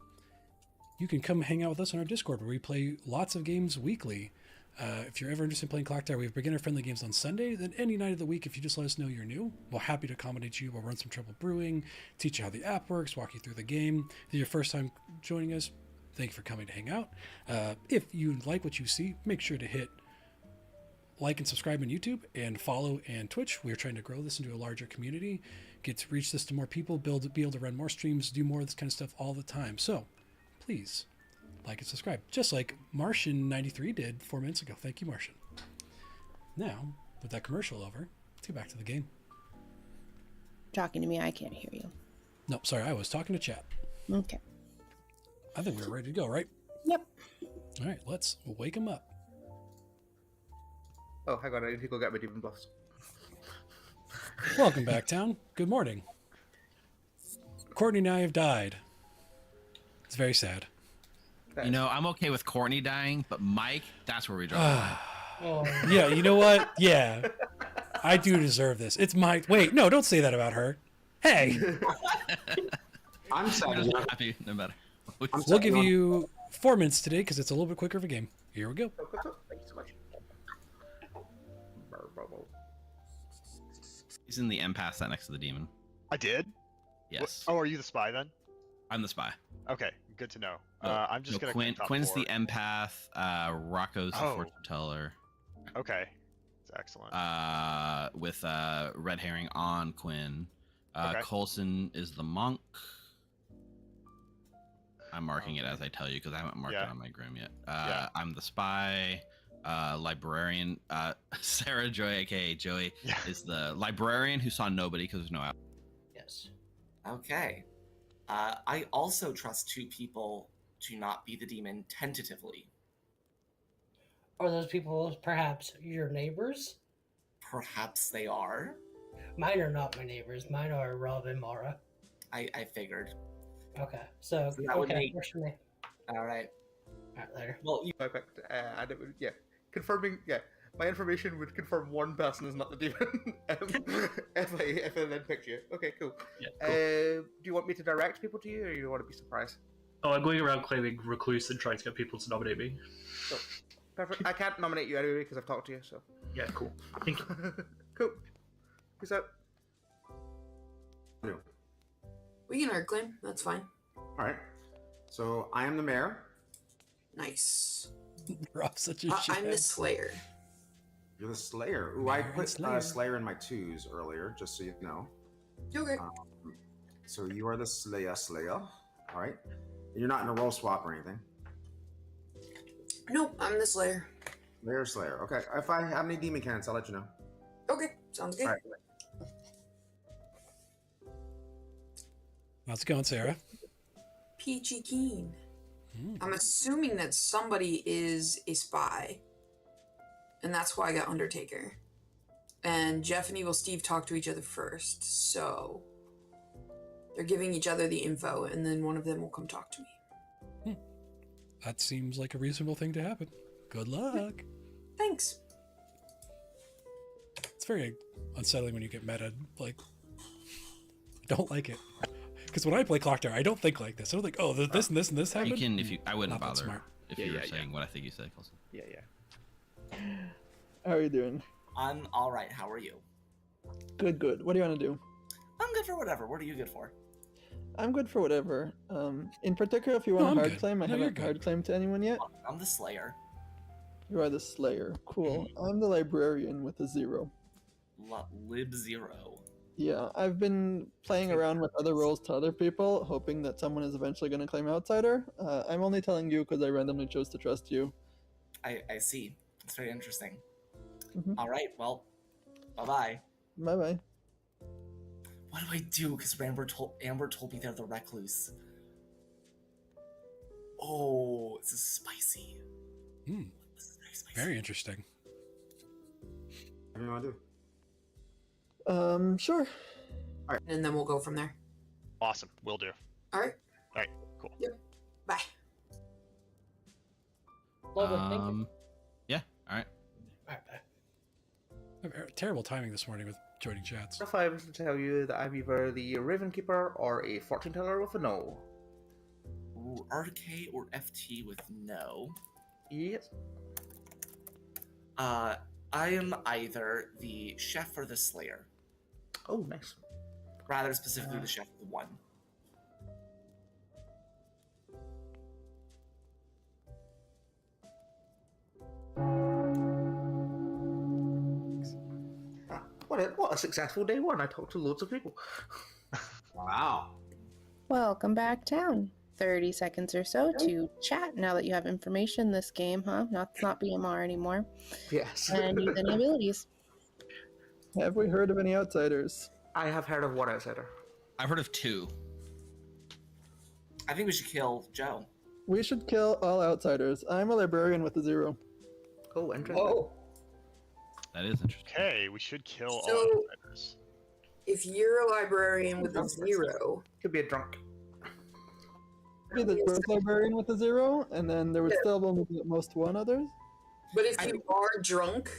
you can come hang out with us on our Discord where we play lots of games weekly. If you're ever interested in playing Clocktower, we have beginner-friendly games on Sunday. Then any night of the week, if you just let us know you're new, we're happy to accommodate you. We'll run some trouble brewing, teach you how the app works, walk you through the game. If it's your first time joining us, thank you for coming to hang out. If you like what you see, make sure to hit like and subscribe on YouTube and follow and Twitch. We're trying to grow this into a larger community, get to reach this to more people, be able to run more streams, do more of this kind of stuff all the time. So please like and subscribe, just like Martian93 did 4 minutes ago. Thank you, Martian. Now, with that commercial over, let's get back to the game. Talking to me, I can't hear you. No, sorry, I was talking to chat. Okay. I think we're ready to go, right? Yep. All right, let's wake him up. Oh, hang on, I need to go get my demon buffs. Welcome back, town. Good morning. Courtney and I have died. It's very sad. You know, I'm okay with Courtney dying, but Mike, that's where we draw. Yeah, you know what? Yeah. I do deserve this. It's my... Wait, no, don't say that about her. Hey! I'm sad. Happy, no matter. We'll give you 4 minutes today because it's a little bit quicker of a game. Here we go. Thank you so much. He's in the empath sat next to the demon. I did? Yes. Oh, are you the spy then? I'm the spy. Okay, good to know. I'm just gonna. Quinn's the empath. Rocco's the fortune teller. Okay, that's excellent. With red herring on Quinn. Okay. Coulson is the monk. I'm marking it as I tell you because I haven't marked it on my grim yet. I'm the spy. Librarian. Sarah Joy, aka Joey, is the librarian who saw nobody because there's no out. Yes. Okay. I also trust 2 people to not be the demon tentatively. Are those people perhaps your neighbors? Perhaps they are. Mine are not my neighbors. Mine are Rob and Mara. I figured. Okay, so that would make. works for me. All right. All right, later. Well, you. Perfect. And it would, yeah, confirming. Yeah, my information would confirm one person is not the demon. if I then picked you. Okay, cool. Yeah, cool. Do you want me to direct people to you, or you want to be surprised? Oh, I'm going around claiming recluse and trying to get people to nominate me. So, perfect. I can't nominate you anyway because I've talked to you. So. Yeah, cool. Thank you. Cool. Peace out. No. We can art claim. That's fine. All right. So I am the mayor. Nice. Rob's such a shit. I'm the Slayer. You're the Slayer. Ooh, I put Slayer in my 2s earlier, just so you know. Okay. So you are the Slayer. All right. And you're not in a role swap or anything. Nope, I'm the Slayer. Slayer. Okay. If I have any demon cannons, I'll let you know. Okay, sounds good. All right. How's it going, Sarah? Peachy keen. I'm assuming that somebody is a spy. And that's why I got Undertaker. And Jeff and Evil Steve talked to each other first, so they're giving each other the info, and then one of them will come talk to me. That seems like a reasonable thing to happen. Good luck. Thanks. It's very unsettling when you get meta. Like, I don't like it. Because when I play Clocktower, I don't think like this. I don't think, oh, this and this and this happened. You can, if you, I wouldn't Not that bother smart. if you were saying what I think you said, Colson. Yeah. How are you doing? I'm all right. How are you? Good. What do you want to do? I'm good for whatever. What are you good for? I'm good for whatever. In particular, if you want a hard claim, I haven't hard claimed to anyone yet. I'm the Slayer. You are the Slayer. Cool. I'm the Librarian with a 0. Lib 0. Yeah, I've been playing around with other roles to other people, hoping that someone is eventually going to claim Outsider. I'm only telling you because I randomly chose to trust you. I see. It's very interesting. Mm-hmm. All right, well, bye-bye. Bye-bye. What do I do? Because Amber told me they're the Recluse. Oh, this is spicy. This is very spicy. Very interesting. What do you want to do? Sure. All right. And then we'll go from there. Awesome. Will do. All right. All right. Cool. Yep. Bye. Lovely. Thank you. Yeah. All right. All right, bye. Terrible timing this morning with joining chats. If I was to tell you that I'm either the Raven Keeper or a Fortune Teller with a no. Ooh, RK or FT with no. Yes. I am either the Chef or the Slayer. Oh, nice. Rather specifically, the Chef with 1. What a successful day 1. I talked to loads of people. Wow. Welcome back town. 30 seconds or so to chat now that you have information this game, huh? It's not BMR anymore. Yes. And use any abilities. Have we heard of any Outsiders? I have heard of one Outsider. I've heard of 2. I think we should kill Joe. We should kill all Outsiders. I'm a Librarian with a 0. Oh, interesting. Whoa. That is interesting. Okay, we should kill all So, Outsiders. if you're a Librarian with a 0... Could be a drunk. Be the first Librarian with a 0, and then there would still be at most 1 others. But if you are drunk,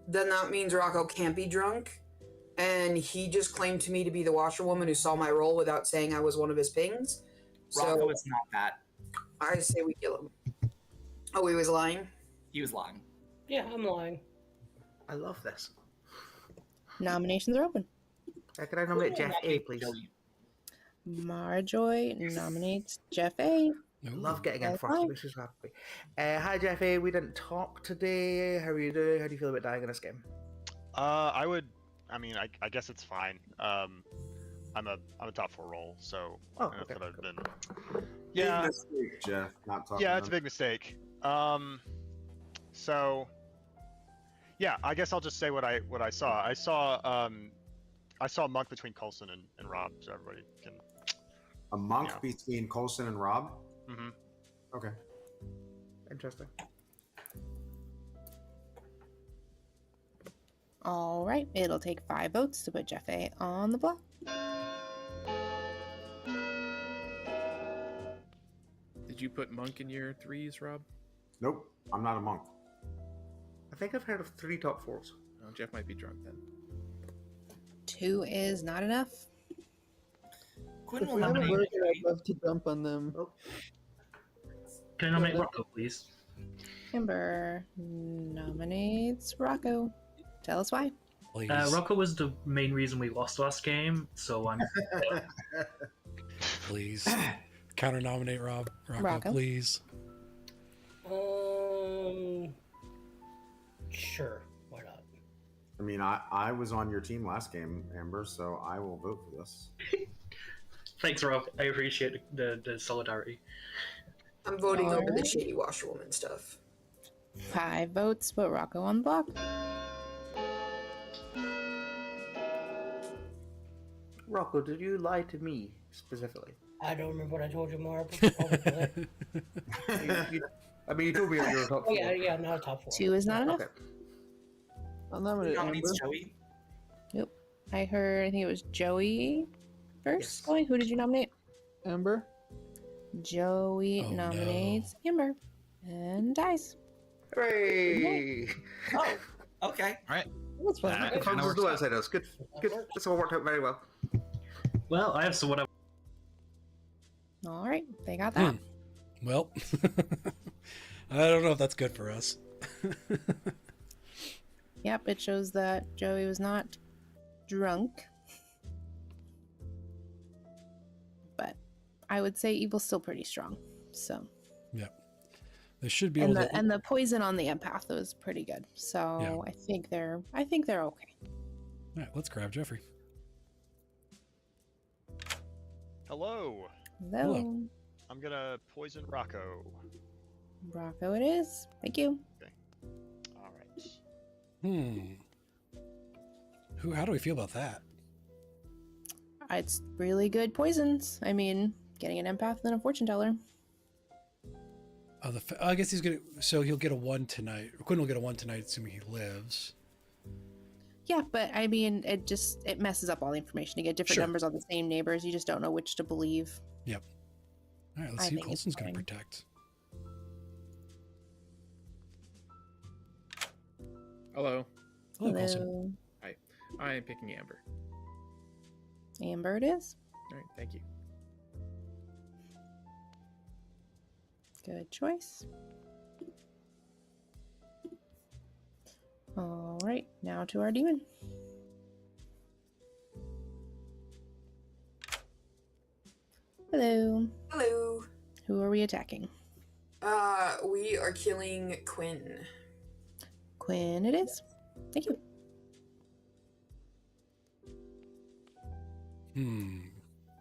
then that means Rocco can't be drunk. And he just claimed to me to be the washerwoman who saw my role without saying I was one of his pings. Rocco So is not that. I say we kill him. Oh, he was lying? He was lying. Yeah, I'm lying. I love this. Nominations are open. Can I nominate Jeff A, please? Marjoy nominates Jeff A. Love getting in That's first. fine. This is happy. Hi, Jeff A. We didn't talk today. How are you doing? How do you feel about dying in this game? I guess it's fine. I'm a top 4 role, so okay, that's what I've been. Big Yeah, mistake, Jeff. Not talking. yeah, it's a big mistake. So, yeah, I guess I'll just say what I saw. I saw a monk between Coulson and Rob, so everybody can. A monk between Coulson and Rob. Mm-hmm. Okay. Interesting. All right, it'll take 5 votes to put Jeff A on the block. Did you put monk in your 3s, Rob? Nope, I'm not a monk. I think I've heard of 3 top 4s. Oh, Jeff might be drunk then. 2 is not enough. If we have a version, I'd love to jump on them. Can I nominate Rocco, please? Amber nominates Rocco. Tell us why. Rocco was the main reason we lost last game, so I'm. Please. Counter nominate Rocco, Rocco. please. Sure. Why not? I mean, I was on your team last game, Amber, so I will vote for this. Thanks, Rob. I appreciate the solidarity. I'm voting over the Alright. shady washerwoman stuff. 5 votes, put Rocco on the block. Rocco, did you lie to me specifically? I don't remember what I told you, Mark. I mean, you told me you were top 4. Oh, yeah, not a top 4. 2 is not enough. Okay. I'll nominate Amber. Nominates Joey. Yep. I think it was Joey first going. Who did you nominate? Amber. Joey Oh, nominates Amber and dies. Hooray! Oh, okay. All right. That's fun. That Good kinda fun works to out. outsiders. Good. This all worked out very well. Well, I have someone else. All right, they got that. Well, I don't know if that's good for us. Yep, it shows that Joey was not drunk. But I would say evil's still pretty strong. So Yep. They should be able to. and the poison on the empath was pretty good. So Yeah. I think they're okay. All right, let's grab Jeffrey. Hello. Hello. I'm gonna poison Rocco. Rocco it is. Thank you. All right. How do we feel about that? It's really good poisons. I mean, getting an empath and a fortune teller. Oh, I guess he's gonna. So he'll get a 1 tonight. Quinn will get a 1 tonight, assuming he lives. Yeah, but I mean, it messes up all the information. You get different Sure. numbers on the same neighbors. You just don't know which to believe. Yep. All right, let's I see who think it's Colson's gonna fine. protect. Hello. Hello, Colson. Hi. I am picking Amber. Amber it is. All right, thank you. Good choice. All right, now to our demon. Hello. Hello. Who are we attacking? We are killing Quinn. Quinn it is. Thank you.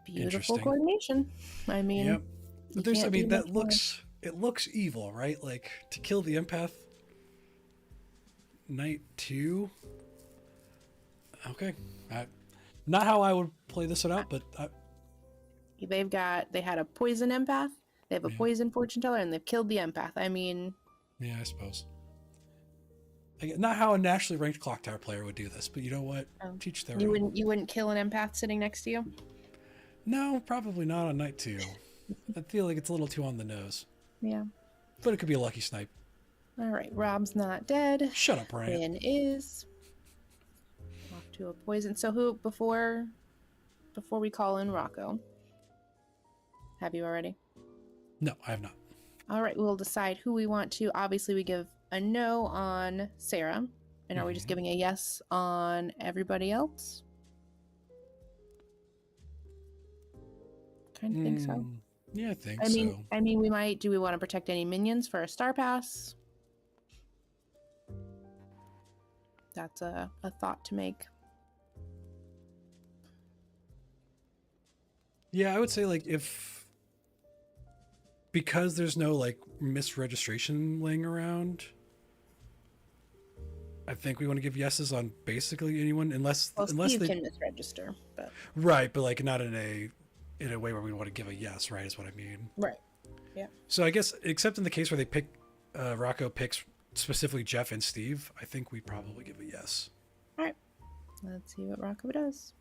Beautiful Interesting. coordination. I mean, Yep. you But there's, I can't mean, do that much more. it looks evil, right? Like to kill the empath. Night 2. Okay. Not how I would play this one out, but they had a poison empath, they have a Yeah. poison fortune teller, and they've killed the empath. I mean, yeah, I suppose. Not how a nationally ranked Clocktower player would do this, but you know what? Teach their own. you wouldn't kill an empath sitting next to you. No, probably not on night 2. I feel like it's a little too on the nose, Yeah. but it could be a lucky snipe. All right, Rob's not dead. Shut up, Ryan. Quinn is off to a poison. So who before we call in Rocco? Have you already? No, I have not. All right, we'll decide who we want to. Obviously, we give a no on Sarah, and are we just giving a yes on everybody else? Kind of think so. Yeah, I think I so. mean, we might. Do we want to protect any minions for a star pass? That's a thought to make. Yeah, I would say like because there's no like misregistration laying around, I think we want to give yeses on basically anyone unless Well, unless Steve they can misregister, but right, but like not in a way where we want to give a yes, right? Is what I mean. right, yeah. So I guess except in the case where they pick Rocco picks specifically Jeff and Steve, I think we probably give a yes. Alright. Let's see what Rocco does.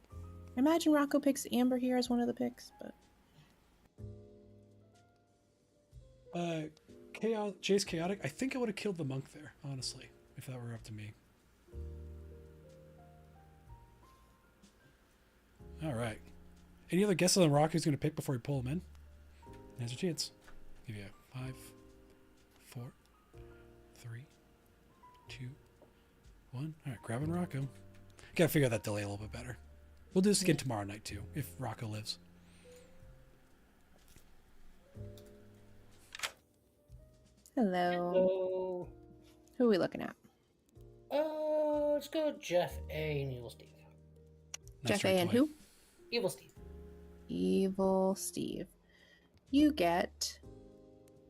I imagine Rocco picks Amber here as one of the picks, but... Jay's chaotic. I think I would have killed the monk there, honestly, if that were up to me. All right. Any other guesses on Rocco's going to pick before we pull him in? There's a chance. Give you a 5, 4, 3, 2, 1. All right, grabbing Rocco. Got to figure out that delay a little bit better. We'll do this again tomorrow night too, if Rocco lives. Hello. Who are we looking at? Let's go with Jeff A and Evil Steve. Jeff A and who? Evil Steve. Evil Steve. You get...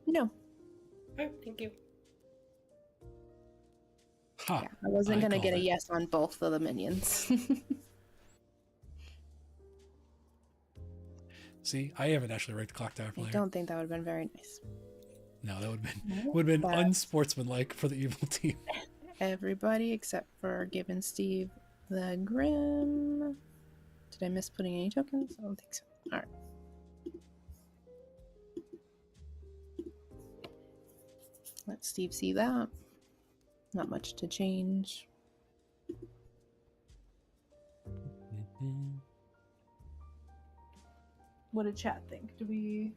No. Alright, thank you. Huh. Yeah, I wasn't going to get a yes on both of the minions. See, I haven't actually ranked the Clocktower player. I don't think that would have been very nice. No, that would have been unsportsmanlike for the evil team. Everybody except for giving Steve the Grim. Did I miss putting any tokens? I don't think so. Alright. Let Steve see that. Not much to change. What did chat think? Do we...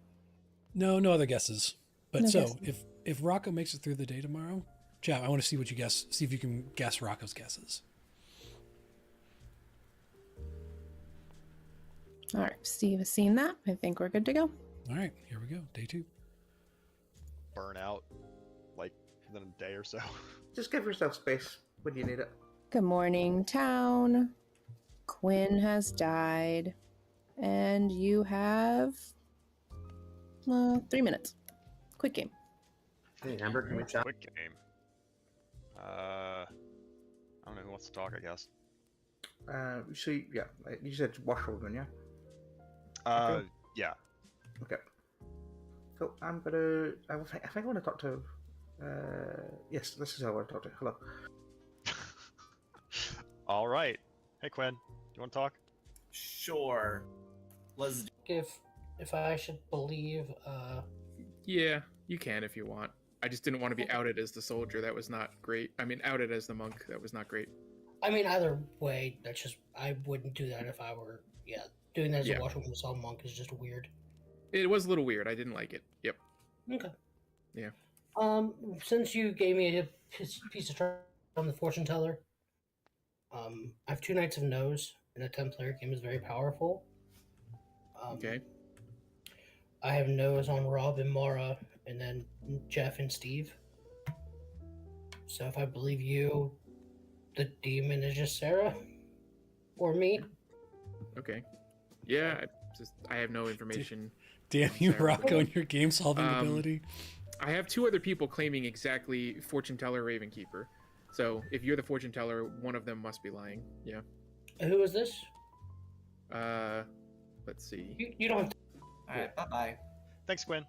No other guesses. But No so, guesses. if Rocco makes it through the day tomorrow, chat, I want to see what you guess. See if you can guess Rocco's guesses. All right, Steve has seen that. I think we're good to go. All right, here we go. Day 2. Burn out, like, within a day or so. Just give yourself space when you need it. Good morning, town. Quinn has died. And you have 3 minutes. Quick game. Hey, Amber, can we chat? Quick game. I don't know who wants to talk, I guess. So, yeah, you said washwoman, yeah? Yeah. Okay. So, I think I want to talk to... yes, this is who I want to talk to. Hello. All right. Hey, Quinn. You want to talk? Sure. Let's. If I should believe, Yeah, you can if you want. I just didn't want to be outed as the soldier. That was not great. I mean, outed as the monk. That was not great. I mean, either way, that's just I wouldn't do that if I were doing that as a washwoman assault monk is just weird. It was a little weird. I didn't like it. Yep. Okay. Yeah. Since you gave me a piece of trust on the fortune teller, I have 2 Knights of Nose, and a 10-player game is very powerful. Okay. I have Nose on Rob and Mara, and then Jeff and Steve. So if I believe you, the demon is just Sarah, or me. Okay. Yeah. I have no information. Damn on you, Sarah. Rocco, and your game solving ability. I have 2 other people claiming exactly fortune teller, Raven Keeper. So if you're the fortune teller, one of them must be lying. Yeah. Who is this? Let's see. You don't. All right. Bye bye. Thanks, Quinn.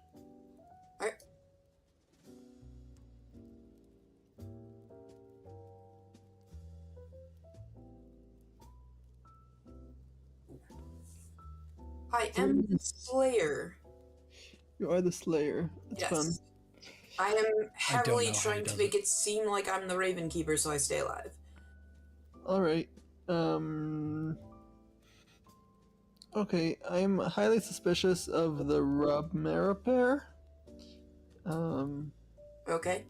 I am the Slayer. You are the Slayer. That's Yes. fun. I am heavily know how he trying to does make it seem like I'm the Raven Keeper so I stay alive. All right. Okay, I'm highly suspicious of the Rob Mara pair. Okay.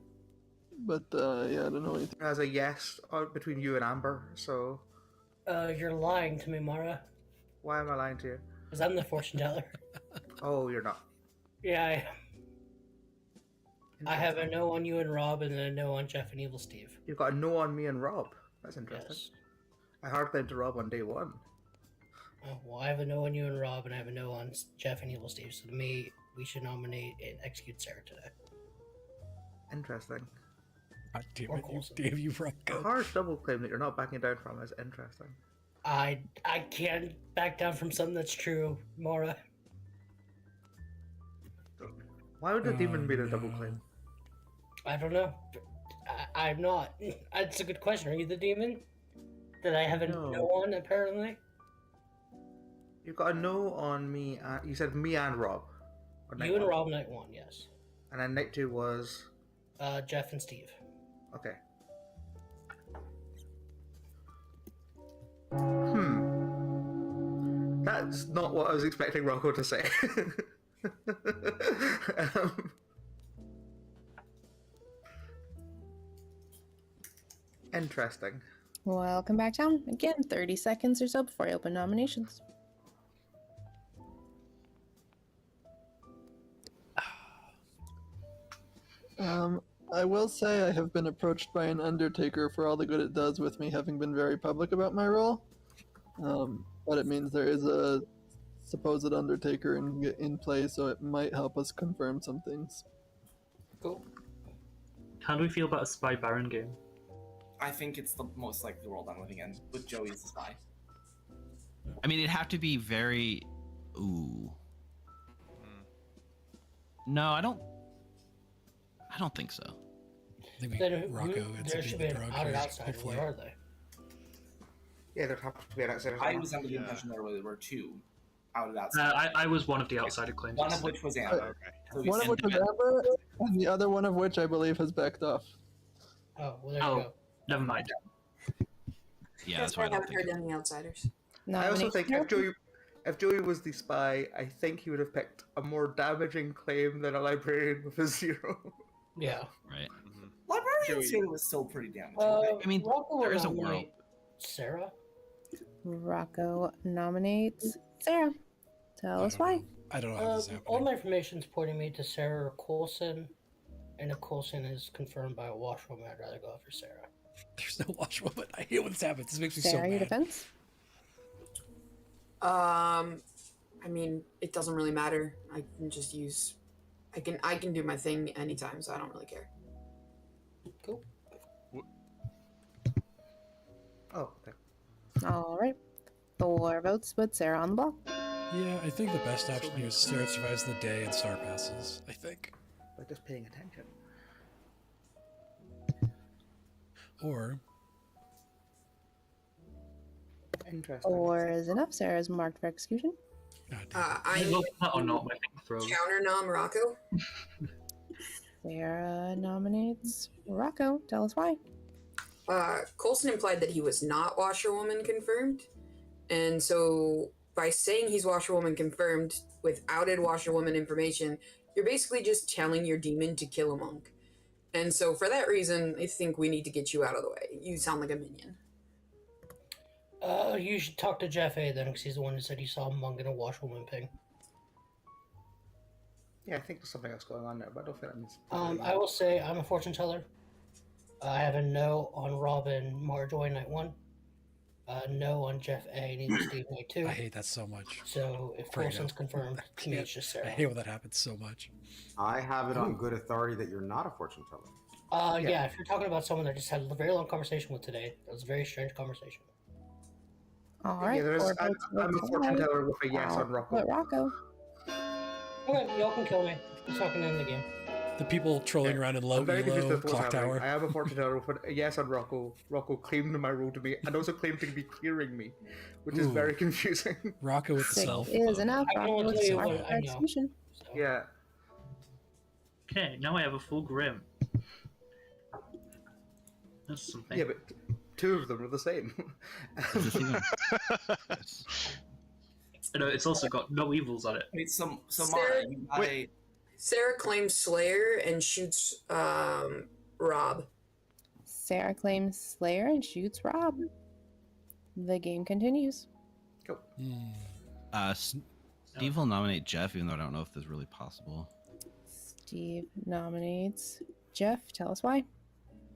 But yeah, I don't know anything. As a yes between you and Amber, so You're lying to me, Mara. why am I lying to you? Because I'm the fortune teller. Oh, you're not. Yeah, I have a no on you and Rob, and then a no on Jeff and Evil Steve. You've got a no on me and Rob. That's interesting. Yes. I hard claimed to Rob on day 1. Oh, well, I have a no on you and Rob, and I have a no on Jeff and Evil Steve. So to me, we should nominate and execute Sarah today. Interesting. God damn Or it, Coulson. damn you, A Rocco. harsh double claim that you're not backing down from is interesting. I can't back down from something that's true, Mara. Why would the demon be the double claim? I don't know. I'm not. That's a good question. Are you the demon? that I have a no on, apparently. You got a no on me. You said me and Rob. Or night You and one? Rob, night 1, yes. And then night 2 was. Jeff and Steve. Okay. That's not what I was expecting Rocco to say. Interesting. Welcome back down. Again, 30 seconds or so before I open nominations. I will say I have been approached by an Undertaker for all the good it does with me having been very public about my role. But it means there is a supposed Undertaker in play, so it might help us confirm some things. Cool. How do we feel about a Spy Baron game? I think it's the most likely world I'm living in, with Joey as the spy. I mean, it'd have to be very. Ooh. No, I don't think so. I think Rocco. There should be an outsider. Where are they? Yeah, there'd have to be an outsider. I was under the impression there were two outside. I was one of the outsider claims. One of which was Amber. One of which was Amber, and the other one of which I believe has backed off. Oh, well, there you go. Never mind. Yeah, that's why I I don't haven't think. heard any outsiders. I also think if Joey was the spy, I think he would have picked a more damaging claim than a librarian with a 0. Yeah. Right. Librarian Zero was still pretty damaging. I mean, Rocco there will is a world. nominate Sarah. Rocco nominates Sarah. Tell us why. I don't know how this happened. All my information's pointing me to Sarah Coulson, and if Coulson is confirmed by a washwoman, I'd rather go after Sarah. There's no washwoman. I hate when this happens. This makes me Sarah, so your mad. defense? I mean, it doesn't really matter. I can just use. I can do my thing anytime, so I don't really care. Cool. Oh, okay. All right. 4 votes with Sarah on the block. Yeah, I think the best option here is Sarah survives the day and Star passes. I think. By just paying attention. Or. Interesting. 4 is enough. Sarah is marked for execution. I or not, my throw. counter nom Rocco. Sarah nominates Rocco. Tell us why. Coulson implied that he was not washerwoman confirmed, and so by saying he's washerwoman confirmed with outed washerwoman information, you're basically just telling your demon to kill a monk. And so for that reason, I think we need to get you out of the way. You sound like a minion. You should talk to Jeff A then, because he's the one who said he saw a monk in a washwoman ping. Yeah, I think there's something else going on there, but I don't think that means. I will say I'm a fortune teller. I have a no on Robin Marjorie night 1. No on Jeff A. Neither Steve night 2. I hate that so much. So if Coulson's confirmed, to me it's just Sarah. I hate when that happens so much. I have it on good authority that you're not a fortune teller. Yeah, if you're talking about someone that I just had a very long conversation with today, that was a very strange conversation. All right. Yeah, I'm a fortune teller with a yes on Rocco. But Rocco. Okay, y'all can kill me. It's not gonna end the game. The people trolling around in low I'm very confused elo with what's clock happening. tower. I am a fortune teller with a yes on Rocco. Rocco claimed my role to me and also claimed to be clearing me, which is Ooh. very confusing. Rocco with the 6 self. is enough. I can Rocco only is tell you marked what for I know. execution. Yeah. Okay, now I have a full Grim. That's something. Yeah, but 2 of them are the same. No, it's also got no evils on it. Wait, so Sarah, Mara, you got Sarah claims Slayer and shoots Rob. Sarah claims Slayer and shoots Rob. The game continues. Cool. Steve will nominate Jeff, even though I don't know if this is really possible. Steve nominates Jeff. Tell us why.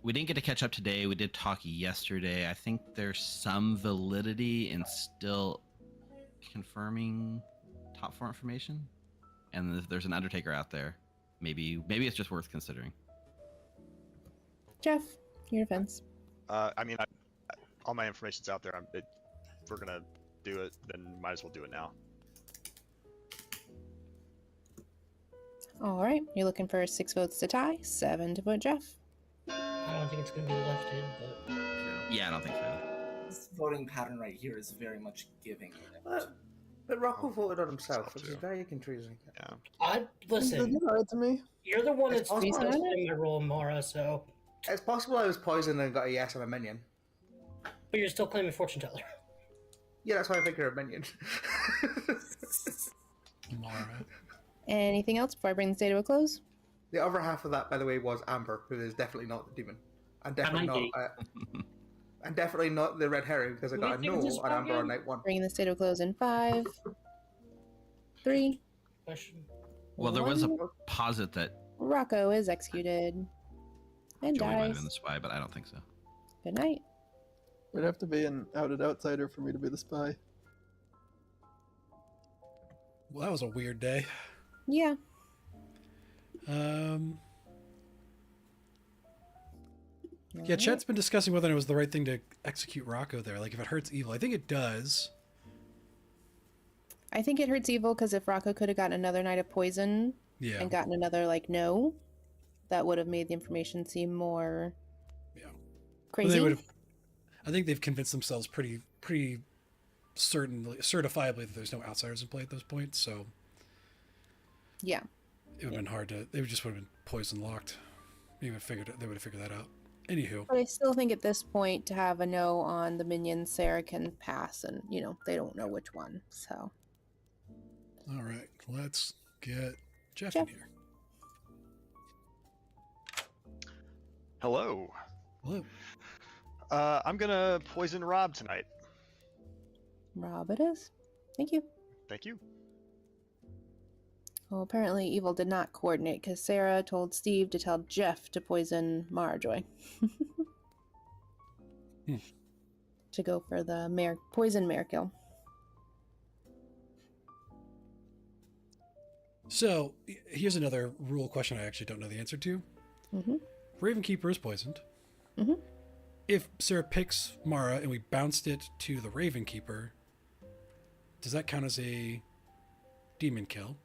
We didn't get to catch up today. We did talk yesterday. I think there's some validity in still confirming top 4 information. And if there's an Undertaker out there, maybe it's just worth considering. Jeff, your defense. I mean, all my information's out there. If we're gonna do it, then might as well do it now. All right. You're looking for 6 votes to tie, 7 to put Jeff. I don't think it's gonna be left in, but Yeah, I don't think so. This voting pattern right here is very much giving. But Rocco voted on himself, which is very confusing. I listen. Did you lie to me? You're the one It's that's possible- resetting my role, Mara. So, It's possible I was poisoned and got a yes on a minion. but you're still claiming fortune teller. Yeah, that's why I think you're a minion. Mara. Anything else before I bring this day to a close? The other half of that, by the way, was Amber, who is definitely not the demon. And definitely not. And definitely not the red herring because I got a no on Amber on night 1. Bringing this day to a close in 5, 3. Well, there was a posit that Rocco is executed and Joey might have dies. been the spy, but I don't think so. Good night. It'd have to be an outed outsider for me to be the spy. Well, that was a weird day. Yeah. Yeah, Chet's been discussing whether it was the right thing to execute Rocco there. Like, if it hurts evil. I think it does. I think it hurts evil because if Rocco could have gotten another night of poison and gotten another, like, no, that would have made the information seem more crazy. They would've, I think they've convinced themselves pretty certifiably that there's no outsiders in play at those points, so yeah. It would have been hard to... They just would have been poison locked. They would have figured that out. Anywho. But I still think at this point to have a no on the minions, Sarah can pass, and, you know, they don't know which one, so... All right, let's get Jeff in here. Hello. Hello. I'm gonna poison Rob tonight. Rob it is. Thank you. Thank you. Well, apparently Evil did not coordinate because Sarah told Steve to tell Jeff to poison Marjoy. To go for the poison mare kill. So, here's another rule question I actually don't know the answer to. Ravenkeeper is poisoned. If Sarah picks Mara and we bounced it to the Ravenkeeper, does that count as a demon kill?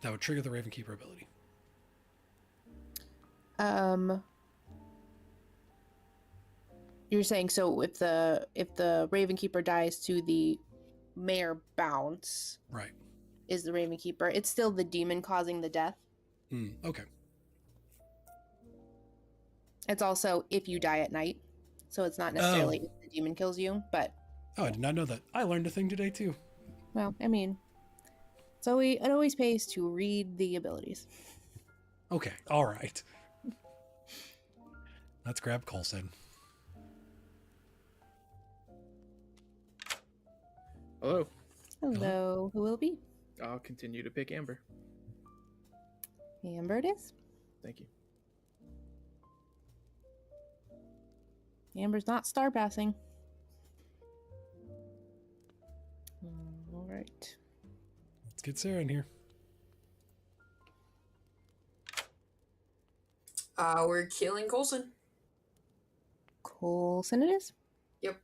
That would trigger the Ravenkeeper ability. You're saying so if the Ravenkeeper dies to the mare bounce, right, is the Ravenkeeper? It's still the demon causing the death. Okay. It's also if you die at night, so it's not necessarily if the demon kills you, but... Oh, I did not know that. I learned a thing today, too. Well, I mean, so it always pays to read the abilities. Okay, all right. Let's grab Coulson. Hello. Hello. Who will it be? I'll continue to pick Amber. Amber it is. Thank you. Amber's not star passing. All right. Let's get Sarah in here. We're killing Coulson. Coulson it is? Yep.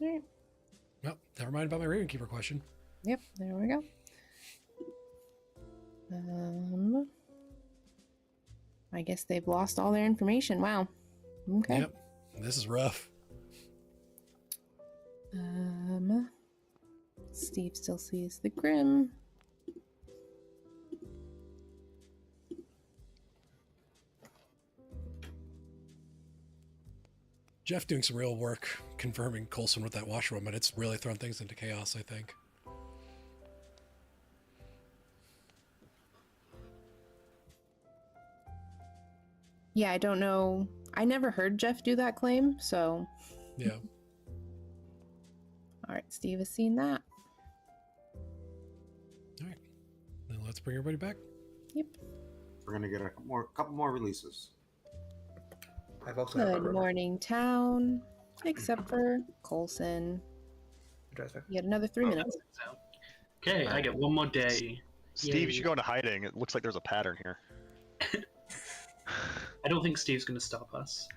All right. Well, never mind about my Ravenkeeper question. Yep, there we go. I guess they've lost all their information. Wow. Okay. Yep. This is rough. Steve still sees the Grim. Jeff doing some real work confirming Coulson with that washroom, and it's really thrown things into chaos, I think. Yeah, I don't know. I never heard Jeff do that claim, so... Yeah. All right, Steve has seen that. All right. Now let's bring everybody back. Yep. We're gonna get a couple more releases. I've also Good morning, town. Except for Coulson. Yet another 3 minutes. Okay, I get one more day. Steve, you should go into hiding. It looks like there's a pattern here. I don't think Steve's going to stop us.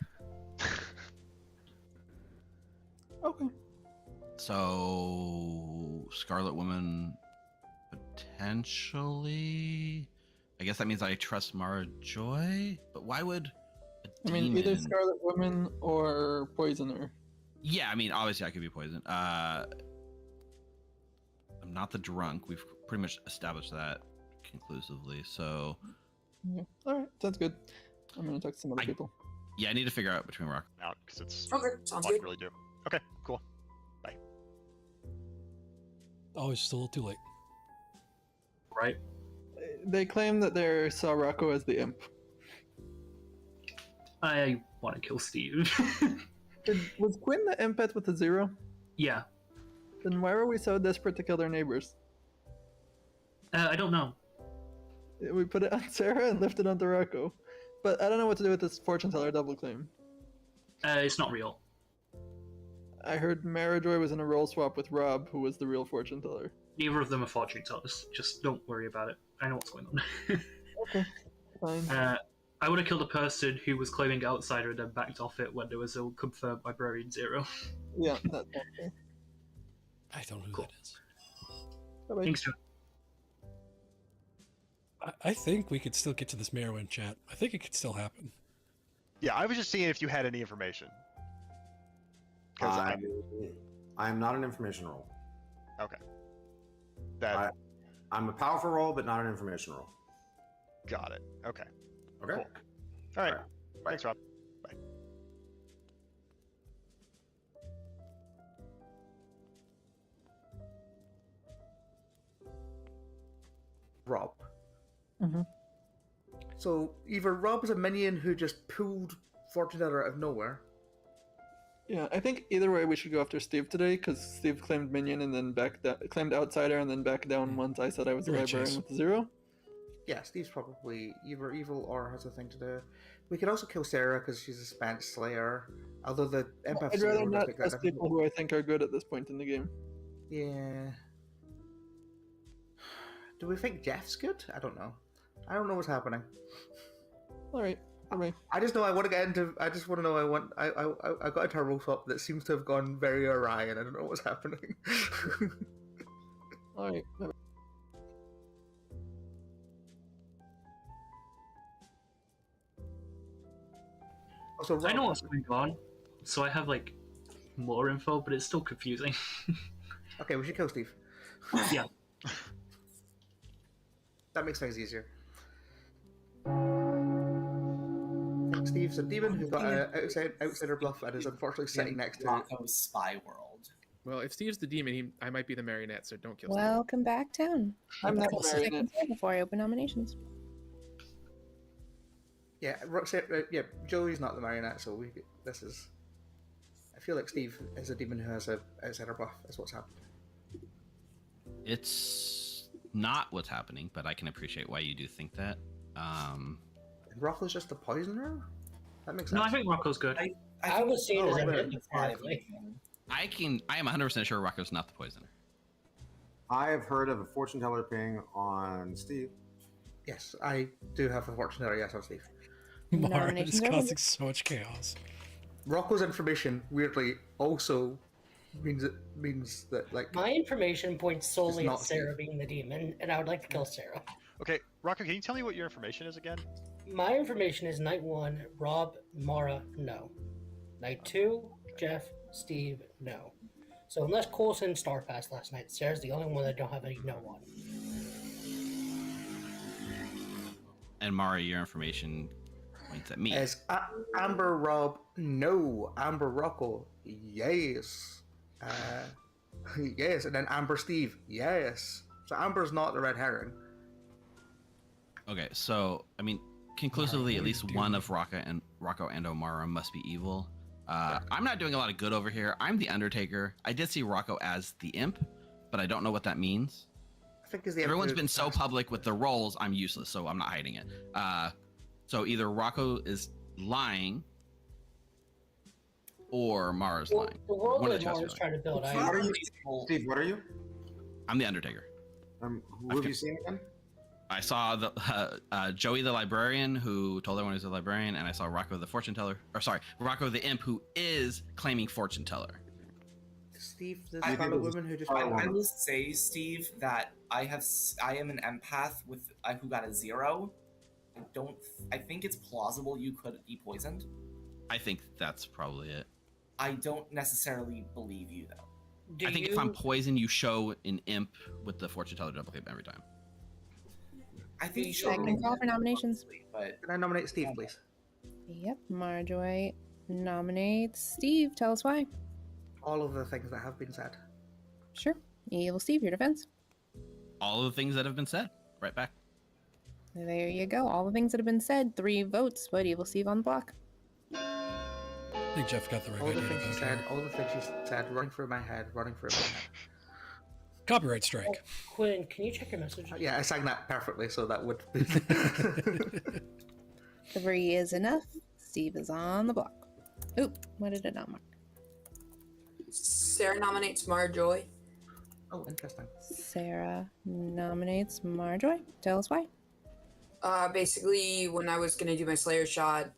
Okay. So, Scarlet Woman potentially. I guess that means I trust Mara Joy. But why would a I mean, either demon- Scarlet Woman or Poisoner. Yeah, I mean, obviously I could be poisoned. I'm not the drunk. We've pretty much established that conclusively. So Yeah. All right, sounds good. I'm gonna talk to some other people. yeah, I need to figure out between Rock. Out because it's Okay, sounds all I good. can really do. Okay, cool. Bye. Oh, it's just a little too late. Right. They claim that they saw Rocco as the imp. I want to kill Steve. Was Quinn the imp with a 0? Yeah. Then why were we so desperate to kill their neighbors? I don't know. We put it on Sarah and left it onto Rocco. But I don't know what to do with this fortune teller double claim. It's not real. I heard Marijoy was in a role swap with Rob, who was the real fortune teller. Neither of them are fortune tellers. Just don't worry about it. I know what's going on. Okay, fine. I would have killed a person who was claiming outsider and then backed off it when there was a confirmed librarian 0. Yeah, that's okay. I don't know who that is. Bye-bye. Thanks, John. I think we could still get to this Merowyn chat. I think it could still happen. Yeah, I was just seeing if you had any information. Because I'm not an information role. Okay. That I'm a powerful role, but not an information role. got it. Okay. Okay. Cool. All right. Thanks, Rob. Bye. Rob. Mm-hmm. So either Rob is a minion who just pulled Fortune Teller out of nowhere. Yeah, I think either way we should go after Steve today, because Steve claimed minion and then claimed outsider and then backed down once I said I was a Right, librarian Chase. with a 0. Yeah, Steve's probably either evil or has a thing to do. We could also kill Sarah because she's a Spanish Slayer. Although the empath I'd Slayer rather would not take trust people who I think are good at this point in the game. Yeah. Do we think Jeff's good? I don't know. I don't know what's happening. Alright, bye. I just know I want to get into. I just want to know. I got into a role swap that seems to have gone very awry, and I don't know what's happening. Alright, bye. Also, I know what's going on, so I have like more info, but it's still confusing. Okay, we should kill Steve. Yeah. That makes things easier. Steve's a demon who got an outsider bluff and is unfortunately sitting next to Rocco's spy world. Well, if Steve's the demon, I might be the marionette, so don't kill Welcome back down. I'm not Couple married seconds here before I open nominations. Yeah, yeah. Joey's not the marionette, so this is. I feel like Steve is a demon who has a outsider buff. That's what's happened. It's not what's happening, but I can appreciate why you do think that. And Rocco's just a poisoner. That makes sense. No, I think Rocco's good. I was seen as a right. hit apparently. I am 100% sure Rocco's not the poisoner. I have heard of a fortune teller ping on Steve. Yes, I do have a fortune teller. Yes, on Steve. Mara Nominations is are causing so much chaos. Rocco's information weirdly also means that like My information points solely It's at not Sarah Steve. being the demon, and I would like to kill Sarah. Okay, Rocco, can you tell me what your information is again? My information is Night 1, Rob, Mara, no. Night 2, Jeff, Steve, no. So unless Coulson star passed last night, Sarah's the only one that don't have any no on. And Mara, your information points at me. as Amber Rob, no. Amber Rocco, yes. Yes, and then Amber Steve, yes. So Amber's not the red herring. Okay, so I mean, conclusively, at least one of Rocco and Omara must be evil. I'm not doing a lot of good over here. I'm the Undertaker. I did see Rocco as the imp, but I don't know what that means. I think is the Everyone's been so public with their roles, I'm useless, so I'm not hiding it. So either Rocco is lying, or Mara's lying. The world One of that the two has to Mara's be trying to build, What are you, Steve? What are you? lying. I'm the Undertaker. Who have you seen again? I saw the Joey the librarian who told everyone he was a librarian, and I saw Rocco the fortune teller, or sorry, Rocco the imp who is claiming fortune teller. Steve, the I Scarlet Woman who just. I will say, Steve, that I am an empath with who got a 0. I think it's plausible you could be poisoned. I think that's probably it. I don't necessarily believe you though. I think if I'm poisoned, you show an imp with the fortune teller duplicate every time. I think Second call for nominations. But can I nominate Steve, please? Yep, Marjorie nominates Steve. Tell us why. All of the things that have been said. Sure. Evil Steve, your defense. All of the things that have been said. Right back. There you go. All the things that have been said. 3 votes. Put Evil Steve on the block. I think Jeff got the right All idea. the things you said, all the things you said, running through my head. Copyright strike. Quinn, can you check your message? Yeah, I sang that perfectly, so that would be. 3 is enough. Steve is on the block. Oop, what did it not mark? Sarah nominates Marjorie. Oh, interesting. Sarah nominates Marjorie. Tell us why. Basically, when I was gonna do my Slayer shot,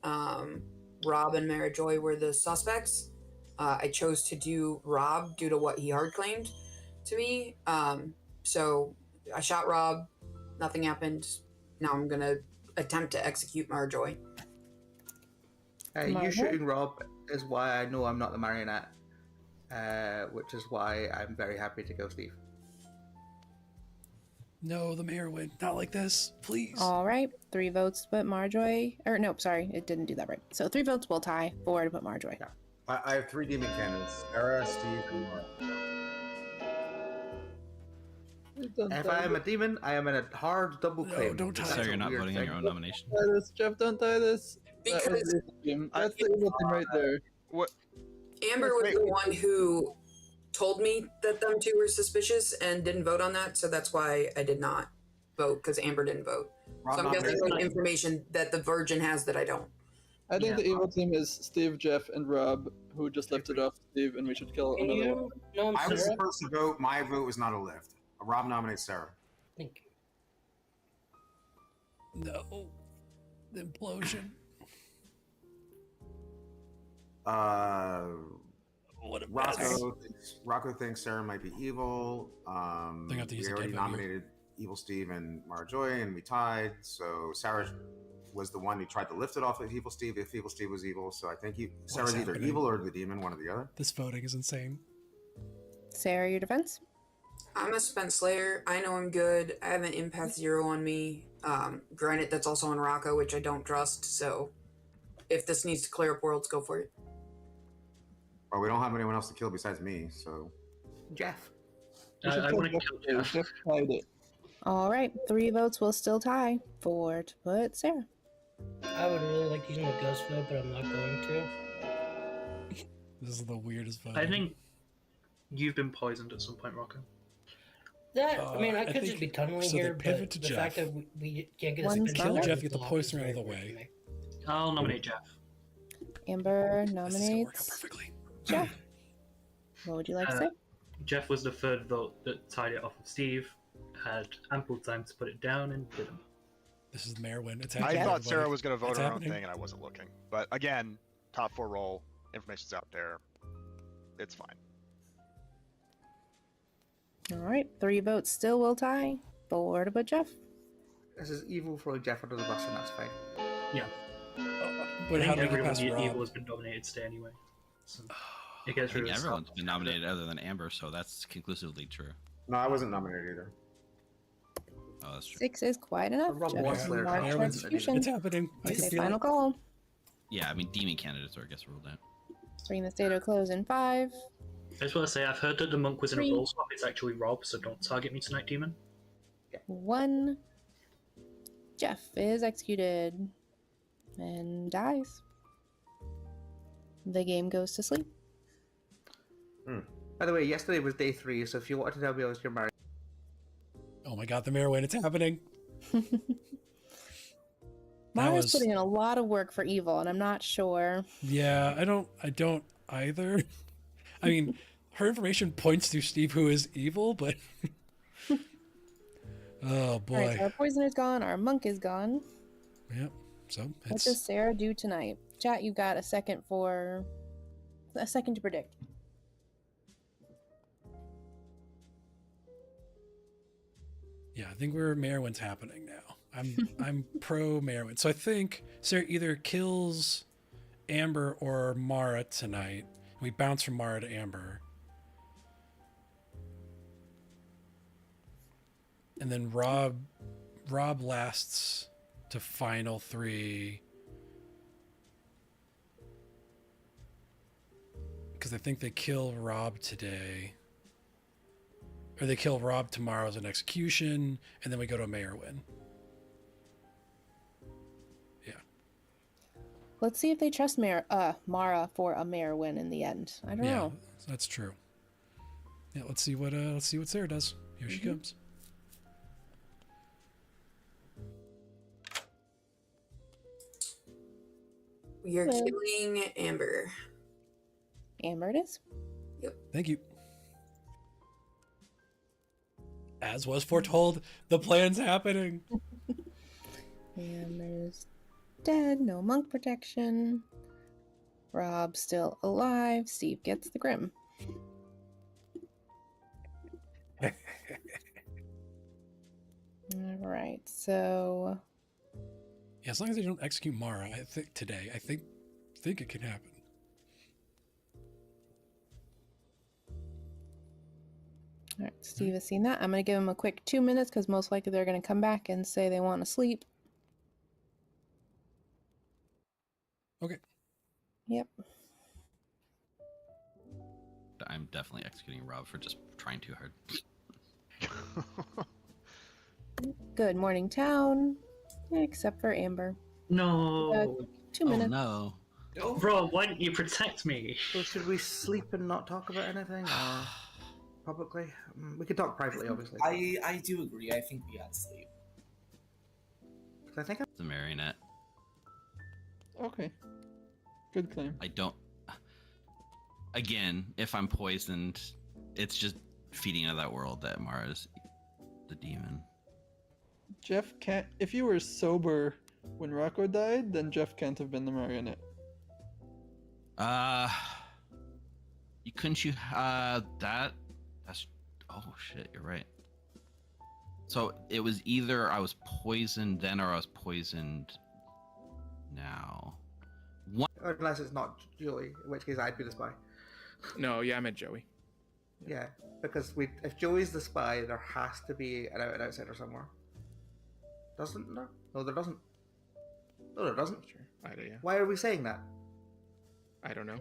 Rob and Mara Joy were the suspects. I chose to do Rob due to what he hard claimed to me. So I shot Rob. Nothing happened. Now I'm gonna attempt to execute Mara Joy. You shooting Rob is why I know I'm not the marionette, which is why I'm very happy to go Steve. No, the mayor win. Not like this, please. All right. 3 votes put Marjorie. Or nope, sorry, it didn't do that right. So 3 votes will tie. 4 to put Marjorie. Yeah. I have 3 demon candidates: Sarah, Steve, and Mark. If I am a demon, I am in a hard double claim. No, don't tie. So you're not voting on your own nomination. Tie this, Jeff, don't tie this. Because that's the evil thing right there. What? Amber was the one who told me that them 2 were suspicious and didn't vote on that, so that's why I did not vote, because Amber didn't vote. So I'm guessing some information that the Virgin has that I don't. I think the evil team is Steve, Jeff, and Rob, who just lifted off Steve, and we should kill another one. I was the first to vote. My vote was not a lift. Rob nominates Sarah. Thank you. No. The implosion. Rocco thinks Sarah might be evil. They have to use we a already dead nominated Evil Steve and Marjorie, and we tied. So Sarah was the one who tried to lift it off of Evil Steve if Evil Steve was evil. So I think Sarah's either evil or the demon, one or the other. This voting is insane. Sarah, your defense? I'm a spent Slayer. I know I'm good. I have an empath 0 on me. Granted, that's also on Rocco, which I don't trust. So if this needs to clear up worlds, go for it. Well, we don't have anyone else to kill besides me, so. Jeff. I want to kill Jeff. All right. 3 votes will still tie. 4 to put Sarah. I would really like using the ghost vote, but I'm not going to. This is the weirdest vote. I think you've been poisoned at some point, Rocco. That, I mean, I could just be tunneling so here, pivot but to the Jeff. fact that we can't get a Kill Jeff, get the poison out of the way. I'll nominate Jeff. Amber nominates perfectly. Jeff. What would you like to say? Jeff was the 3rd vote that tied it off of Steve, had ample time to put it down and didn't. This is the mayor win. It's I happening. thought Sarah was going to vote It's her own happening. thing, and I wasn't looking. But again, top 4 roll, information's out there. It's fine. All right. 3 votes still will tie. 4 to put Jeff. This is evil throwing Jeff under the bus, and that's fine. Yeah. But I how think do we get everyone past in Rob? evil has been nominated today anyway. So it I gets rid think of everyone's been nominated other than Amber, so that's conclusively true. No, I wasn't nominated either. Oh, that's true. 6 is quite enough. Rob Jeff wants is Slayer. marked for execution. It's happening. I can Okay, feel final it. call. Yeah, I mean, demon candidates are, I guess, ruled out. Bring the state to close in 5. I just want to say, I've heard that the monk was in 3. a roll swap. It's actually Rob, so don't target me tonight, demon. 1. Jeff is executed and dies. The game goes to sleep. By the way, yesterday was day 3, so if you wanted to tell me I was your married. Oh my god, the mayor win. It's happening. Mara's putting in a lot of work for evil, and I'm not sure. Yeah, I don't either. I mean, her information points to Steve, who is evil, but oh boy. All right, so our poisoner's gone, our monk is gone. Yep. So What does Sarah do tonight? Chat, you got a second to predict. think we're Merwin's happening now. I'm pro Merwin. So I think Sarah either kills Amber or Mara tonight. We bounce from Mara to Amber. And then Rob lasts to final 3. Because I think they kill Rob today. Or they kill Rob tomorrow as an execution, and then we go to a mayor win. Yeah. Let's see if they trust Mara for a mayor win in the end. I don't know. That's true. Yeah, let's see what Sarah does. Here she comes. We are killing Amber. Amber it is. Yep. Thank you. As was foretold, the plan's happening. Amber's dead. No monk protection. Rob's still alive. Steve gets the Grim. All right, so yeah, as long as they don't execute Mara, I think today, I think it can happen. All right, Steve has seen that. I'm going to give him a quick 2 minutes because most likely they're going to come back and say they want to sleep. Okay. Yep. I'm definitely executing Rob for just trying too hard. Good morning, town. Except for Amber. No. 2 minutes. Oh no. Bro, why didn't you protect me? So should we sleep and not talk about anything? Or publicly? We could talk privately, obviously. I do agree. I think we got sleep. I think it's a marionette. Okay. Good claim. I don't. Again, if I'm poisoned, it's just feeding into that world that Mara's the demon. Jeff can't. If you were sober when Rocco died, then Jeff can't have been the marionette. You couldn't you that's oh shit, you're right. So it was either I was poisoned then or I was poisoned now. Unless it's not Joey, in which case I'd be the spy. No, yeah, I meant Joey. Yeah, because if Joey's the spy, there has to be an outsider somewhere. Doesn't there? No, there doesn't. No, there doesn't. Sure. Yeah. Why are we saying that? I don't know.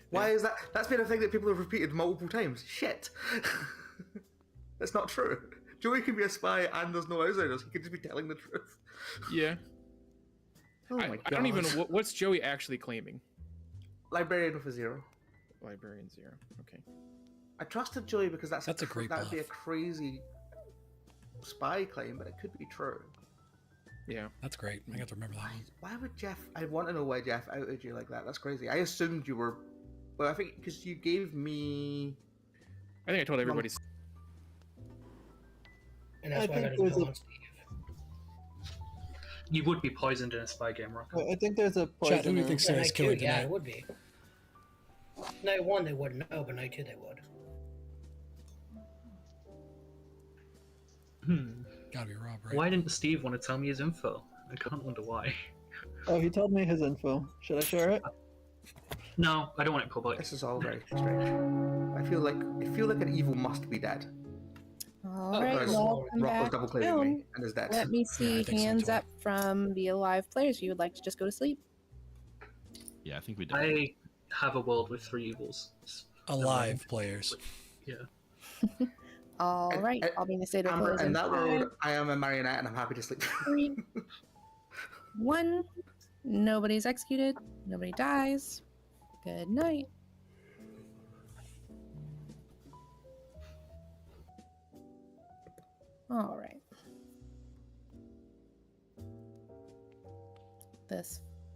Why is that? That's been a thing that people have repeated multiple times. Shit. That's not true. Joey can be a spy and there's no outsiders. He could just be telling the truth. Yeah. Oh my God. I don't even know what's Joey actually claiming. Librarian with a 0. Librarian 0. Okay. I trusted Joey because that's a great that would be a bluff. crazy spy claim, but it could be true. Yeah. That's great. I got to remember that one. Why would Jeff? I want to know why Jeff outed you like that. That's crazy. I assumed you were. Well, I think because you gave me. I think I told everybody. And that's why I got to go on Steve. You would be poisoned in a spy game, Rocco. I think there's a poison. Chat, who do you think Yeah, Sarah's night 2, killing yeah, tonight? it would be. Night 1 they wouldn't know, but night 2 they would. Gotta be Rob, right? Why didn't Steve want to tell me his info? I can't wonder why. Oh, he told me his info. Should I share it? No, I don't want it public. This is all very strange. I feel like an evil must be dead. All right, Because welcome Rocco's back double claiming down. me and is dead. Let me see hands up from the alive players. If you would like to just go to sleep. Yeah, I think we did. I have a world with 3 evils. Alive players. Yeah. All right, I'll be in the state of Amber, close in in that 5, world, I am a marionette and I'm happy to sleep. 3, 1. Nobody's executed. Nobody dies. Good night. All right.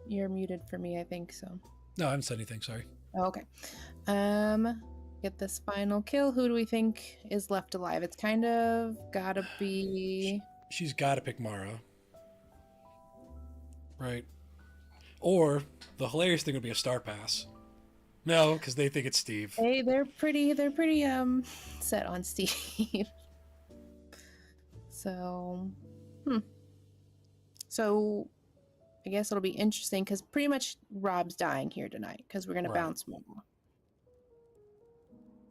You're muted for me, I think so. No, I haven't said anything. Sorry. Okay. Get this final kill. Who do we think is left alive? It's kind of gotta be. She's got to pick Mara. Right. Or the hilarious thing would be a star pass. No, because they think it's Steve. Hey, they're pretty set on Steve. So, So, I guess it'll be interesting because pretty much Rob's dying here tonight because we're going to bounce more.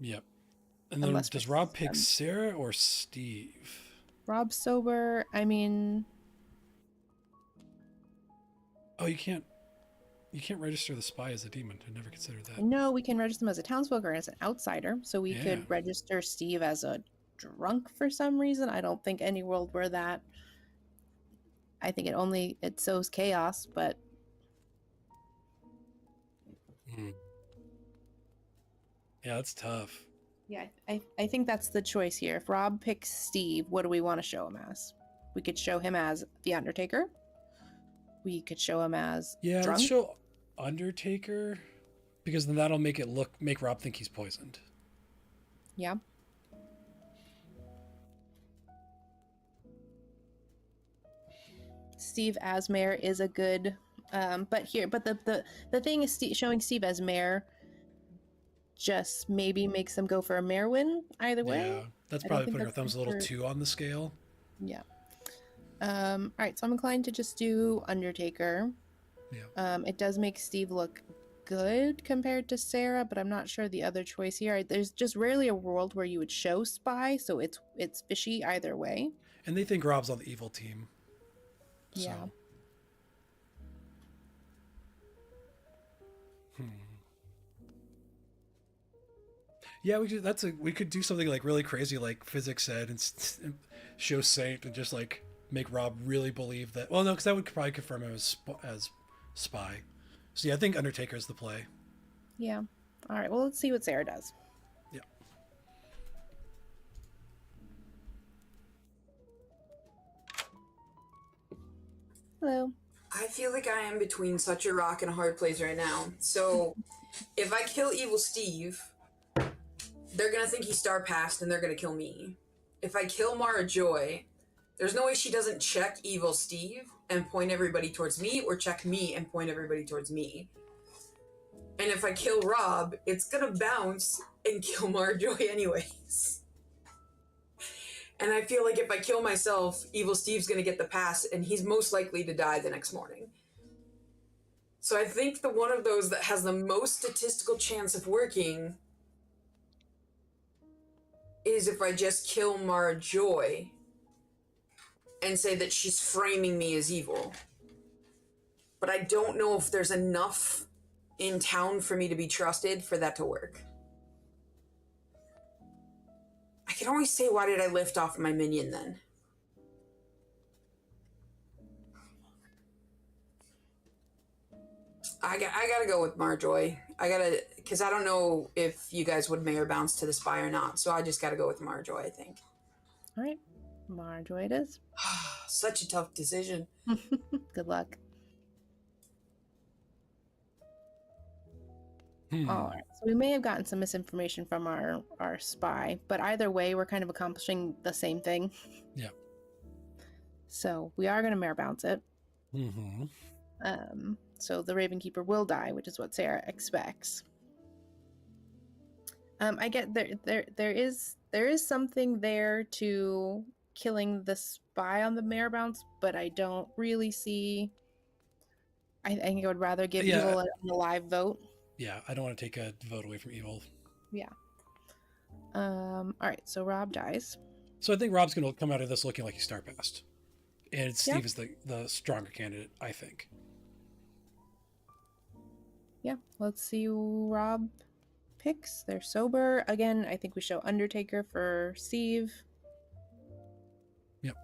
Yep. And then does Rob pick Sarah or Steve? Rob's sober. I mean... Oh, you can't register the spy as a demon. I never considered that. No, we can register him as a townsfolk or as an outsider. So we could register Steve as a drunk for some reason. I don't think any world where that... I think it sows chaos, but... Yeah, that's tough. Yeah, I think that's the choice here. If Rob picks Steve, what do we want to show him as? We could show him as the Undertaker. We could show him as drunk. Let's show Undertaker, because then that'll make Rob think he's poisoned. Yeah. Steve as mayor is a good, but the thing is, showing Steve as mayor just maybe makes them go for a mayor win either way. Yeah, that's probably putting our thumbs a little too on the scale. Yeah. All right, so I'm inclined to just do Undertaker. Yeah. It does make Steve look good compared to Sarah, but I'm not sure the other choice here. There's just rarely a world where you would show spy, so it's fishy either way. And they think Rob's on the evil team. So. Yeah. Yeah, we could do something like really crazy, like Physics said, and show Saint and just like make Rob really believe that. Well, no, because that would probably confirm him as spy. So yeah, I think Undertaker is the play. Yeah. All right. Well, let's see what Sarah does. Yeah. Hello. I feel like I am between such a rock and a hard place right now. So, if I kill Evil Steve, they're gonna think he's Star Passed and they're gonna kill me. If I kill Mara Joy, there's no way she doesn't check Evil Steve and point everybody towards me, or check me and point everybody towards me. And if I kill Rob, it's gonna bounce and kill Mara Joy anyways. And I feel like if I kill myself, Evil Steve's gonna get the pass, and he's most likely to die the next morning. So I think the one of those that has the most statistical chance of working is if I just kill Mara Joy and say that she's framing me as evil. But I don't know if there's enough in town for me to be trusted for that to work. I can always say, why did I lift off my minion then? I gotta go with Marjoy. Because I don't know if you guys would mayor bounce to the spy or not, so I just gotta go with Marjoy, I think. All right. Marjoy it is. Such a tough decision. Good luck. All right. So we may have gotten some misinformation from our spy, but either way, we're kind of accomplishing the same thing. Yeah. So we are going to mayor bounce it. Mm-hmm. So the Ravenkeeper will die, which is what Sarah expects. I get there is something there to killing the spy on the mayor bounce, but I don't really see. I think I would rather give Evil an alive vote. Yeah, I don't want to take a vote away from Evil. Yeah. All right, so Rob dies. So I think Rob's going to come out of this looking like he's Star Passed. And Steve is the stronger candidate, I think. Yeah, let's see who Rob picks. They're sober. Again, I think we show Undertaker for Steve. Yep.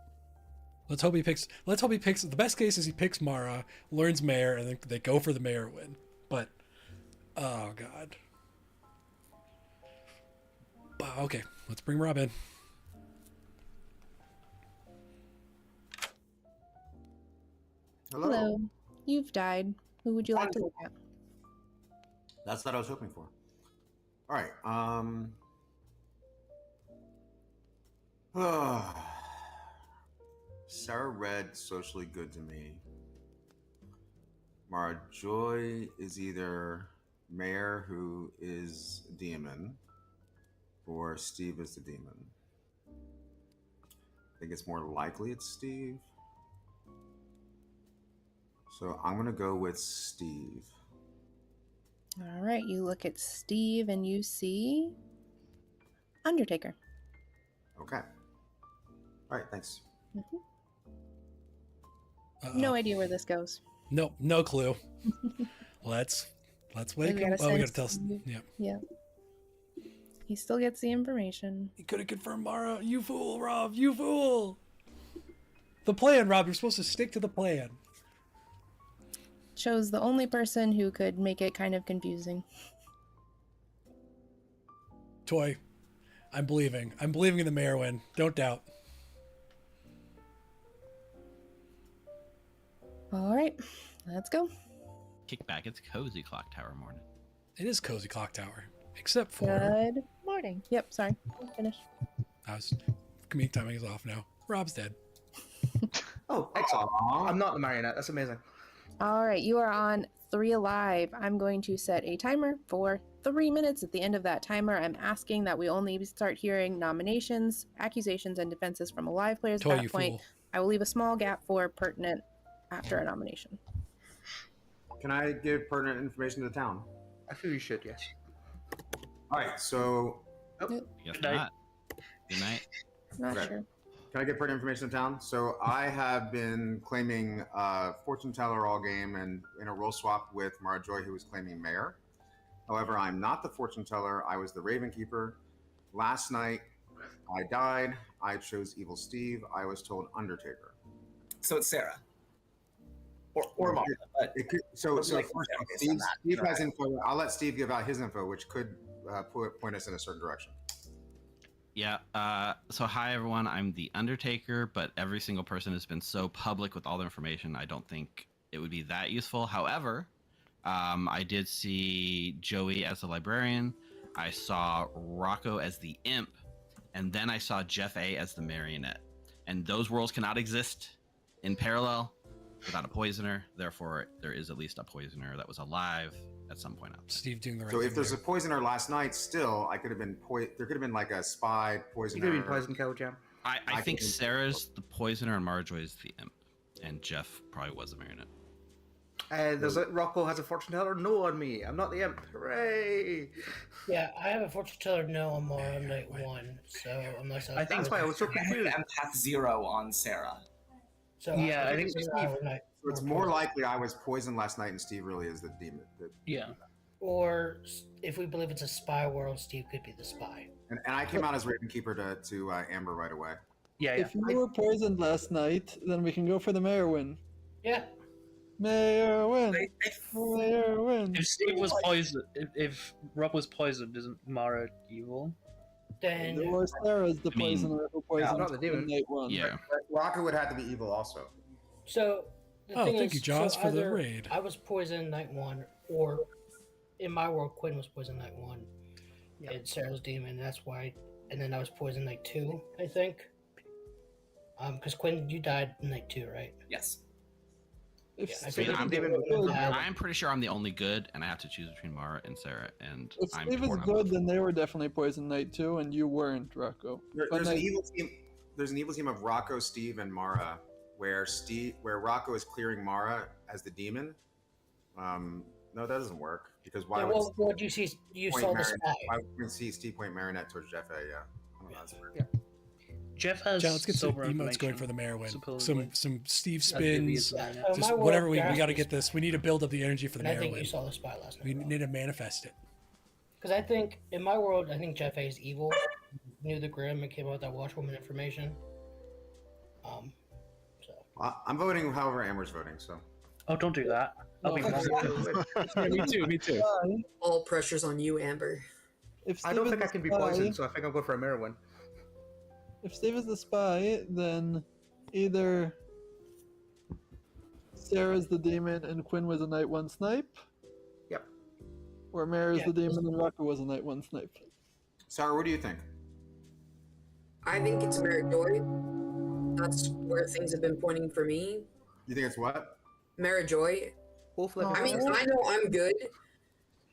Let's hope he picks. The best case is he picks Mara, learns mayor, and then they go for the mayor win. But, oh god. Okay, let's bring Rob in. Hello. You've died. Who would you like to look at? That's what I was hoping for. All right. Sarah Red, socially good to me. Mara Joy is either Mayor, who is demon, or Steve is the demon. think it's more likely it's Steve. So I'm gonna go with Steve. All right, you look at Steve and you see Undertaker. Okay. All right, thanks. No idea where this goes. Nope, no clue. Let's wake him. Oh, we gotta tell. Yeah. Yeah. He still gets the information. He could have confirmed Mara. You fool, Rob. You fool. The plan, Rob. You're supposed to stick to the plan. Chose the only person who could make it kind of confusing. Toy, I'm believing. I'm believing in the mayor win. Don't doubt. All right, let's go. Kick back. It's cozy Clocktower morning. It is cozy Clocktower, except for. Good morning. Yep, sorry. Finish. Comedic timing is off now. Rob's dead. Oh, excellent. I'm not the marionette. That's amazing. All right, you are on 3 alive. I'm going to set a timer for 3 minutes. At the end of that timer, I'm asking that we only start hearing nominations, accusations, and defenses from alive players. Toy, at that you point, fool. I will leave a small gap for pertinent after a nomination. Can I give pertinent information to the town? I feel you should, yes. All right, so. Guess not. Good night. Not Okay. sure. Can I get pertinent information to town? So I have been claiming fortune teller all game and in a role swap with Mara Joy, who was claiming mayor. However, I'm not the fortune teller. I was the Raven Keeper. Last night, I died. I chose Evil Steve. I was told Undertaker. So it's Sarah. Or Mara. It could, so Like, first off, okay, so Steve has info. I'll let Steve give out his info, which could point us in a certain direction. Yeah. So hi everyone. I'm the Undertaker, but every single person has been so public with all the information. I don't think it would be that useful. However, I did see Joey as the librarian. I saw Rocco as the imp, and then I saw Jeff A as the marionette. And those worlds cannot exist in parallel without a poisoner. Therefore, there is at least a poisoner that was alive at some point out there. Steve doing the right So thing if there's there. a poisoner last night, still I could have been there could have been like a spy poisoner. You could have been poison kill jam. I think Sarah's the poisoner and Marjorie is the imp, and Jeff probably was the marionette. Does it Rocco has a fortune teller? No on me. I'm not the imp. Hooray! Yeah, I have a fortune teller no on Mara on night 1, so unless I think that's why I was so I have confused. empath 0 on Sarah. So Yeah, I think Steve. So it's more likely I was poisoned last night and Steve really is the demon. Yeah. Or if we believe it's a spy world, Steve could be the spy. And I came out as Raven Keeper to Amber right away. If you were poisoned last night, then we can go for the mayor win. Yeah. Mayor win. Mayor win. If Steve was poisoned, if Rob was poisoned, isn't Mara evil? Then Or Sarah's the poisoner who poisoned not the demon. in night 1. Yeah. Rocket would have to be evil also. So the Oh, thing thank is, you, Jaws, so for the either raid. I was poisoned night 1, or in my world, Quinn was poisoned night 1, and Sarah's demon. That's why, and then I was poisoned night 2, I think. Because Quinn, you died night 2, right? Yes. If Yeah, I Steve think I'm, we can I'm pretty sure I'm the only good, and I have to choose between Mara and Sarah, and If I'm Steve is torn on good, then they were definitely poisoned night 2, and you weren't, Rocco. But There's an night- evil team. There's an evil team of Rocco, Steve, and Mara, where Rocco is clearing Mara as the demon. No, that doesn't work because why Yeah, would well, what you see? You saw the spy. Why would we see Steve point marionette towards Jeff A? Yeah, I don't know, that's weird. Jeff has John, let's get some silver emotes going information, for the mayor win. supposedly. Some Steve That'd be spins. the- So Just my whatever world, we got to Jaspis- get this. We need to build up the energy for the And I mayor think win. you saw the spy last night. We need to manifest it. Because I think, in my world, I think Jeff A is evil. Knew the Grim and came out with that Watchwoman information. I'm voting however Amber's voting. So. Oh, don't do that. I'll be Yeah, me too. Me too. All pressure's on you, Amber. If I Steve don't is think the I can be spy- poisoned, so I think I'll go for a mirror win. If Steve is the spy, then either Sarah's the demon and Quinn was a night 1 snipe. Yep. Or Mayor's Yeah. the demon and Rocco was a night 1 snipe. Sarah, what do you think? I think it's Mary Joy. That's where things have been pointing for me. You think it's what? Mary Joy. Both I mean, I know I'm good,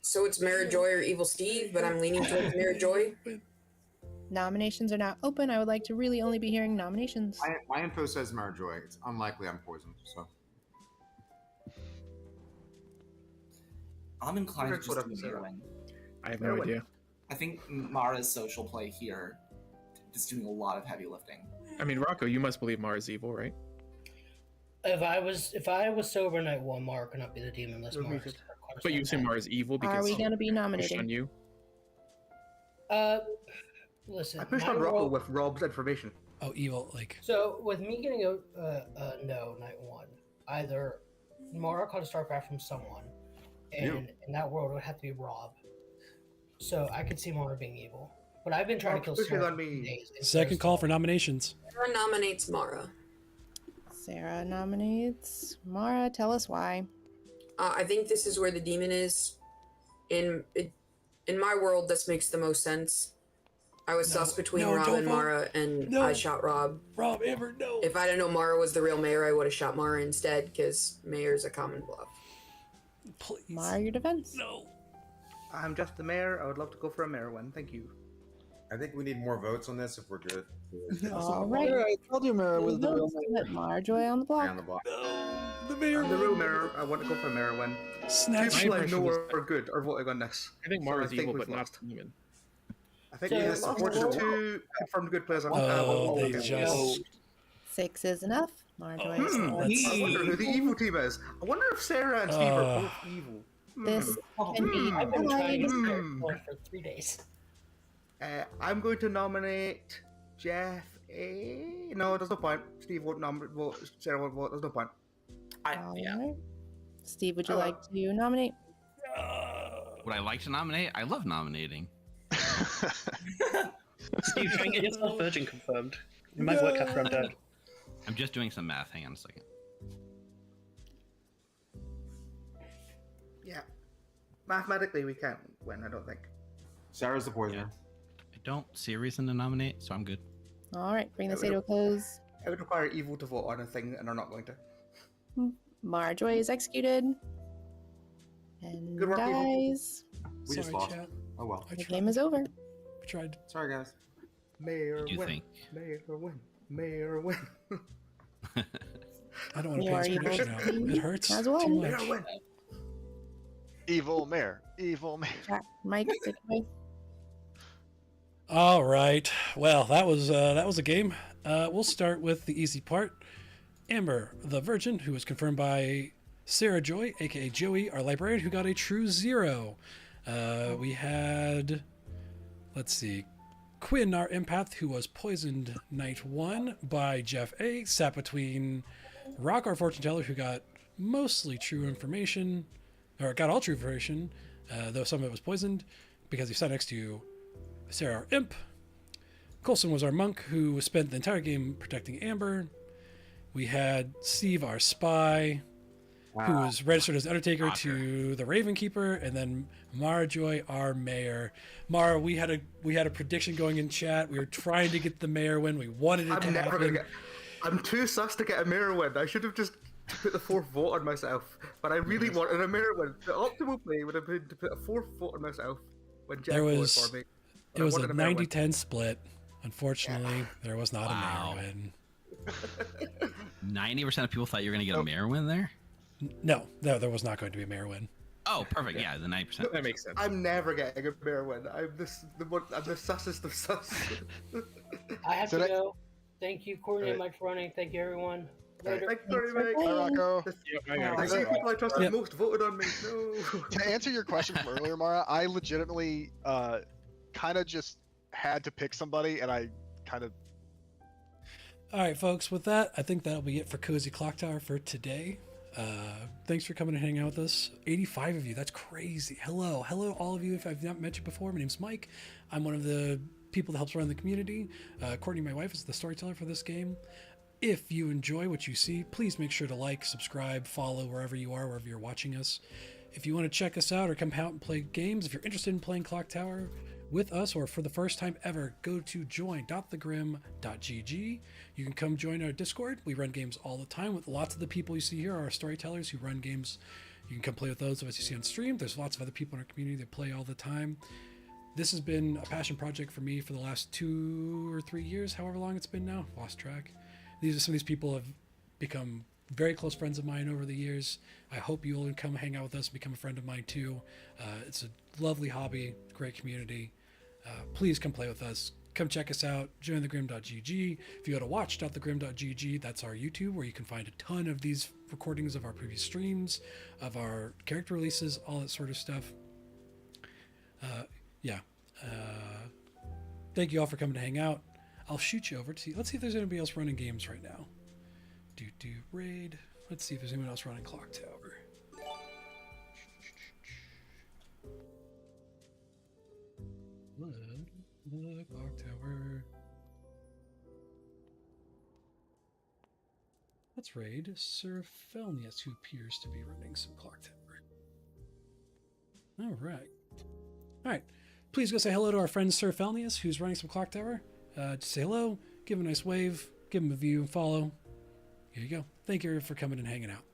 so it's Mary Joy or Evil Steve, but I'm leaning towards Mary Joy. Nominations are now open. I would like to really only be hearing nominations. My info says Marjoy. It's unlikely I'm poisoned, so. I'm inclined to That's what just I'm do saying. Merwin. I have no idea. I think Mara's social play here is doing a lot of heavy lifting. I mean, Rocco, you must believe Mara's evil, right? If I was sober night 1, Mara could not be the demon unless You're Mara. muted. But you assume Mara's evil because Are we going to be pushed nominating? on you? Listen. I pushed my on Rocco role- with Rob's information. Oh, evil, like. So with me getting a no night 1, either Mara caught a star craft from someone, and in that world it would have to be Rob. So I could see Mara being evil, but I've been trying to kill pushing Sarah on me. for days. Second call for nominations. Sarah nominates Mara. Sarah nominates Mara. Tell us why. I think this is where the demon is. In my world, this makes the most sense. I was sus between Rob don't and vote. Mara, and No. I shot Rob. Rob, Amber, no. If I didn't know Mara was the real mayor, I would have shot Mara instead, because mayor's a common bluff. Please. Mara, your defense. No. I'm just the mayor. I would love to go for a mayor win. Thank you. I think we need more votes on this if we're good. All right. I told you Mara was the real Votes to put Marjoy on the block. On the block. The mayor. I'm the real mayor. I want to go for a mayor win. Snatch. People I impression know was- are good are voting on this. I think So Mara's think evil, we've but not lost. demon. I think So- we lost Unfortunately- two confirmed good players. Oh, they okay. just. 6 is enough. Marjoy is I wonder who the evil team is. I wonder if Sarah and Steve are both evil. This can be I've been trying to allied. start one for 3 days. I'm going to nominate Jeff A. No, there's no point. Steve won't nominate. Vote. Sarah won't vote. There's no point. All right. Steve, would you like to nominate? Would I like to nominate? I love nominating. Steve, try and get yourself virgin confirmed. It might work after I'm dead. I'm just doing some math. Hang on a second. Yeah. Mathematically, we can't win, I don't think. Sarah's the poisoner. I don't see a reason to nominate, so I'm good. All right. Bring this day to a close. I would require evil to vote on a thing, and they're not going to. Marjoy is executed. And Good work, evil. dies. We just Sorry, lost. chat. Oh well. The game is over. I tried. Sorry, guys. Mayor Did you win. think? Mayor win. Mayor win. I don't want to You pay are this evil prediction out. too, It hurts as well. too Mayor much. win. Evil mayor. Evil mayor. Mike, take it away. All right. Well, that was a game. We'll start with the easy part. Amber, the virgin, who was confirmed by Sarah Joy, aka Joey, our librarian, who got a true 0. We had, let's see, Quinn, our empath, who was poisoned night 1 by Jeff A. Sat between Rock, our fortune teller, who got mostly true information, or got all true information, though some of it was poisoned, because he sat next to Sarah, our imp. Coulson was our monk, who spent the entire game protecting Amber. We had Steve, our spy, who was registered as Undertaker to the Raven Keeper, and then Mara Joy, our mayor. Mara, we had a prediction going in chat. We were trying to get the mayor win. We wanted it to I'm never happen. gonna get. I'm too sus to get a mayor win. I should have just put the 4th vote on myself. But I really wanted a mayor win. The optimal play would have been to put a 4th vote on myself when Jeff There voted was for me. But it I was a wanted mayor win. 90-10 split. Unfortunately, there was not a mayor win. 90% of people thought you were going to get a mayor win there? No, there was not going to be a mayor win. Oh, perfect. Yeah, the 90%. That makes sense. I'm never getting a mayor win. I'm the sussest of sus. I have So to that- go. Thank you, Courtney and Alright. Mike, for running. Thank you, everyone. Later. Thank you very much. Hi, Rocco. The same people I trusted Yep. most voted on me. No. To answer your question from earlier, Mara, I legitimately kind of just had to pick somebody, and I kind of. All right, folks, with that, I think that'll be it for Cozy Clocktower for today. Thanks for coming and hanging out with us. 85 of you, that's crazy. Hello, all of you. If I've not met you before, my name's Mike. I'm one of the people that helps run the community. Courtney, my wife, is the storyteller for this game. If you enjoy what you see, please make sure to like, subscribe, follow wherever you are, wherever you're watching us. If you want to check us out or come out and play games, if you're interested in playing Clocktower with us or for the first time ever, go to join.thegrim.gg. You can come join our Discord. We run games all the time with lots of the people you see here are our storytellers who run games. You can come play with those of us you see on stream. There's lots of other people in our community that play all the time. This has been a passion project for me for the last 2 or 3 years, however long it's been now. Lost track. These are some of these people have become very close friends of mine over the years. I hope you'll come hang out with us and become a friend of mine too. It's a lovely hobby, great community. Please come play with us. Come check us out. Join thegrim.gg. If you go to watch.thegrim.gg, that's our YouTube where you can find a ton of these recordings of our previous streams, of our character releases, all that sort of stuff. Thank you all for coming to hang out. I'll shoot you over to see. Let's see if there's anybody else running games right now. Raid. Let's see if there's anyone else running Clocktower. Clocktower. Let's raid Sir Felnius, who appears to be running some Clocktower. All right. Please go say hello to our friend Sir Felnius, who's running some Clocktower. Just say hello, give him a nice wave, give him a view, and follow. Here you go. Thank you for coming and hanging out.